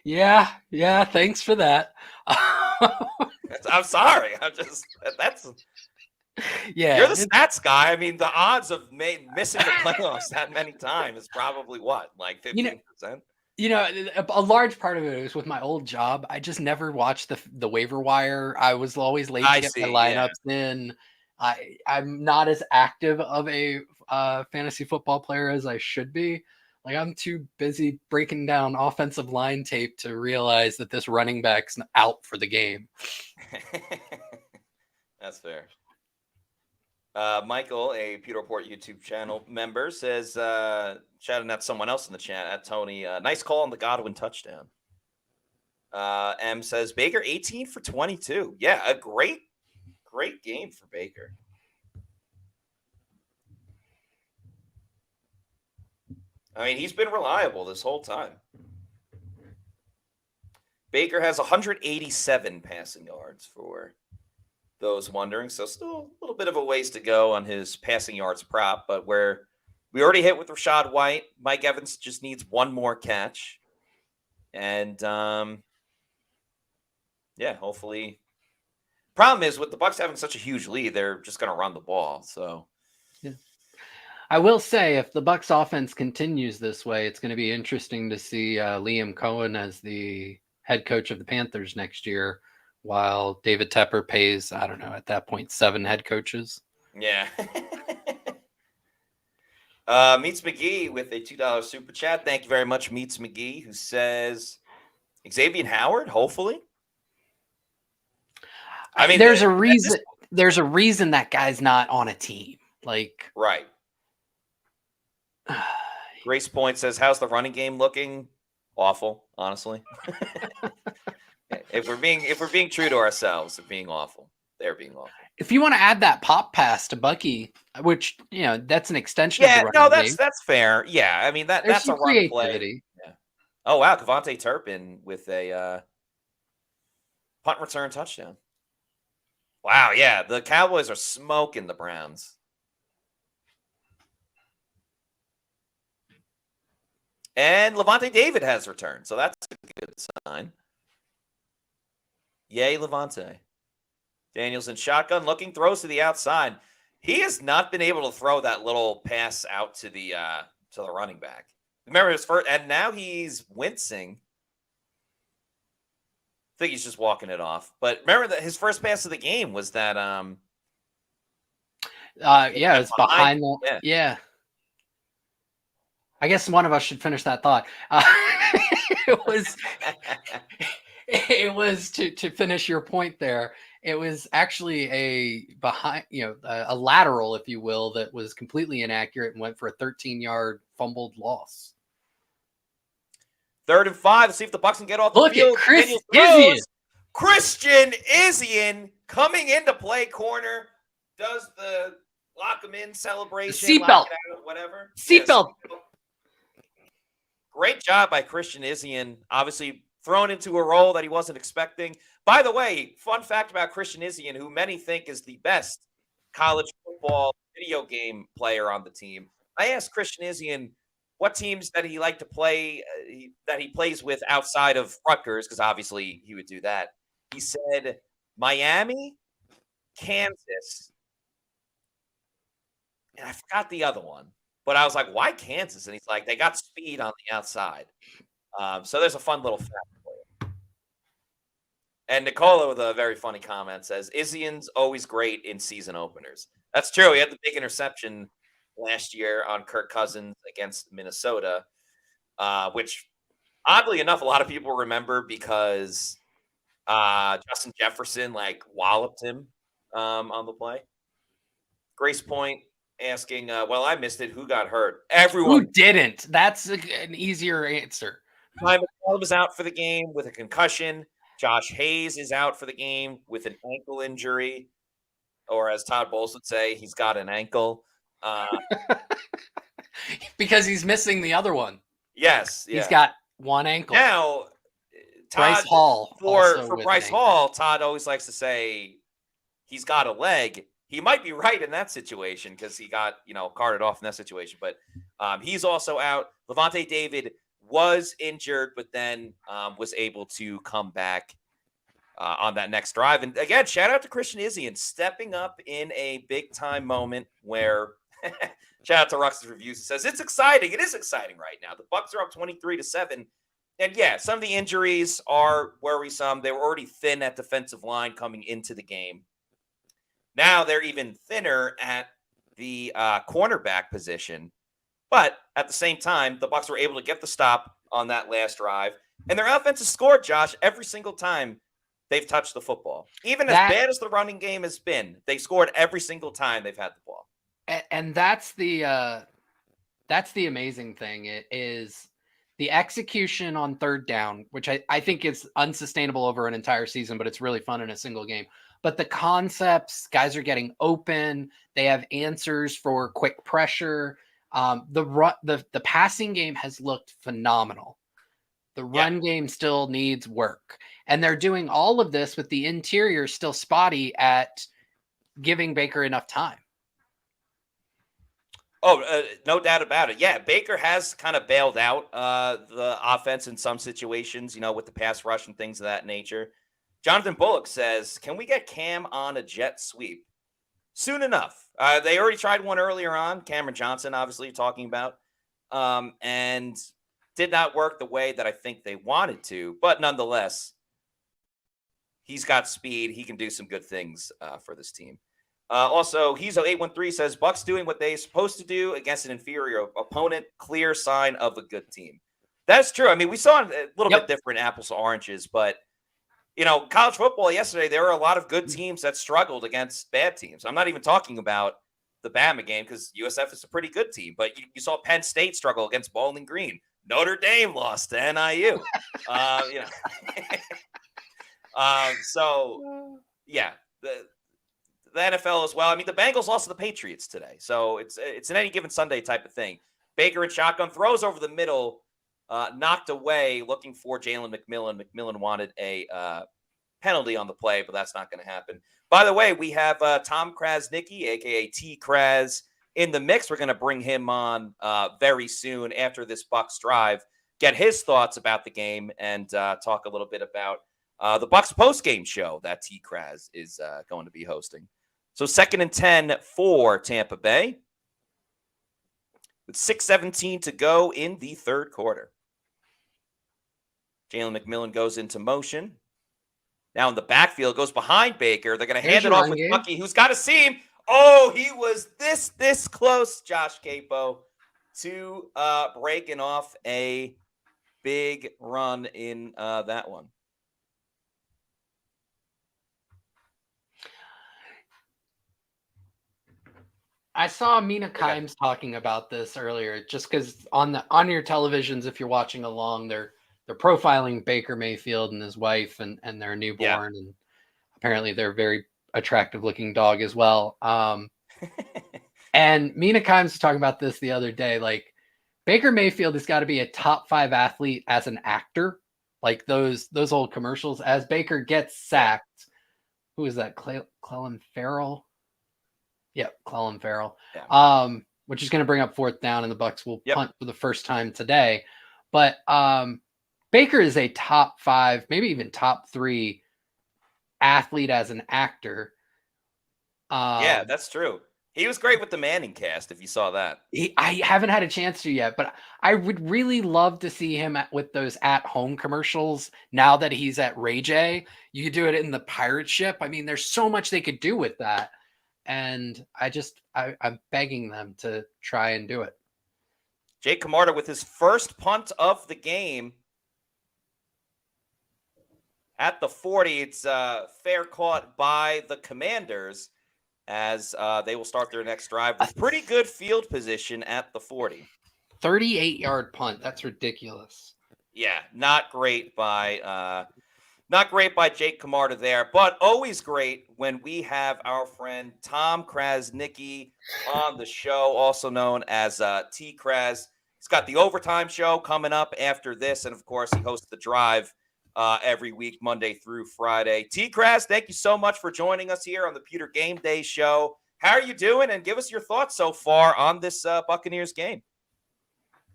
Yeah. Thanks for that. I'm sorry. That's yeah. You're the stats guy. I mean, the odds of missing the playoffs that many times is probably what, like 15%. A large part of it was with my old job. I just never watched the waiver wire. I was always late to get my lineups in. I'm not as active of a fantasy football player as I should be. Like, I'm too busy breaking down offensive line tape to realize that this running back's out for the game. That's fair. Michael, a Pewter Report YouTube channel member, says, shouting at someone else in the chat, at Tony, nice call on the Godwin touchdown. M says, Baker 18 for 22. Yeah, a great game for Baker. I mean, he's been reliable this whole time. Baker has 187 passing yards for those wondering. So still a little bit of a ways to go on his passing yards prop, but where we already hit with Rachaad White, Mike Evans just needs one more catch. And hopefully. Problem is with the Bucs having such a huge lead, they're just going to run the ball. So yeah. I will say, if the Bucs offense continues this way, it's going to be interesting to see Liam Cohen as the head coach of the Panthers next year, while David Tepper pays, I don't know, at that point, 7 head coaches. Yeah. Meets McGee with a $2 super chat. Thank you very much, Meets McGee, who says Xavier Howard, hopefully. I mean, there's a reason. There's a reason that guy's not on a team. Like, right. Grace Point says, how's the running game looking? Awful, honestly. If we're being true to ourselves, they're being awful. They're being awful. If you want to add that pop pass to Bucky, which that's an extension of the running game. That's fair. Yeah, I mean that's a run play. Yeah. Oh wow, Kevontae Turpin with a punt return touchdown. Wow, yeah, the Cowboys are smoking the Browns. And Levante David has returned, so that's a good sign. Yay, Levante. Daniels in shotgun, looking, throws to the outside. He has not been able to throw that little pass out to the running back. Remember his first, and now he's wincing. I think he's just walking it off. But remember that his first pass of the game was that it's behind the yeah. I guess one of us should finish that thought. It was to finish your point there. It was actually a lateral, if you will, that was completely inaccurate and went for a 13-yard fumbled loss. 3rd and 5. Let's see if the Bucs can get off the field. Christian Izien coming into play corner. Does the lock him in celebration? Seatbelt. Whatever. Seatbelt. Great job by Christian Izien. Obviously thrown into a role that he wasn't expecting. By the way, fun fact about Christian Izien, who many think is the best college football video game player on the team. I asked Christian Izien what teams that he liked to play, that he plays with outside of Rutgers, because obviously he would do that. He said Miami, Kansas, and I forgot the other one. But I was like, why Kansas? And he's like, they got speed on the outside. So there's a fun little fact for you. And Nicola with a very funny comment says, Isian's always great in season openers. That's true. He had the big interception last year on Kirk Cousins against Minnesota, which oddly enough, a lot of people remember because Justin Jefferson walloped him on the play. Grace Point asking, well, I missed it. Who got hurt? Everyone. Who didn't? That's an easier answer. Ty McCallum is out for the game with a concussion. Josh Hayes is out for the game with an ankle injury. Or as Todd Bowles would say, he's got an ankle. Because he's missing the other one. Yes. He's got one ankle. Now, Todd, Bryce Hall. For Bryce Hall, Todd always likes to say he's got a leg. He might be right in that situation because he got, carted off in that situation. But he's also out. Levante David was injured, but then was able to come back on that next drive. And again, shout out to Christian Isian stepping up in a big-time moment where shout out to Rux's Reviews. He says, it's exciting. It is exciting right now. The Bucs are up 23-7. And yeah, some of the injuries are worrisome. They were already thin at defensive line coming into the game. Now they're even thinner at the cornerback position. But at the same time, the Bucs were able to get the stop on that last drive. And their offense has scored, Josh, every single time they've touched the football. Even as bad as the running game has been, they scored every single time they've had the ball. And that's the amazing thing. It is the execution on third down, which I think is unsustainable over an entire season, but it's really fun in a single game. But the concepts, guys are getting open. They have answers for quick pressure. The passing game has looked phenomenal. The run game still needs work. And they're doing all of this with the interior still spotty at giving Baker enough time. Oh, no doubt about it. Yeah, Baker has kind of bailed out the offense in some situations, with the pass rush and things of that nature. Jonathan Bullock says, can we get Cam on a jet sweep? Soon enough. They already tried one earlier on. Cameron Johnson, obviously, talking about. And did not work the way that I think they wanted to. But nonetheless, he's got speed. He can do some good things for this team. Also, he's 813 says, Bucs doing what they're supposed to do against an inferior opponent. Clear sign of a good team. That's true. I mean, we saw a little bit different apples to oranges, but college football yesterday, there were a lot of good teams that struggled against bad teams. I'm not even talking about the Bama game because USF is a pretty good team, but you saw Penn State struggle against Bowling Green. Notre Dame lost to NIU. So, yeah, the NFL as well. I mean, the Bengals lost to the Patriots today, so it's an any given Sunday type of thing. Baker and shotgun throws over the middle. Knocked away, looking for Jalen McMillan. McMillan wanted a penalty on the play, but that's not going to happen. By the way, we have Tom Krasnicki, a.k.a. T. Kraz, in the mix. We're going to bring him on very soon after this Bucs drive, get his thoughts about the game, and talk a little bit about the Bucs postgame show that T. Kraz is going to be hosting. So 2nd and 10 for Tampa Bay with 6:17 to go in the third quarter. Jalen McMillan goes into motion. Now in the backfield, goes behind Baker. They're going to hand it off with Bucky, who's got a seam. Oh, he was this close, Josh Capo, to breaking off a big run in that one. I saw Mina Kimes talking about this earlier, just because on your televisions, if you're watching along, they're profiling Baker Mayfield and his wife and their newborn, and apparently they're a very attractive looking dog as well. And Mina Kimes was talking about this the other day. Like, Baker Mayfield has got to be a top 5 athlete as an actor, like those old commercials. As Baker gets sacked, who is that? Clellan Ferrell. Yep, Clellan Ferrell. Yeah. Which is going to bring up 4th down, and the Bucs will punt for the first time today. But Baker is a top 5, maybe even top 3 athlete as an actor. Yeah, that's true. He was great with the Manning cast, if you saw that. I haven't had a chance to yet, but I would really love to see him with those at-home commercials now that he's at Ray J. You could do it in the pirate ship. I mean, there's so much they could do with that. And I'm begging them to try and do it. Jake Camarda with his first punt of the game at the 40. It's fair caught by the Commanders as they will start their next drive with pretty good field position at the 40. 38-yard punt. That's ridiculous. Yeah, not great by Jake Camarda there, but always great when we have our friend Tom Krasnicki on the show, also known as T. Kras. He's got the Overtime Show coming up after this, and of course, he hosts the Drive every week, Monday through Friday. T. Kras, thank you so much for joining us here on the Pewter GameDay Show. How are you doing? And give us your thoughts so far on this Buccaneers game.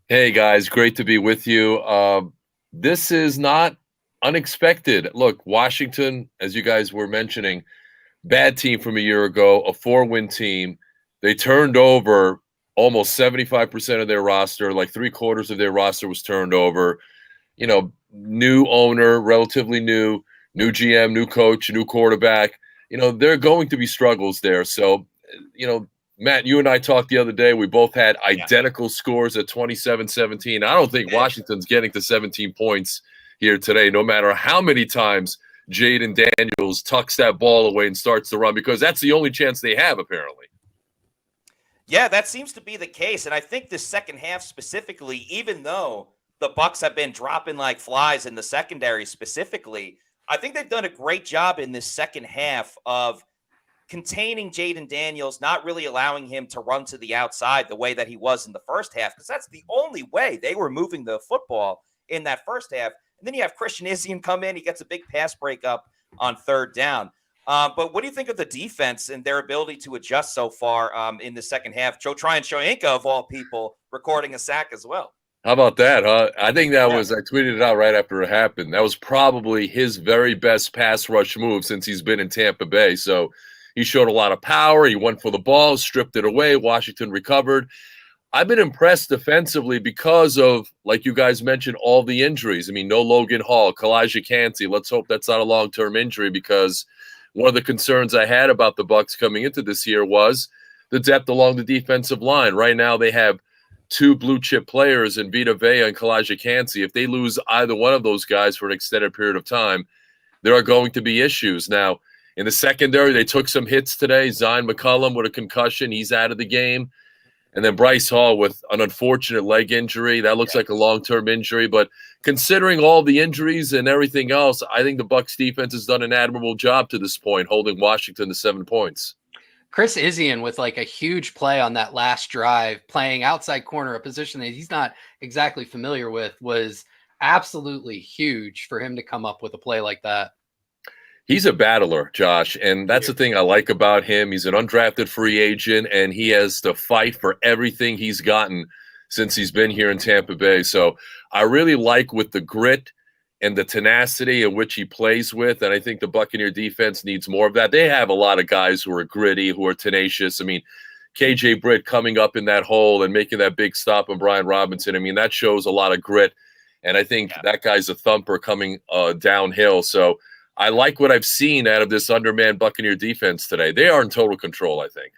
Hey, guys. Great to be with you. This is not unexpected. Look, Washington, as you guys were mentioning, bad team from a year ago, a 4-win team. They turned over almost 75% of their roster, like 3/4 of their roster was turned over. You know, new owner, relatively new GM, new coach, new quarterback. You know, there are going to be struggles there. So, you know, Matt, you and I talked the other day. We both had identical scores at 27-17. I don't think Washington's getting to 17 points here today, no matter how many times Jaden Daniels tucks that ball away and starts to run, because that's the only chance they have, apparently. Yeah, that seems to be the case. And I think this second half specifically, even though the Bucs have been dropping like flies in the secondary specifically, I think they've done a great job in this second half of containing Jaden Daniels, not really allowing him to run to the outside the way that he was in the first half, because that's the only way they were moving the football in that first half. And then you have Christian Izien come in. He gets a big pass breakup on third down. But what do you think of the defense and their ability to adjust so far in the second half? Joe Tryon-Shoyinka, of all people, recording a sack as well. How about that, huh? I think that was, I tweeted it out right after it happened. That was probably his very best pass rush move since he's been in Tampa Bay. So he showed a lot of power. He went for the ball, stripped it away. Washington recovered. I've been impressed defensively because of, like you guys mentioned, all the injuries. I mean, no Logan Hall, Kalijah Cansey. Let's hope that's not a long-term injury, because one of the concerns I had about the Bucs coming into this year was the depth along the defensive line. Right now they have two blue-chip players in Vita Vea and Kalijah Cansey. If they lose either one of those guys for an extended period of time, there are going to be issues. Now, in the secondary, they took some hits today. Zion McCollum with a concussion. He's out of the game. And then Bryce Hall with an unfortunate leg injury. That looks like a long-term injury. But considering all the injuries and everything else, I think the Bucs defense has done an admirable job to this point, holding Washington to 7 points. Chris Izien with like a huge play on that last drive, playing outside corner, a position that he's not exactly familiar with, was absolutely huge for him to come up with a play like that. He's a battler, Josh, and that's the thing I like about him. He's an undrafted free agent, and he has to fight for everything he's gotten since he's been here in Tampa Bay. So I really like with the grit and the tenacity in which he plays with, and I think the Buccaneer defense needs more of that. They have a lot of guys who are gritty, who are tenacious. I mean, KJ Britt coming up in that hole and making that big stop on Brian Robinson, I mean, that shows a lot of grit, and I think that guy's a thumper coming downhill. So I like what I've seen out of this undermanned Buccaneer defense today. They are in total control, I think.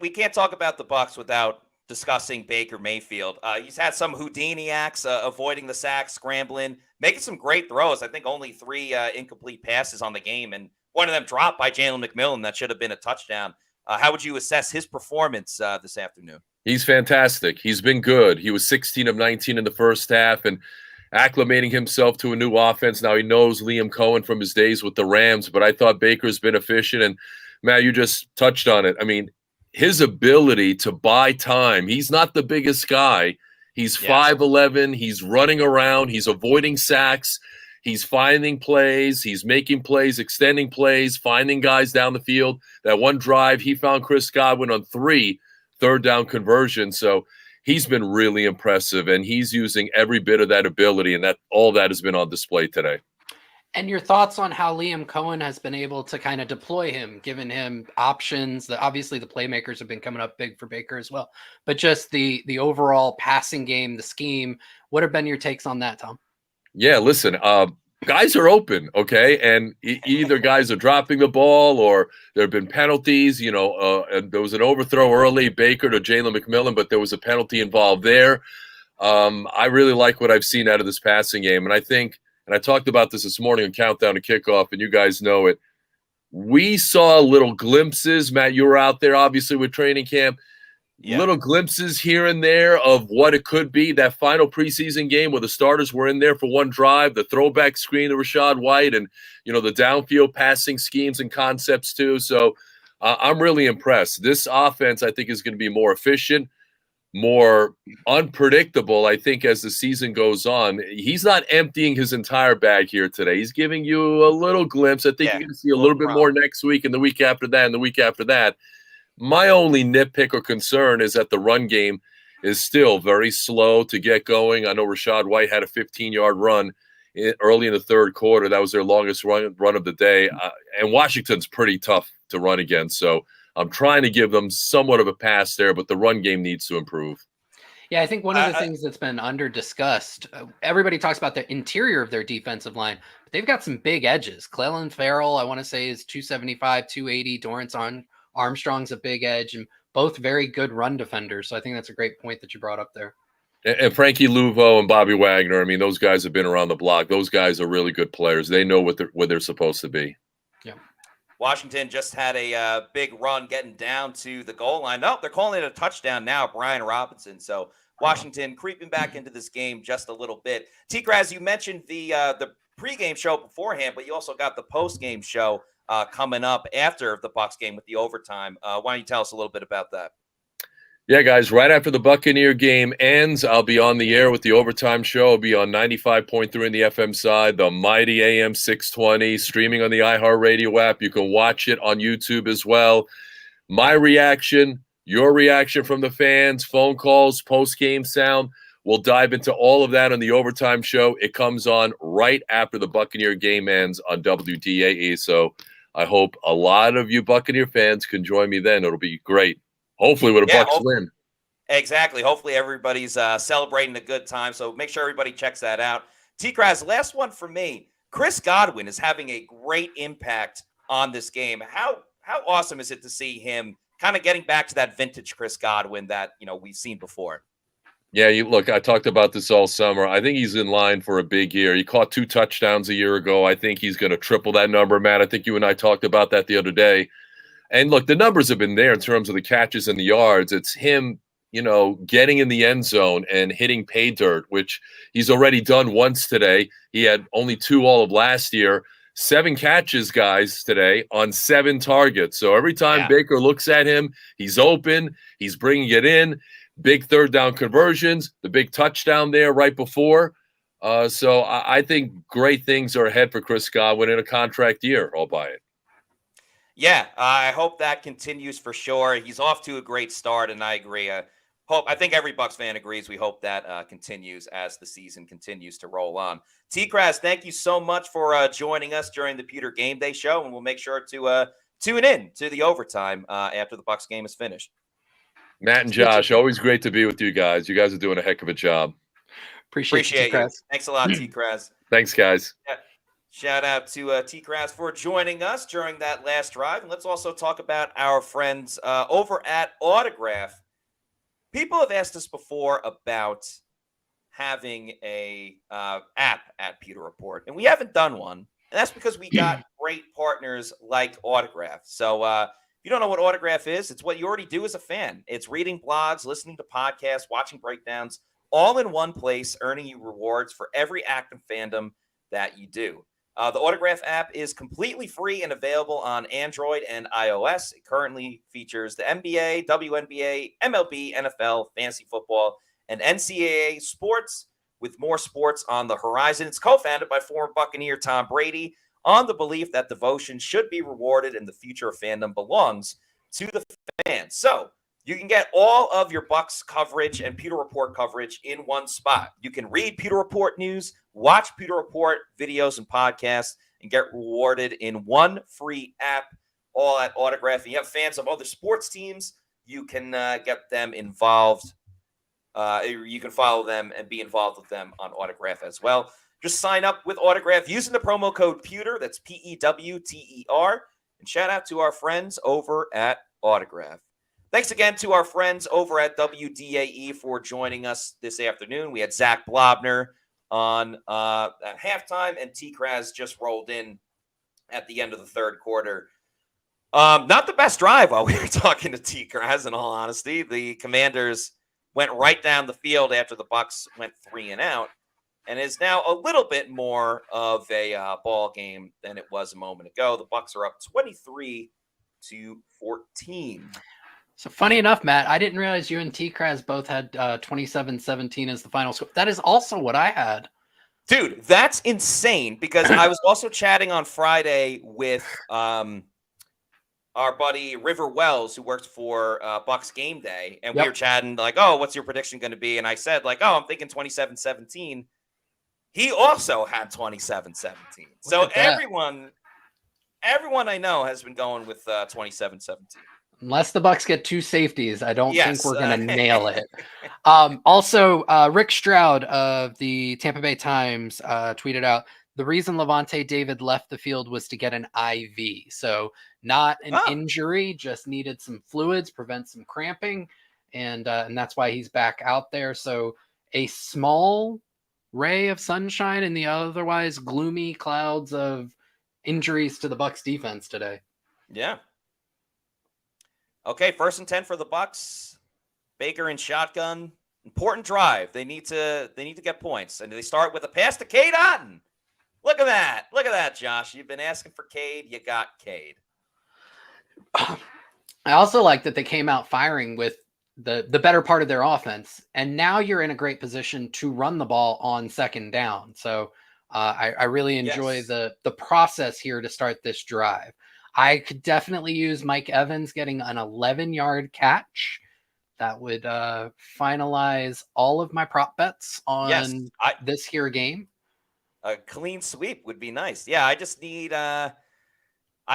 We can't talk about the Bucs without discussing Baker Mayfield. He's had some Houdini acts, avoiding the sacks, scrambling, making some great throws. I think only 3 incomplete passes on the game, and one of them dropped by Jalen McMillan. That should have been a touchdown. How would you assess his performance this afternoon? He's fantastic. He's been good. He was 16 of 19 in the first half, and acclimating himself to a new offense. Now he knows Liam Cohen from his days with the Rams, but I thought Baker's been efficient. And Matt, you just touched on it. I mean, his ability to buy time. He's not the biggest guy. He's 5'11". He's running around. He's avoiding sacks. He's finding plays. He's making plays, extending plays, finding guys down the field. That one drive, he found Chris Godwin on 3 third-down conversions. So he's been really impressive, and he's using every bit of that ability, and that all that has been on display today. And your thoughts on how Liam Cohen has been able to kind of deploy him, giving him options. Obviously, the playmakers have been coming up big for Baker as well, but just the overall passing game, the scheme. What have been your takes on that, Tom? Yeah, listen, guys are open, okay, and either guys are dropping the ball or there have been penalties. And there was an overthrow early, Baker to Jalen McMillan, but there was a penalty involved there. I really like what I've seen out of this passing game, and I think. And I talked about this morning on Countdown to Kickoff, and you guys know it. We saw little glimpses. Matt, you were out there, obviously, with training camp. Yeah. Little glimpses here and there of what it could be. That final preseason game where the starters were in there for one drive, the throwback screen to Rachaad White, and, the downfield passing schemes and concepts too. So I'm really impressed. This offense, I think, is going to be more efficient, more unpredictable, I think, as the season goes on. He's not emptying his entire bag here today. He's giving you a little glimpse. I think you're going to see a little bit more next week and the week after that and the week after that. My only nitpick or concern is that the run game is still very slow to get going. I know Rachaad White had a 15-yard run early in the third quarter. That was their longest run of the day. And Washington's pretty tough to run against. So I'm trying to give them somewhat of a pass there, but the run game needs to improve. Yeah, I think one of the things that's been under-discussed, everybody talks about the interior of their defensive line, but they've got some big edges. Clelin Ferrell, I want to say, is 275, 280. Dorrance Armstrong's a big edge, and both very good run defenders. So I think that's a great point that you brought up there. And Frankie Luvo and Bobby Wagner, I mean, those guys have been around the block. Those guys are really good players. They know what they're supposed to be. Yeah. Washington just had a big run getting down to the goal line. No, they're calling it a touchdown now, Brian Robinson. So Washington creeping back into this game just a little bit. T-Graz, you mentioned the pregame show beforehand, but you also got the postgame show coming up after the Bucs game with the overtime. Why don't you tell us a little bit about that? Yeah, guys, right after the Buccaneer game ends, I'll be on the air with the overtime show. I'll be on 95.3 in the FM side, the mighty AM 620, streaming on the iHeartRadio app. You can watch it on YouTube as well. My reaction, your reaction from the fans, phone calls, post-game sound. We'll dive into all of that on the overtime show. It comes on right after the Buccaneer game ends on WDAE. So I hope a lot of you Buccaneer fans can join me then. It'll be great. Hopefully with a Bucs win. Exactly. Hopefully everybody's celebrating a good time. So make sure everybody checks that out. T-Kraz, last one for me. Chris Godwin is having a great impact on this game. How awesome is it to see him kind of getting back to that vintage Chris Godwin that, we've seen before? Yeah, look, I talked about this all summer. I think he's in line for a big year. He caught 2 touchdowns a year ago. I think he's going to triple that number, Matt. I think you and I talked about that the other day. And look, the numbers have been there in terms of the catches and the yards. It's him, getting in the end zone and hitting pay dirt, which he's already done once today. He had only 2 all of last year. 7 catches, guys, today on 7 targets. So every time Baker looks at him, he's open. He's bringing it in. Big third down conversions, the big touchdown there right before. So I think great things are ahead for Chris Godwin in a contract year. I'll buy it. Yeah, I hope that continues for sure. He's off to a great start, and I agree. I think every Bucs fan agrees. We hope that continues as the season continues to roll on. T-Kraz, thank you so much for joining us during the Pewter GameDay Show, and we'll make sure to tune in to the overtime after the Bucs game is finished. Matt and Josh, always great to be with you guys. You guys are doing a heck of a job. Appreciate you. Thanks a lot, T-Kraz. Thanks, guys. Yeah. Shout out to T-Kraz for joining us during that last drive. And let's also talk about our friends over at Autograph. People have asked us before about having a app at Pewter Report, and we haven't done one. And that's because we got great partners like Autograph. So if you don't know what Autograph is, it's what you already do as a fan. It's reading blogs, listening to podcasts, watching breakdowns, all in one place, earning you rewards for every act of fandom that you do. The Autograph app is completely free and available on Android and iOS. It currently features the NBA, WNBA, MLB, NFL, fantasy football, and NCAA sports, with more sports on the horizon. It's co-founded by former Buccaneer Tom Brady on the belief that devotion should be rewarded and the future of fandom belongs to the fans. So You can get all of your Bucs coverage and Pewter Report coverage in one spot. You can read Pewter Report news, watch Pewter Report videos and podcasts, and get rewarded in one free app, all at Autograph. If you have fans of other sports teams, you can get them involved. You can follow them and be involved with them on Autograph as well. Just sign up with Autograph using the promo code Pewter. That's PEWTER. And shout out to our friends over at Autograph. Thanks again to our friends over at WDAE for joining us this afternoon. We had Zach Blobner on at halftime, and T-Kraz just rolled in at the end of the third quarter. Not the best drive while we were talking to T-Kraz, in all honesty. The Commanders went right down the field after the Bucs went 3 and out, and is now a little bit more of a ball game than it was a moment ago. The Bucs are up 23-14. So funny enough, Matt, I didn't realize you and T-Kraz both had 27-17 as the final score. That is also what I had. Dude, that's insane, because I was also chatting on Friday with our buddy River Wells, who works for Bucs Game Day, and we were chatting like, oh, what's your prediction going to be? And I said, like, oh, I'm thinking 27-17. He also had 27-17. So everyone I know has been going with 27-17. Unless the Bucs get 2 safeties, I don't think we're going to nail it. Also, Rick Stroud of the Tampa Bay Times tweeted out, the reason Levante David left the field was to get an IV. So not an injury, just needed some fluids, prevent some cramping. And that's why he's back out there. So a small ray of sunshine in the otherwise gloomy clouds of injuries to the Bucs defense today. Yeah. Okay, 1st and 10 for the Bucs. Baker in shotgun. Important drive. They need to get points. And they start with a pass to Cade Otton. Look at that. Look at that, Josh. You've been asking for Cade. You got Cade. I also like that they came out firing with the better part of their offense. And now you're in a great position to run the ball on 2nd down. So I really enjoy the process here to start this drive. I could definitely use Mike Evans getting an 11-yard catch. That would finalize all of my prop bets on this here game. A clean sweep would be nice. Yeah, I just need I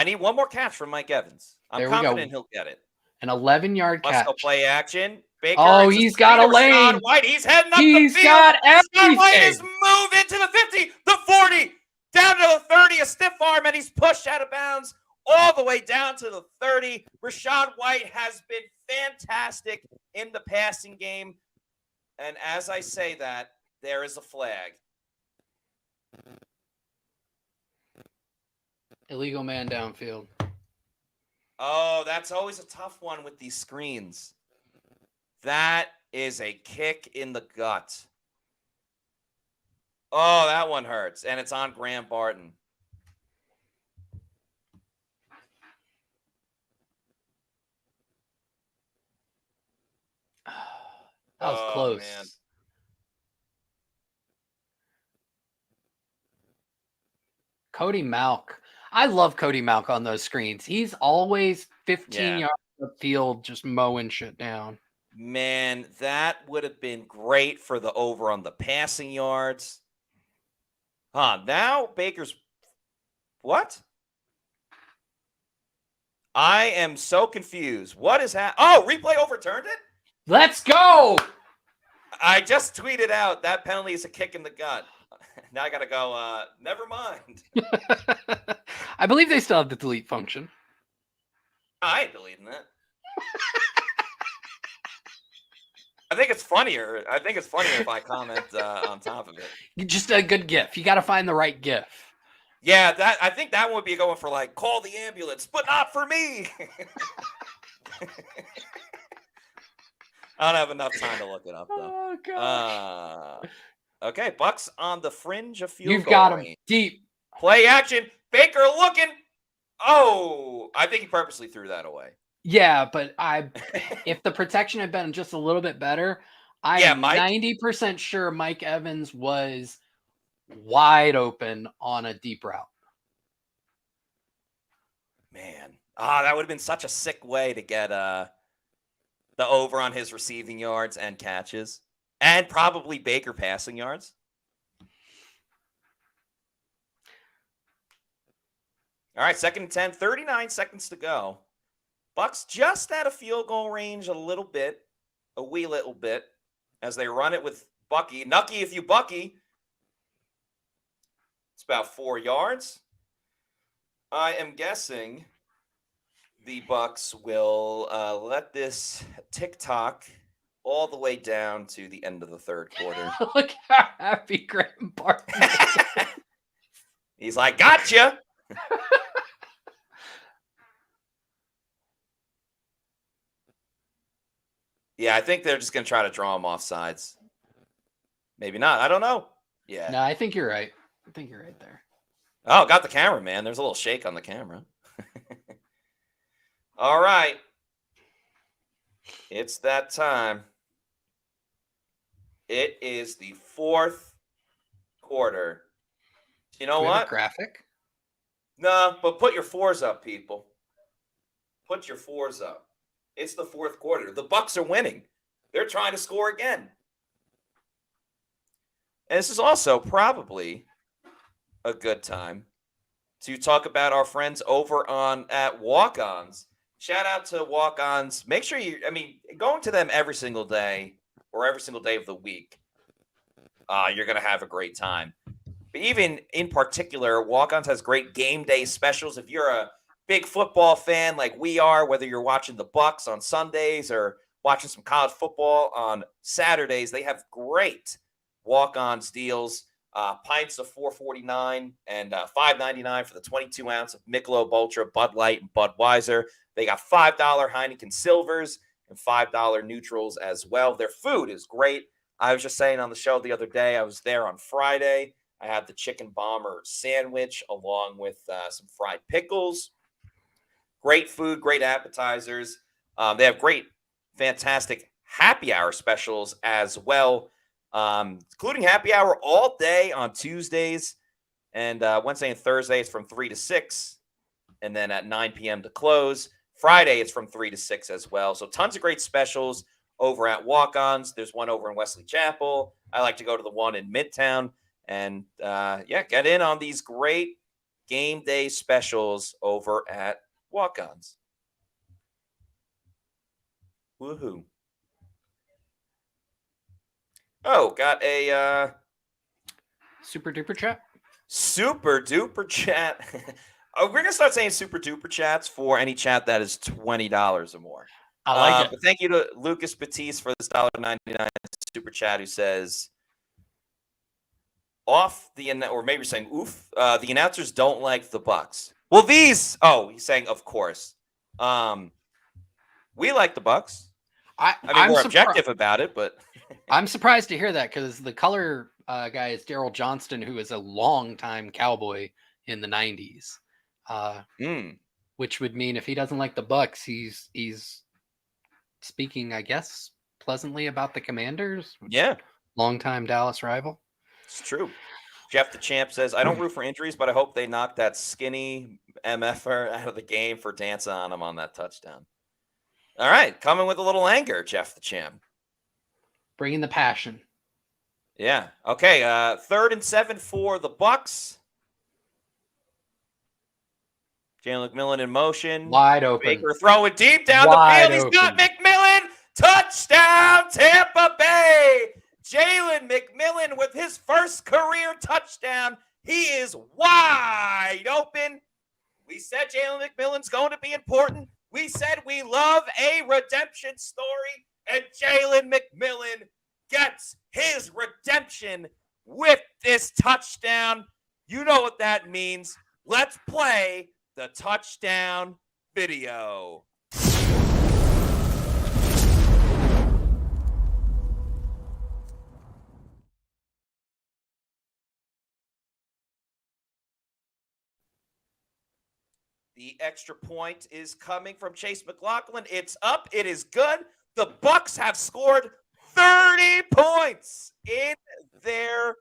need one more catch from Mike Evans. I'm confident he'll get it. An 11-yard catch. Let's go play action. Baker, oh, he's got a lane. White, he's heading up he's the field. Got everything. White is moving to the 50, the 40, down to the 30, a stiff arm, and he's pushed out of bounds all the way down to the 30. Rachaad White has been fantastic in the passing game. And as I say that, there is a flag. Illegal man downfield. Oh, that's always a tough one with these screens. That is a kick in the gut. Oh, that one hurts. And it's on Graham Barton. That was close. Man. Cody Malk. I love Cody Malk on those screens. He's always 15 yards of field just mowing shit down. Man, that would have been great for the over on the passing yards. Now Baker's... What? I am so confused. What is happening? Oh, replay overturned it? Let's go! I just tweeted out that penalty is a kick in the gut. Now I got to go, never mind. I believe they still have the delete function. I ain't deleting that. I think it's funnier. If I comment on top of it. Just a good GIF. You got to find the right GIF. Yeah, I think that would be going for like, call the ambulance, but not for me. I don't have enough time to look it up, though. Oh, gosh. Okay, Bucs on the fringe of field You've goal got him range. deep. Play action. Baker looking. Oh, I think he purposely threw that away. Yeah, but if the protection had been just a little bit better, I'm 90% sure Mike Evans was wide open on a deep route. Man, that would have been such a sick way to get the over on his receiving yards and catches, and probably Baker passing yards. All right, 2nd and 10, 39 seconds to go. Bucs just out of field goal range a little bit, a wee little bit, as they run it with Bucky. Nucky if you Bucky. It's about 4 yards. I am guessing the Bucs will let this tick-tock all the way down to the end of the 3rd quarter. Look how happy Graham Barton is. He's like, gotcha! Yeah, I think they're just going to try to draw him off sides. Maybe not. I don't know. Yeah. No, I think you're right. I think you're right there. Oh, got the camera, man. There's a little shake on the camera. All right. It's that time. It is the 4th quarter. You know what? Graphic? No, but put your 4s up, people. Put your 4s up. It's the 4th quarter. The Bucs are winning. They're trying to score again. And this is also probably a good time to talk about our friends over at Walk-Ons. Shout out to Walk-Ons. Make sure going to them every single day or every single day of the week, you're going to have a great time. But even in particular, Walk-Ons has great game day specials. If you're a big football fan like we are, whether you're watching the Bucs on Sundays or watching some college football on Saturdays, they have great Walk-Ons deals. Pints of $4.49 and $5.99 for the 22 ounce of Michelob Ultra, Bud Light, and Budweiser. They got $5 Heineken Silvers and $5 Neutrals as well. Their food is great. I was just saying on the show the other day, I was there on Friday. I had the chicken bomber sandwich along with some fried pickles. Great food, great appetizers. They have great, fantastic happy hour specials as well, including happy hour all day on Tuesdays and Wednesday and Thursday. It's from 3 to 6, and then at 9 p.m. to close. Friday, it's from 3 to 6 as well. So tons of great specials over at Walk-Ons. There's one over in Wesley Chapel. I like to go to the one in Midtown. And, get in on these great game day specials over at Walk-Ons. Woohoo. Oh, got a super duper chat. Super duper chat. We're gonna start saying super duper chats for any chat that is $20 or more. I like it. But thank you to Lucas Batiste for this $1.99 super chat, who says, or maybe you're saying oof, the announcers don't like the Bucs. Well, he's saying, of course. We like the Bucs. We're objective about it, but I'm surprised to hear that because the color guy is Daryl Johnston, who is a longtime Cowboy in the 90s. Which would mean if he doesn't like the Bucs, he's speaking, I guess, pleasantly about the Commanders. Yeah. Longtime Dallas rival. It's true. Jeff the Champ says, I don't root for injuries, but I hope they knock that skinny MFer out of the game for dancing on him on that touchdown. All right. Coming with a little anger, Jeff the Champ. Bringing the passion. Yeah. Okay. 3rd and 7 for the Bucs. Jalen McMillan in motion. Wide open. Baker throwing deep down the field. He's got McMillan. Touchdown, Tampa Bay. Jalen McMillan with his first career touchdown. He is wide open. We said Jalen McMillan's going to be important. We said we love a redemption story, and Jalen McMillan gets his redemption with this touchdown. You know what that means. Let's play the touchdown video. The extra point is coming from Chase McLaughlin. It's up. It is good. The Bucs have scored 30 points in their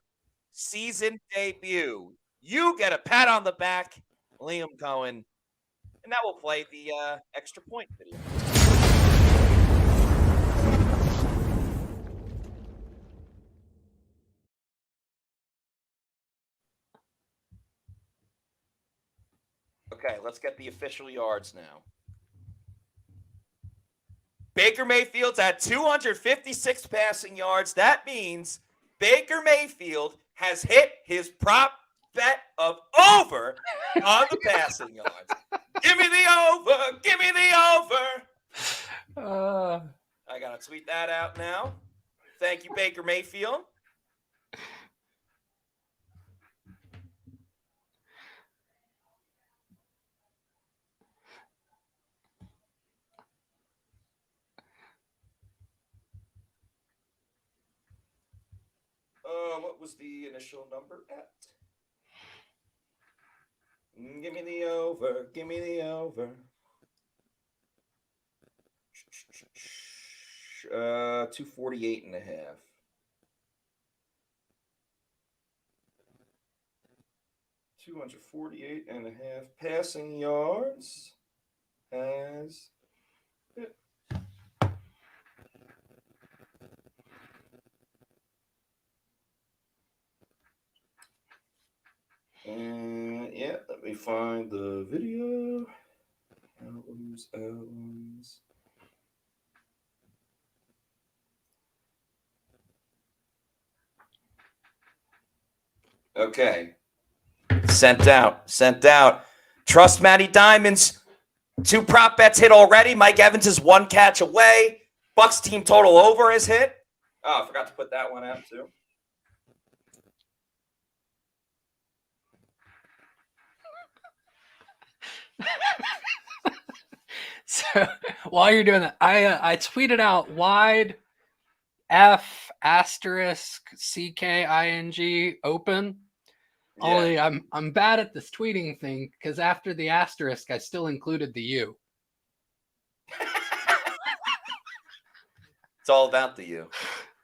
season debut. You get a pat on the back, Liam Cohen, and that will play the extra point video. Okay, let's get the official yards now. Baker Mayfield's at 256 passing yards. That means Baker Mayfield has hit his prop bet of over on the passing yards. Give me the over. Give me the over. I got to tweet that out now. Thank you, Baker Mayfield. What was the initial number at? Give me the over. Give me the over. 248 and a half. $248 and a half passing yards as it. And yeah, let me find the video. Albums. Okay. Sent out. Trust Matty Diamonds. 2 prop bets hit already. Mike Evans is 1 catch away. Bucs team total over is hit. Oh, I forgot to put that one out too. So while you're doing that, I tweeted out wide F asterisk CKING open. Yeah. Only I'm bad at this tweeting thing because after the asterisk, I still included the U. It's all about the U.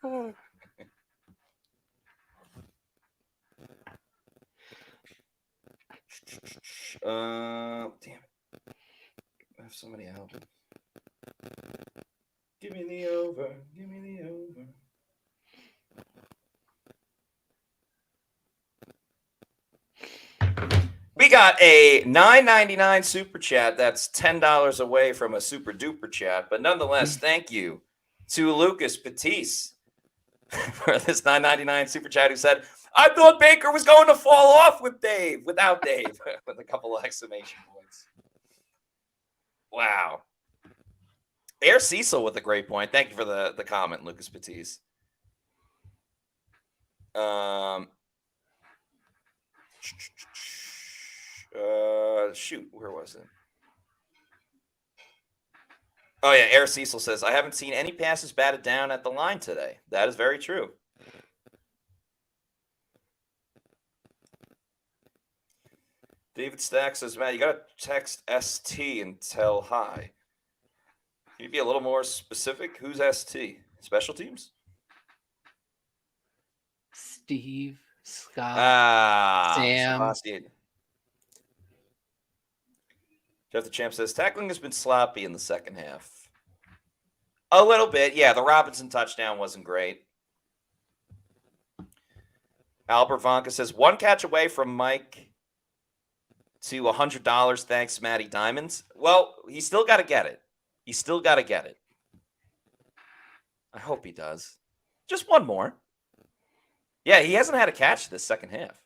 Damn it. I have so many albums. Give me the over. Give me the over. We got a $9.99 super chat. That's $10 away from a super duper chat. But nonetheless, thank you to Lucas Batiste for this $9.99 super chat who said, I thought Baker was going to fall off without Dave, with a couple of exclamation points. Wow. Air Cecil with a great point. Thank you for the comment, Lucas Batiste. Shoot, where was it? Oh, yeah, Air Cecil says, I haven't seen any passes batted down at the line today. That is very true. David Stack says, man, you got to text ST and tell hi. Can you be a little more specific? Who's ST? Special teams? Steve, Scott, Sam. Sebastian. Jeff the Champ says, tackling has been sloppy in the second half. A little bit. Yeah, the Robinson touchdown wasn't great. Albert Vonka says, 1 catch away from Mike to $100. Thanks, Matty Diamonds. Well, he's still got to get it. He's still got to get it. I hope he does. Just one more. Yeah, he hasn't had a catch this second half.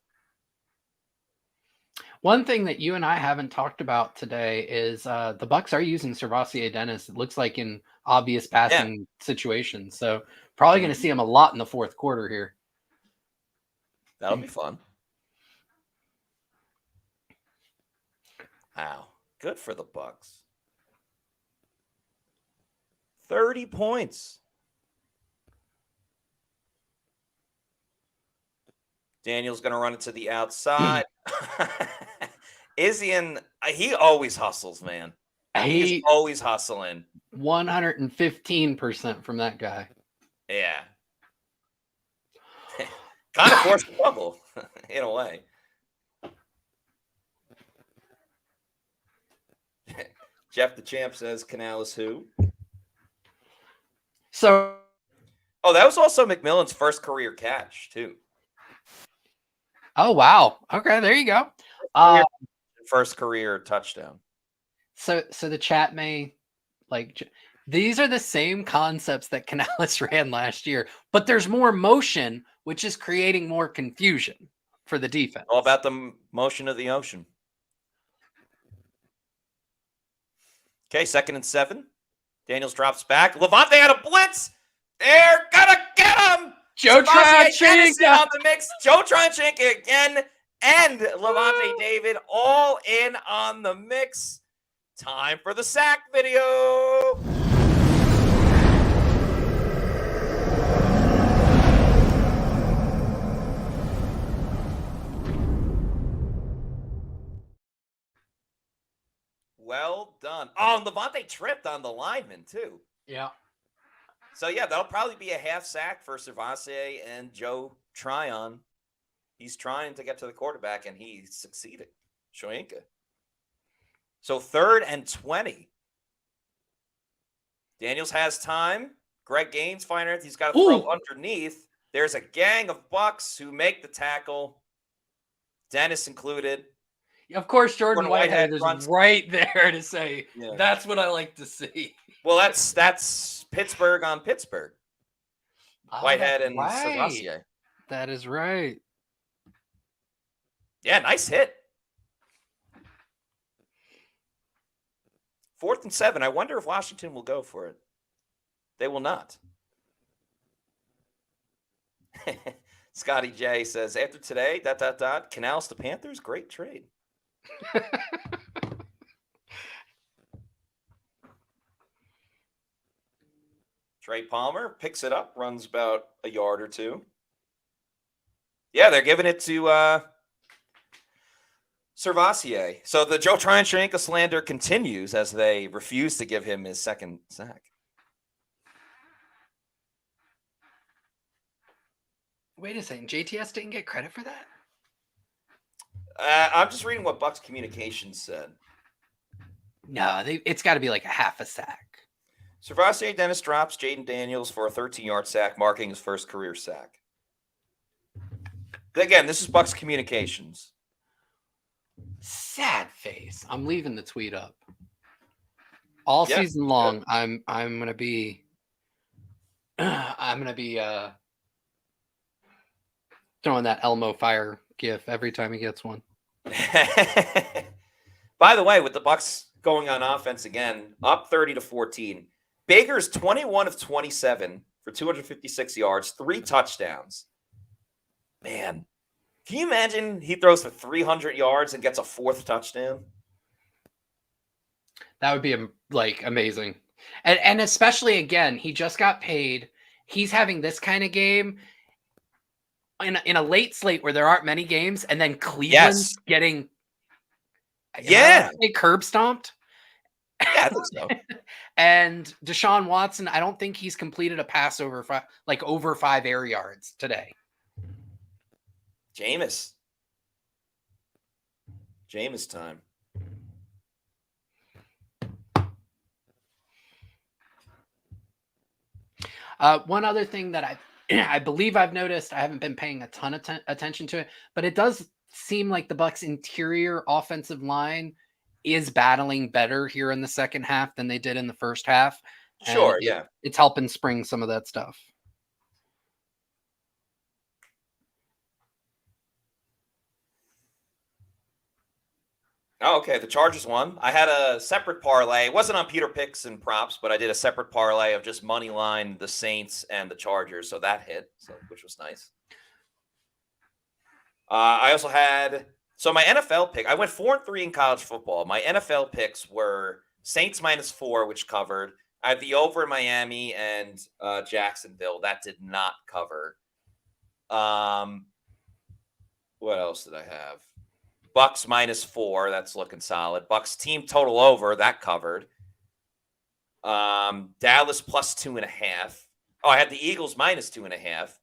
One thing that you and I haven't talked about today is the Bucs are using Servassier Dennis. It looks like in obvious passing situations. So probably going to see him a lot in the fourth quarter here. That'll be fun. Wow. Good for the Bucs. 30 points. Daniel's going to run it to the outside. He always hustles, man. He's always hustling. 115% from that guy. Yeah. Kind of forced the fumble in a way. Jeff the Champ says Canal is who? So, that was also McMillan's first career catch too. Oh wow! Okay, there you go. first career touchdown. So the chat may these are the same concepts that Canales ran last year, but there's more motion, which is creating more confusion for the defense. All about the motion of the ocean. Okay, 2nd and 7. Daniels drops back. Levante had a blitz. They're gonna get him. Joe Tryon-Shoyinka on the mix. Joe Tryon-Shoyinka again, and Levante David all in on the mix. Time for the sack video. Well done. Oh, Levante tripped on the lineman, too. Yeah. So, yeah, that'll probably be a half sack for Servassier and Joe Tryon. He's trying to get to the quarterback, and he succeeded. Shoyinka. So, 3rd and 20. Daniels has time. Greg Gaines finds he's got to throw underneath. There's a gang of Bucs who make the tackle. Dennis included. Of course, Jordan Whitehead is right there to say, that's what I like to see. Well, that's Pittsburgh on Pittsburgh. Whitehead and Servassier. That is right. Yeah, nice hit. 4th and 7. I wonder if Washington will go for it. They will not. Scotty J says, after today, ... Canals to Panthers, great trade. Trey Palmer picks it up, runs about a yard or two. Yeah, they're giving it to Servassier. So the Joe Tryon-Shoyinka slander continues as they refuse to give him his 2nd sack. Wait a second. JTS didn't get credit for that? I'm just reading what Bucs Communications said. No, it's got to be like a half a sack. Servassier Dennis drops Jaden Daniels for a 13-yard sack, marking his first career sack. Again, this is Bucs Communications. Sad face. I'm leaving the tweet up. All season long, I'm gonna be throwing that Elmo fire gif every time he gets one. By the way, with the Bucs going on offense again, up 30-14. Baker's 21 of 27 for 256 yards, 3 touchdowns. Man, can you imagine he throws for 300 yards and gets a 4th touchdown? That would be amazing. And especially again, he just got paid. He's having this kind of game in a late slate where there aren't many games, and then Cleveland's getting curb stomped. Yeah, I think so. And Deshaun Watson, I don't think he's completed a pass over 5 air yards today. Jameis time. One other thing that I believe I've noticed, I haven't been paying a ton of attention to it, but it does seem like the Bucs' interior offensive line is battling better here in the second half than they did in the first half. Sure, it's helping spring some of that stuff. Oh, okay. The Chargers won. I had a separate parlay. It wasn't on Pewter Picks and Props, but I did a separate parlay of just money line, the Saints, and the Chargers. So that hit, which was nice. I also had my NFL pick. I went 4-3 in college football. My NFL picks were Saints -4, which covered. I had the over in Miami and Jacksonville. That did not cover. What else did I have? Bucs -4. That's looking solid. Bucs team total over. That covered. Dallas +2.5. Oh, I had the Eagles -2.5.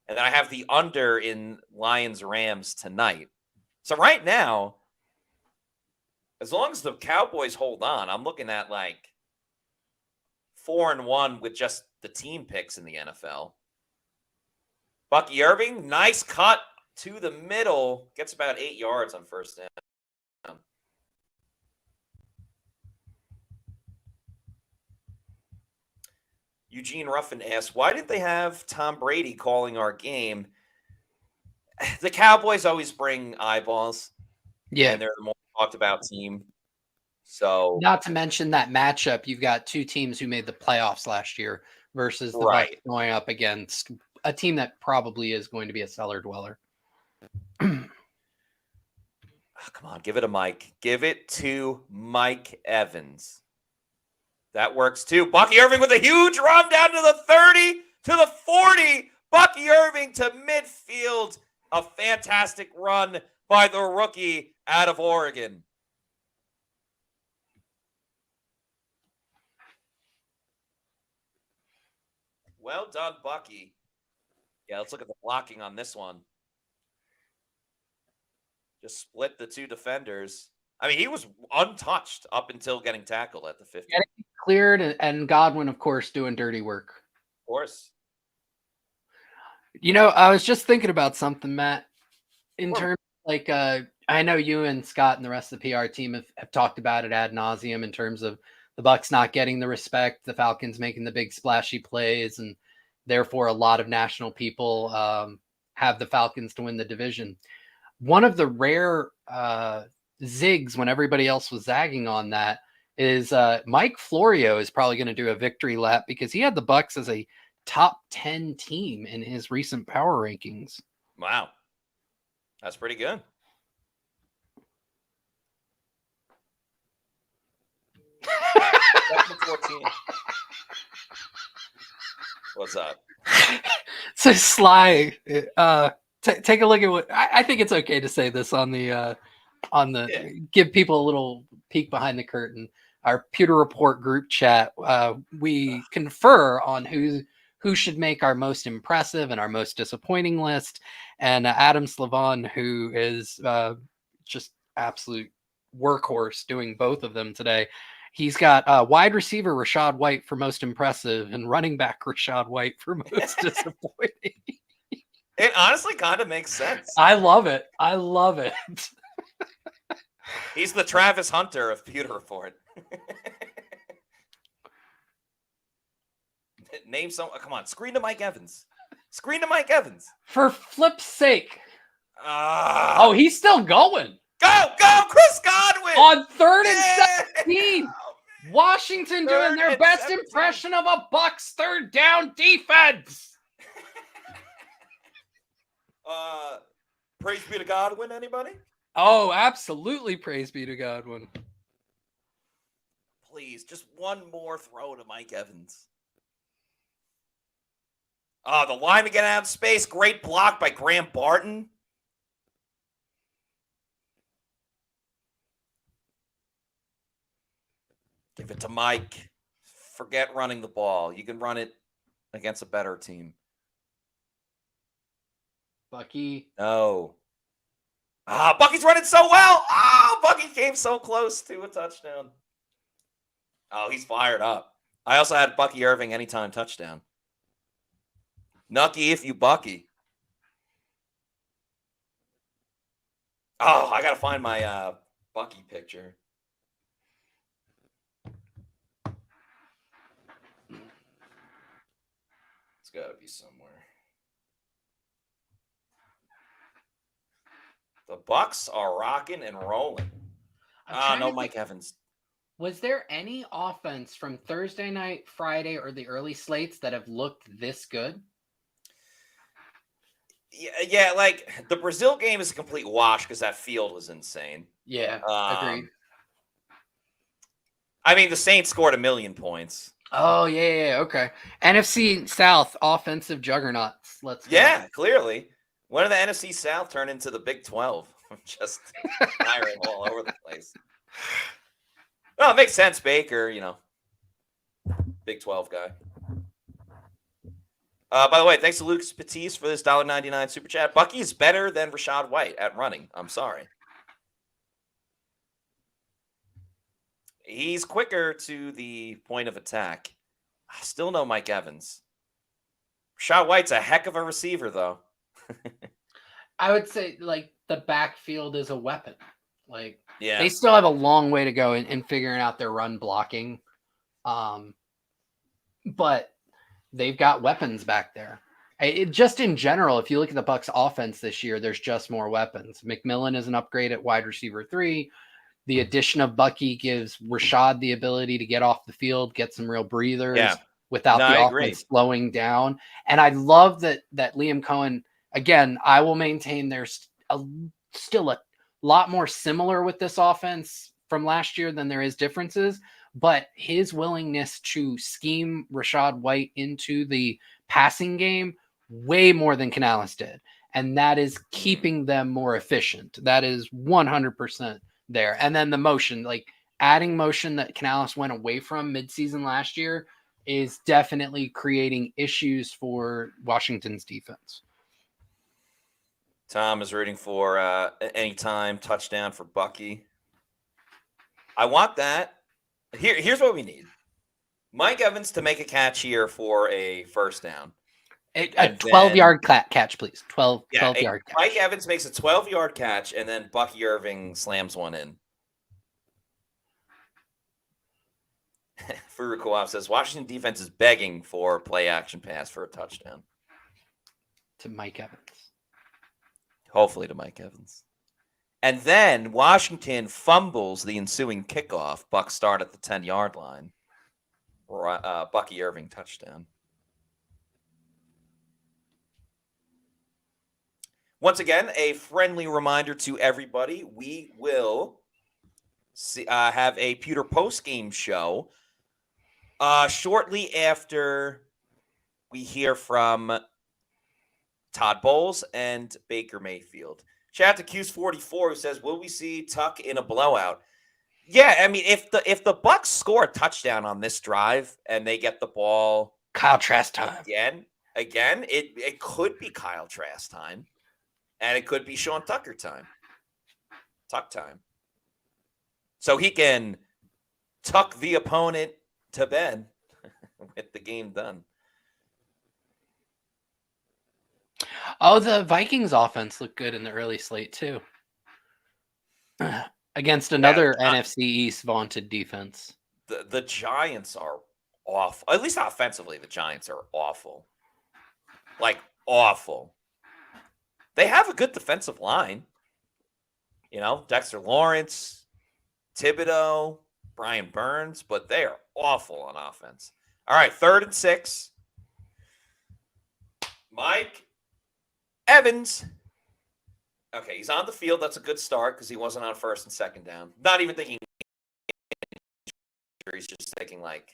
And then I have the under in Lions-Rams tonight. So right now, as long as the Cowboys hold on, I'm looking at 4-1 with just the team picks in the NFL. Bucky Irving, nice cut to the middle. Gets about 8 yards on first down. Eugene Ruffin asks, why did they have Tom Brady calling our game? The Cowboys always bring eyeballs. Yeah. And they're the more talked about team. So, not to mention that matchup, you've got two teams who made the playoffs last year versus the Bucs going up against a team that probably is going to be a cellar dweller. Come on, give it to Mike. Give it to Mike Evans. That works too. Bucky Irving with a huge run down to the 30, to the 40. Bucky Irving to midfield. A fantastic run by the rookie out of Oregon. Well done, Bucky. Yeah, let's look at the blocking on this one. Just split the two defenders. I mean, he was untouched up until getting tackled at the 50. Cleared, and Godwin, of course, doing dirty work. Of course. You know, I was just thinking about something, Matt, in terms of, like, I know you and Scott and the rest of the PR team have talked about it ad nauseum in terms of the Bucs not getting the respect, the Falcons making the big splashy plays, and therefore a lot of national people have the Falcons to win the division. One of the rare zigs when everybody else was zagging on that is Mike Florio is probably going to do a victory lap because he had the Bucs as a top 10 team in his recent power rankings. Wow. That's pretty good. What's up? So Sly, take a look at what I think it's okay to say this on the give people a little peek behind the curtain. Our Pewter Report group chat, we confer on who should make our most impressive and our most disappointing list. And Adam Slavon, who is just absolute workhorse doing both of them today. He's got wide receiver Rachaad White for most impressive and running back Rachaad White for most disappointing. It honestly kind of makes sense. I love it. I love it. He's the Travis Hunter of Pewter Report. Name some. Come on, screen to Mike Evans. Screen to Mike Evans. For flip's sake. Oh, he's still going. Go, Chris Godwin! On 3rd and 17. Washington doing their best 17. Impression of a Bucs third down defense. Praise be to Godwin, anybody? Oh, absolutely praise be to Godwin. Please, just one more throw to Mike Evans. Oh, the lineman getting out of space. Great block by Graham Barton. Give it to Mike. Forget running the ball. You can run it against a better team. Bucky. No. Bucky's running so well. Bucky came so close to a touchdown. Oh, he's fired up. I also had Bucky Irving anytime touchdown. Nucky if you Bucky. Oh, I got to find my Bucky picture. It's got to be somewhere. The Bucs are rocking and rolling. No, Mike Evans. Was there any offense from Thursday night, Friday, or the early slates that have looked this good? Yeah, like the Brazil game is a complete wash because that field was insane. Yeah, agreed. I mean, the Saints scored 1 million points. Oh, yeah, okay. NFC South offensive juggernauts. Let's go. Yeah, clearly. When did the NFC South turn into the Big 12? Just firing all over the place. Well, it makes sense. Baker, Big 12 guy. By the way, thanks to Lucas Batiste for this $1.99 super chat. Bucky is better than Rachaad White at running. I'm sorry. He's quicker to the point of attack. I still know Mike Evans. Rachaad White's a heck of a receiver, though. I would say, like, the backfield is a weapon. Like, yeah, they still have a long way to go in figuring out their run blocking. But they've got weapons back there. Just in general, if you look at the Bucs offense this year, there's just more weapons. McMillan is an upgrade at wide receiver 3. The addition of Bucky gives Rashad the ability to get off the field, get some real breathers without the offense slowing down. And I love that Liam Cohen, again, I will maintain there's still a lot more similar with this offense from last year than there is differences. But his willingness to scheme Rashad White into the passing game way more than Canales did. And that is keeping them more efficient. That is 100% there. And then the motion, like adding motion that Canales went away from midseason last year is definitely creating issues for Washington's defense. Tom is rooting for anytime touchdown for Bucky. I want that. Here's what we need. Mike Evans to make a catch here for a first down. A 12-yard catch, please. 12-yard catch. Mike Evans makes a 12-yard catch, and then Bucky Irving slams one in. Furu Co-op says, Washington defense is begging for play-action pass for a touchdown. To Mike Evans. Hopefully to Mike Evans. And then Washington fumbles the ensuing kickoff. Bucs start at the 10-yard line. Bucky Irving touchdown. Once again, a friendly reminder to everybody, we will have a Pewter post-game show shortly after we hear from Todd Bowles and Baker Mayfield. Shout out to Q's44 who says, will we see Tuck in a blowout? Yeah, I mean, if the Bucs score a touchdown on this drive and they get the ball Kyle Trask time. Again, it could be Kyle Trask time. And it could be Sean Tucker time. Tuck time. So he can tuck the opponent to bed with the game done. Oh, the Vikings offense looked good in the early slate, too. Against another NFC East vaunted defense. The Giants are awful. At least offensively, the Giants are awful. Like, awful. They have a good defensive line. You know, Dexter Lawrence, Thibodeau, Brian Burns, but they are awful on offense. All right, 3rd and 6. Mike Evans. Okay, he's on the field. That's a good start because he wasn't on 1st and 2nd down. Not even thinking he's just thinking like,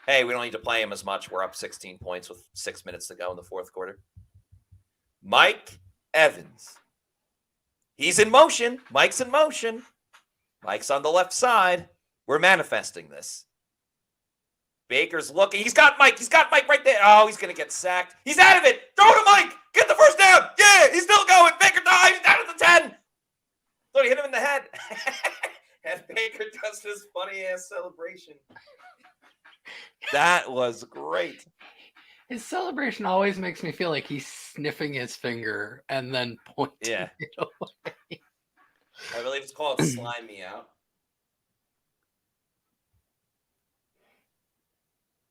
hey, we don't need to play him as much. We're up 16 points with 6 minutes to go in the 4th quarter. Mike Evans. He's in motion. Mike's in motion. Mike's on the left side. We're manifesting this. Baker's looking. He's got Mike. He's got Mike right there. Oh, he's going to get sacked. He's out of it. Throw to Mike. Get the first down. Yeah, he's still going. Baker dives. He's down at the 10. Thought he hit him in the head. And Baker does this funny-ass celebration. That was great. His celebration always makes me feel like he's sniffing his finger and then pointing it away. I believe it's called Slime Me Out.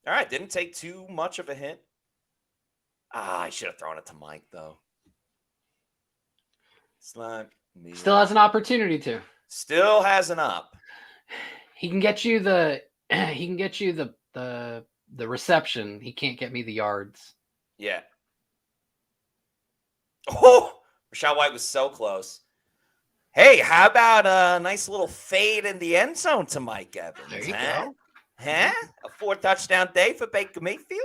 All right, didn't take too much of a hit. I should have thrown it to Mike, though. Slime Me Still has an opportunity to. Still has an op. He can get you the the reception. He can't get me the yards. Yeah. Oh, Rashad White was so close. Hey, how about a nice little fade in the end zone to Mike Evans? There you go. Huh? A 4-touchdown day for Baker Mayfield?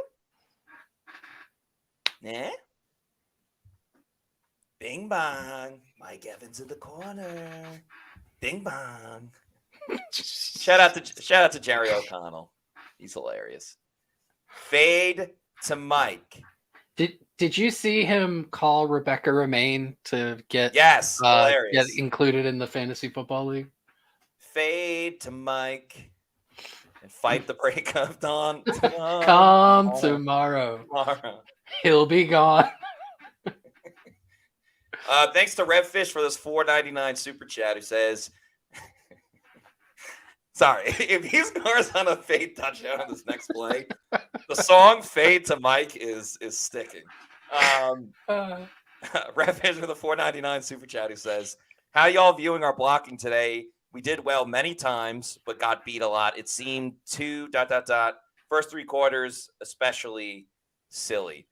Yeah. Bing bong. Mike Evans in the corner. Bing bong. Shout out to Jerry O'Connell. He's hilarious. Fade to Mike. Did you see him call Rebecca Romaine to get get included in the fantasy football league? Fade to Mike and fight the break of dawn. Come tomorrow. He'll be gone. Thanks to Redfish for this $4.99 super chat who says, sorry, if he scores on a fade touchdown on this next play, The song "Fade to Mike" is sticking. Ref Hedge with a $4.99 super chat who says, "How y'all viewing our blocking today? We did well many times, but got beat a lot. It seemed first 3 quarters especially silly."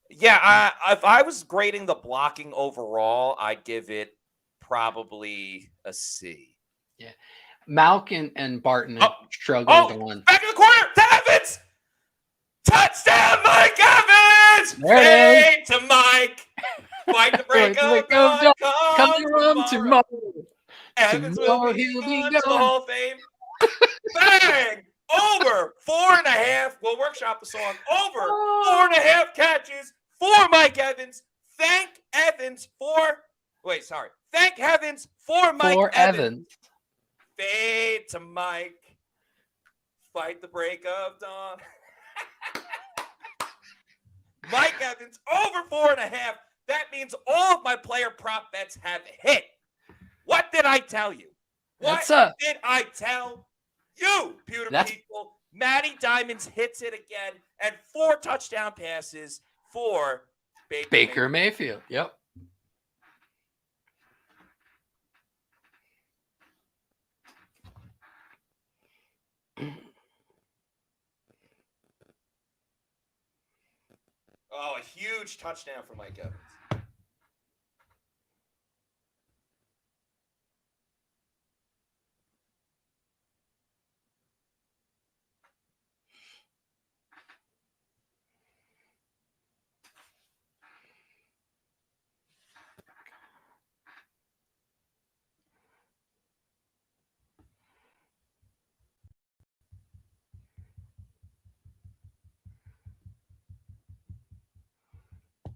Yeah, if I was grading the blocking overall, I'd give it probably a C. Yeah. Malkin and Barton struggled on. Back in the corner to Evans! Touchdown, Mike Evans! Fade to Mike. Fight the break of dawn. Come tomorrow. Evans will be gone to the Hall of Fame. Bang! Over 4.5. We'll workshop the song. Over 4.5 catches for Mike Evans. Thank Evans for. Thank heavens for Mike Evans. Fade to Mike. Fight the break of dawn. Mike Evans over 4.5. That means all of my player prop bets have hit. What did I tell you? What did I tell you, Pewter people? Matty Diamonds hits it again, and 4 touchdown passes for Baker Mayfield. Yep. Oh, a huge touchdown for Mike Evans.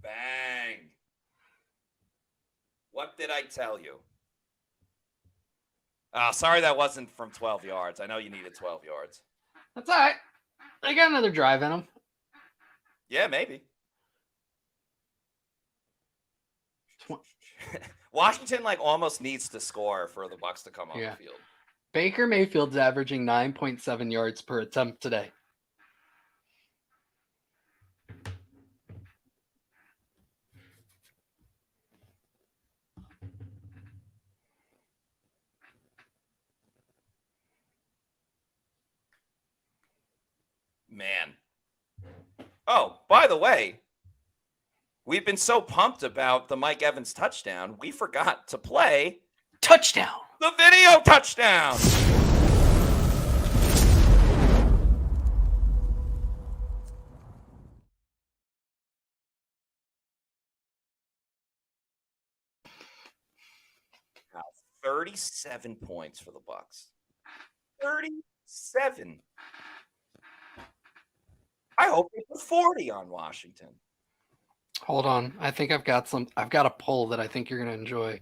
Bang. What did I tell you? Sorry that wasn't from 12 yards. I know you needed 12 yards. That's all right. I got another drive in them. Yeah, maybe. Washington almost needs to score for the Bucs to come on the field. Baker Mayfield's averaging 9.7 yards per attempt today. Man. Oh, by the way, we've been so pumped about the Mike Evans touchdown, we forgot to play touchdown. The video touchdown. Now, 37 points for the Bucs. 37. I hope it was 40 on Washington. Hold on. I think I've got a poll that I think you're going to enjoy.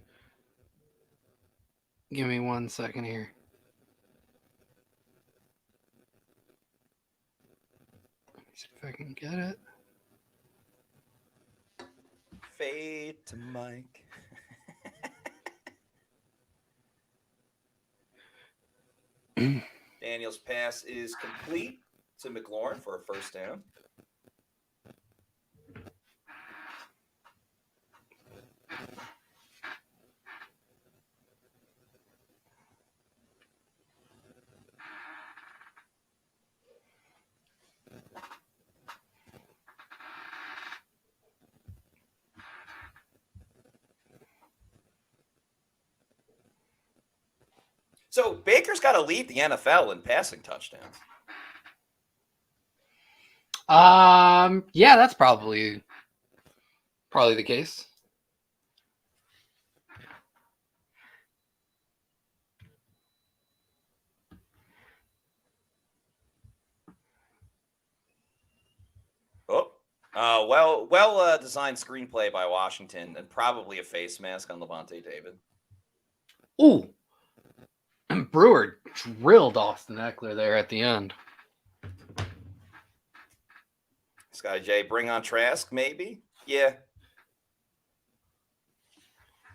Give me 1 second here. Let me see if I can get it. Fade to Mike. Daniel's pass is complete to McLaurin for a first down. So Baker's got to lead the NFL in passing touchdowns. Yeah, that's probably the case. Well designed screenplay by Washington, and probably a face mask on Levante David. Ooh, Brewer drilled Austin Eckler there at the end. Sky J, bring on Trask, maybe? Yeah.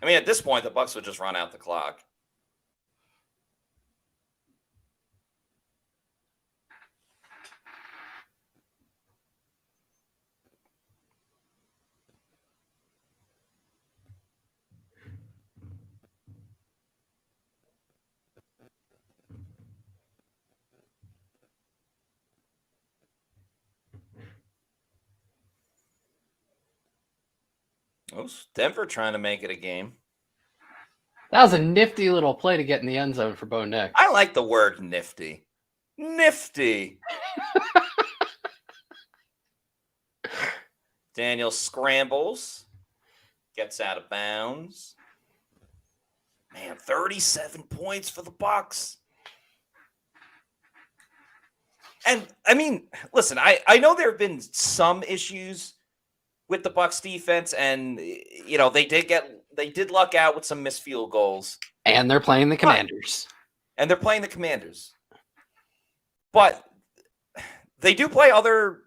I mean, at this point, the Bucs would just run out the clock. Oh, Denver trying to make it a game. That was a nifty little play to get in the end zone for Bo Nix. I like the word nifty. Nifty. Daniel scrambles. Gets out of bounds. Man, 37 points for the Bucs. And, I mean, listen, I know there have been some issues with the Bucs defense, and, you know, they did luck out with some missed field goals. And they're playing the Commanders. But they do play other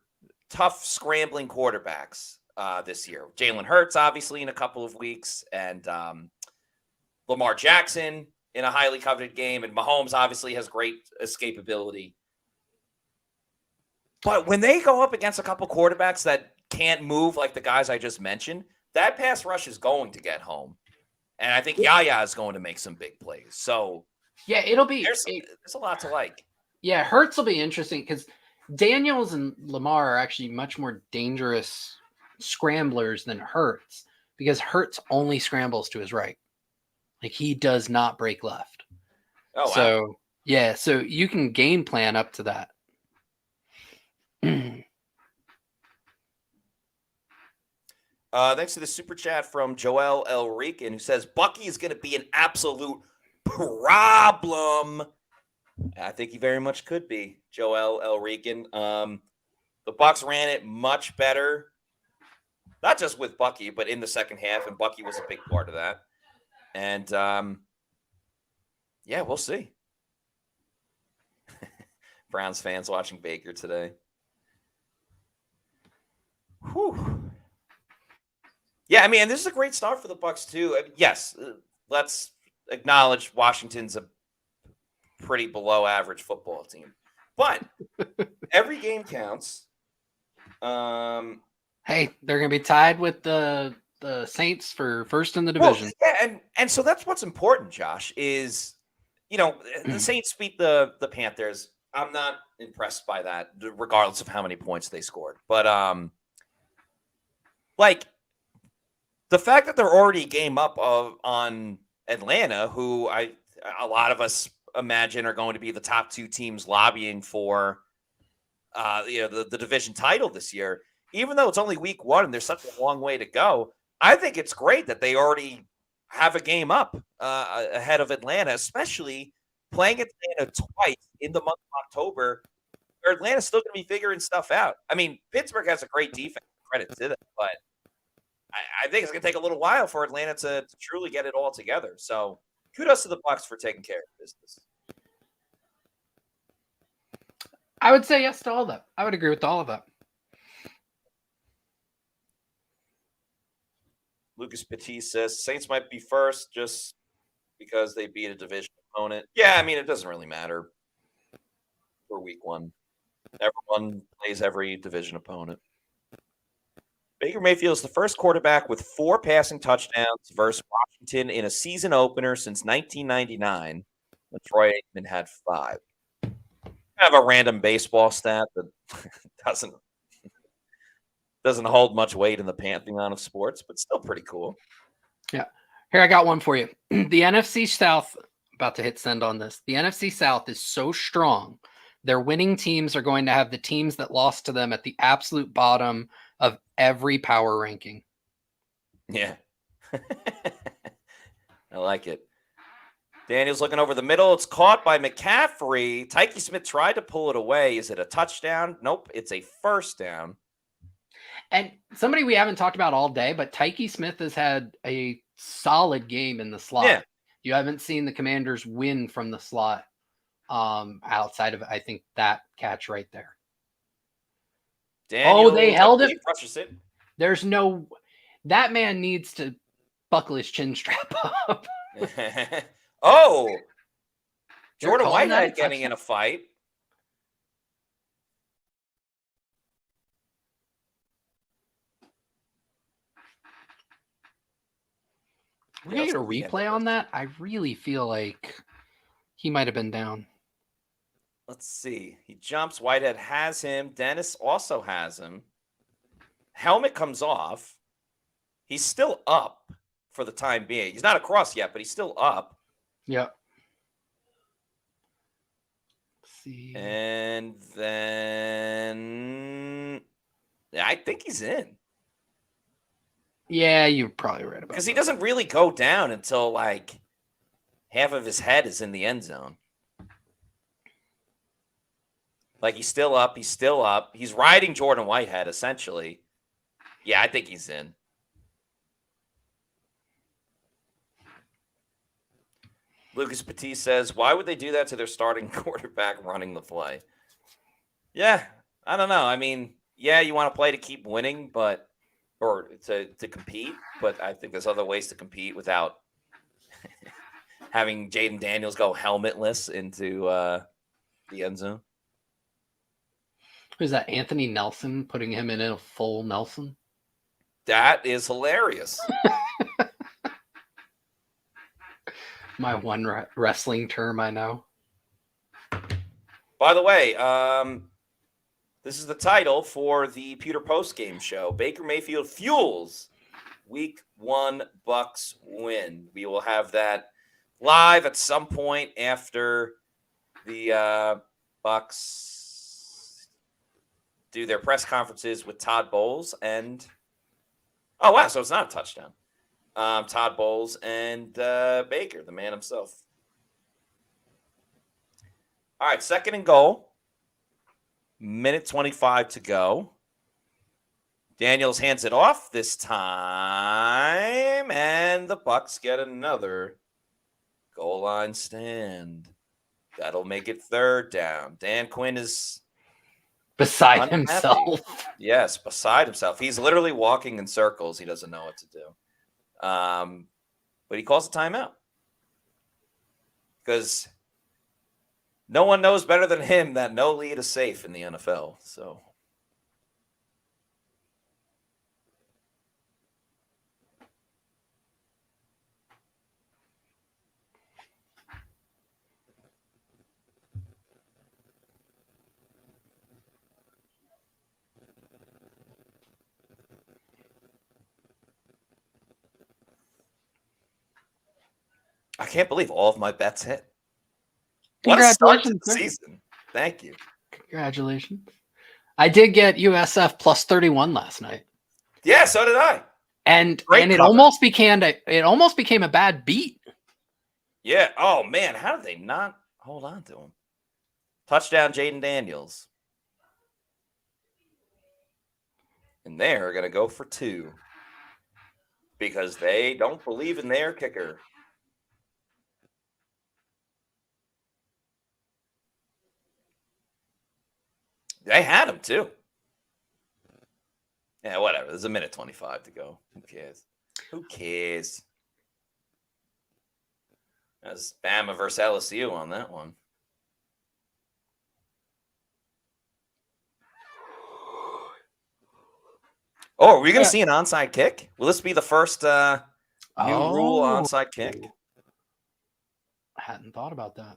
tough, scrambling quarterbacks this year. Jalen Hurts, obviously, in a couple of weeks, and Lamar Jackson in a highly coveted game, and Mahomes obviously has great escapability. But when they go up against a couple quarterbacks that can't move like the guys I just mentioned, that pass rush is going to get home. And I think Yaya is going to make some big plays. So yeah, it'll be there's a lot to like. Yeah, Hurts will be interesting because Daniels and Lamar are actually much more dangerous scramblers than Hurts, because Hurts only scrambles to his right. Like, he does not break left. Oh, wow. So yeah, so you can game plan up to that. Thanks to the super chat from Joel El Rican, who says Bucky is going to be an absolute problem. I think he very much could be, Joel El Rican. The Bucs ran it much better, not just with Bucky, but in the second half, and Bucky was a big part of that. And yeah, we'll see. Browns fans watching Baker today. Whew. Yeah, I mean, and this is a great start for the Bucs too. Yes, let's acknowledge Washington's a pretty below average football team, but every game counts. Hey, they're going to be tied with the Saints for first in the division. Well, yeah, and so that's what's important, Josh, is, you know, the Saints beat the Panthers. I'm not impressed by that, regardless of how many points they scored. But like, the fact that they're already game up on Atlanta, who a lot of us imagine are going to be the top two teams lobbying for the division title this year, even though it's only week one and there's such a long way to go, I think it's great that they already have a game up ahead of Atlanta, especially playing Atlanta twice in the month of October, where Atlanta's still going to be figuring stuff out. I mean, Pittsburgh has a great defense, credit to them, but I think it's going to take a little while for Atlanta to truly get it all together. So kudos to the Bucs for taking care of business. I would say yes to all of that. I would agree with all of that. Lucas Petit says Saints might be first just because they beat a division opponent. Yeah, I mean, it doesn't really matter for week one. Everyone plays every division opponent. Baker Mayfield is the first quarterback with 4 passing touchdowns versus Washington in a season opener since 1999, when Troy Aikman had 5. Kind of a random baseball stat that doesn't hold much weight in the pantheon of sports, but still pretty cool. Yeah. Here, I got one for you. The NFC South, about to hit send on this. The NFC South is so strong. Their winning teams are going to have the teams that lost to them at the absolute bottom of every power ranking. Yeah. I like it. Daniel's looking over the middle. It's caught by McCaffrey. Tyke Smith tried to pull it away. Is it a touchdown? Nope. It's a first down. And somebody we haven't talked about all day, but Tyke Smith has had a solid game in the slot. Yeah. You haven't seen the Commanders win from the slot outside of, I think, that catch right there. Daniel, they held it. Rushes it. There's no, that man needs to buckle his chin strap up. Oh, They're Jordan calling that a Whitehead getting in a fight. We're going to get a replay on that? I really feel like he might have been down. Let's see. He jumps. Whitehead has him. Dennis also has him. Helmet comes off. He's still up for the time being. He's not across yet, but he's still up. Yep. Let's see. And then I think he's in. Yeah, you're probably right about Because that. he doesn't really go down until like half of his head is in the end zone. Like he's still up. He's still up. He's riding Jordan Whitehead, essentially. Yeah, I think he's in. Lucas Petit says, why would they do that to their starting quarterback running the play? Yeah, I don't know. I mean, yeah, you want to play to keep winning, but or to compete, but I think there's other ways to compete without having Jaden Daniels go helmetless into the end zone. Who's that? Anthony Nelson, putting him in a full Nelson? That is hilarious. My one wrestling term I know. By the way, this is the title for the Pewter Post-Game Show. Baker Mayfield fuels Week 1 Bucs win. We will have that live at some point after the Bucs do their press conferences with Todd Bowles and oh wow, so it's not a touchdown. Todd Bowles and Baker, the man himself. All right, 2nd and goal. Minute 25 to go. Daniels hands it off this time, and the Bucs get another goal line stand. That'll make it 3rd down. Dan Quinn is beside unhappy. himself. Yes, beside himself. He's literally walking in circles. He doesn't know what to do. But he calls a timeout because no one knows better than him that no lead is safe in the NFL. So I can't believe all of my bets hit. What a start to the season. Thank you. Congratulations. I did get USF plus 31 last night. Yeah, so did I. And Great it cover. almost became a bad beat. Yeah. Oh man, how did they not hold on to him? Touchdown, Jaden Daniels. And they're gonna go for 2 because they don't believe in their kicker. They had him too. Yeah, whatever. There's a minute 25 to go. Who cares? Who cares? That's Bama versus LSU on that one. Oh, are we going to see an onside kick? Will this be the first new rule onside kick? I hadn't thought about that.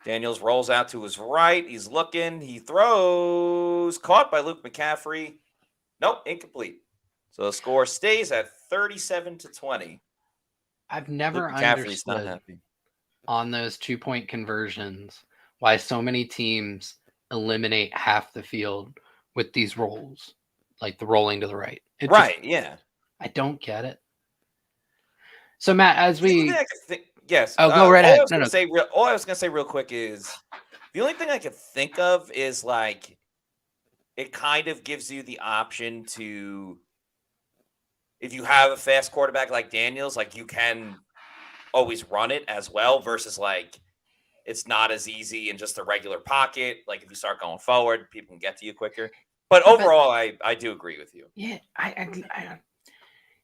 Daniels rolls out to his right. He's looking. He throws. Caught by Luke McCaffrey. Nope, incomplete. So the score stays at 37-20. I've never Luke McCaffrey's understood not happy on those 2-point conversions why so many teams eliminate half the field with these rolls, like the rolling to the right. Yeah. I don't get it. So Matt, as we yes. Oh, go right ahead. All I was going to say real quick is the only thing I could think of is like it kind of gives you the option to, if you have a fast quarterback like Daniels, like you can always run it as well versus like it's not as easy in just a regular pocket. Like if you start going forward, people can get to you quicker. But overall, I do agree with you. Yeah,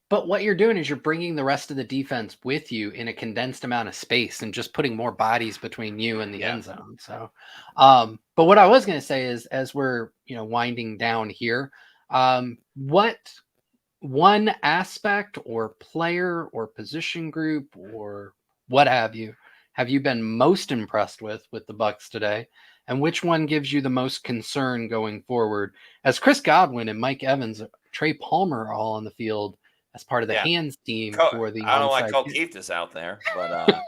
but what you're doing is you're bringing the rest of the defense with you in a condensed amount of space and just putting more bodies between you and the end zone. So, but what I was going to say is, as we're winding down here, what one aspect or player or position group or what have you been most impressed with the Bucs today? And which one gives you the most concern going forward? As Chris Godwin and Mike Evans, Trey Palmer are all on the field as part of the hands team for the I don't like onside Keith is out there, but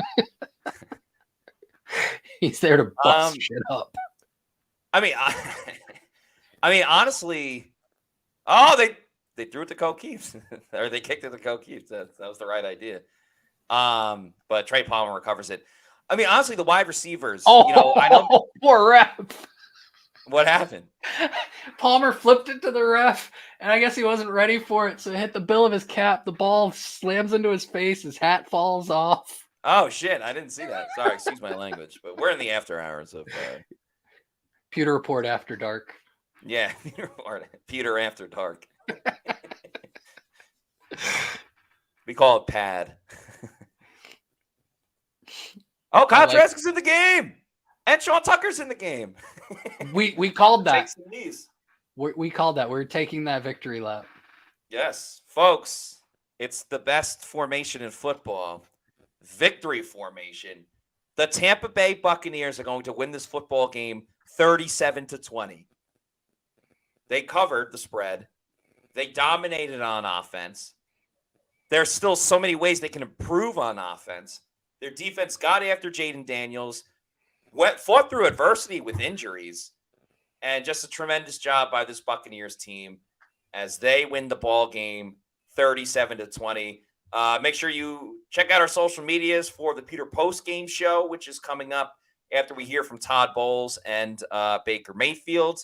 he's there to bust shit up. I mean, honestly, they threw it to Keith, or they kicked it to Keith. That was the right idea. But Trey Palmer recovers it. I mean, honestly, the wide receivers. I know poor ref. What happened? Palmer flipped it to the ref, and I guess he wasn't ready for it, so it hit the bill of his cap. The ball slams into his face. His hat falls off. Oh, shit. I didn't see that. Sorry, excuse my language. But we're in the after hours of Pewter Report After Dark. Yeah, Pewter After Dark. We call it Pad. Oh, Kyle Trask is in the game. And Sean Tucker's in the game. We called that. We called that. We're taking that victory lap. Yes, folks. It's the best formation in football. Victory formation. The Tampa Bay Buccaneers are going to win this football game 37-20. They covered the spread. They dominated on offense. There's still so many ways they can improve on offense. Their defense got after Jaden Daniels, fought through adversity with injuries, and just a tremendous job by this Buccaneers team as they win the ball game 37-20. Make sure you check out our social medias for the Pewter post-game show, which is coming up after we hear from Todd Bowles and Baker Mayfield.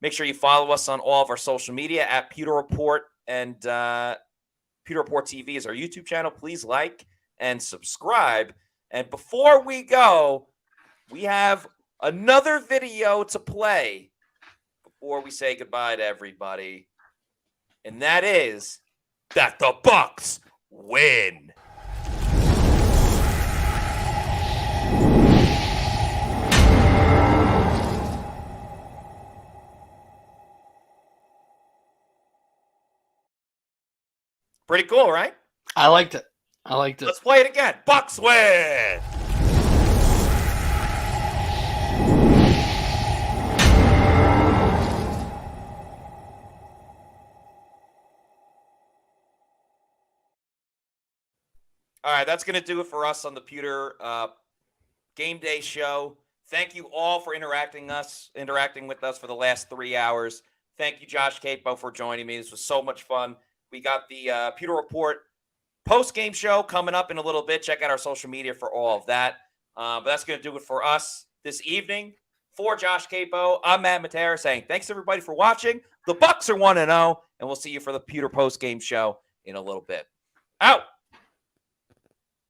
Make sure you follow us on all of our social media at Pewter Report, and Pewter Report TV is our YouTube channel. Please like and subscribe. And before we go, we have another video to play before we say goodbye to everybody. And that is that the Bucs win. Pretty cool, right? I liked it. Let's play it again. Bucs win. All right, that's going to do it for us on the Pewter Game Day Show. Thank you all for interacting with us for the last 3 hours. Thank you, Josh Capo, for joining me. This was so much fun. We got the Pewter Report post-game show coming up in a little bit. Check out our social media for all of that. But that's going to do it for us this evening. For Josh Capo, I'm Matt Matera saying thanks, everybody, for watching. The Bucs are 1-0, and we'll see you for the Pewter post-game show in a little bit. Out.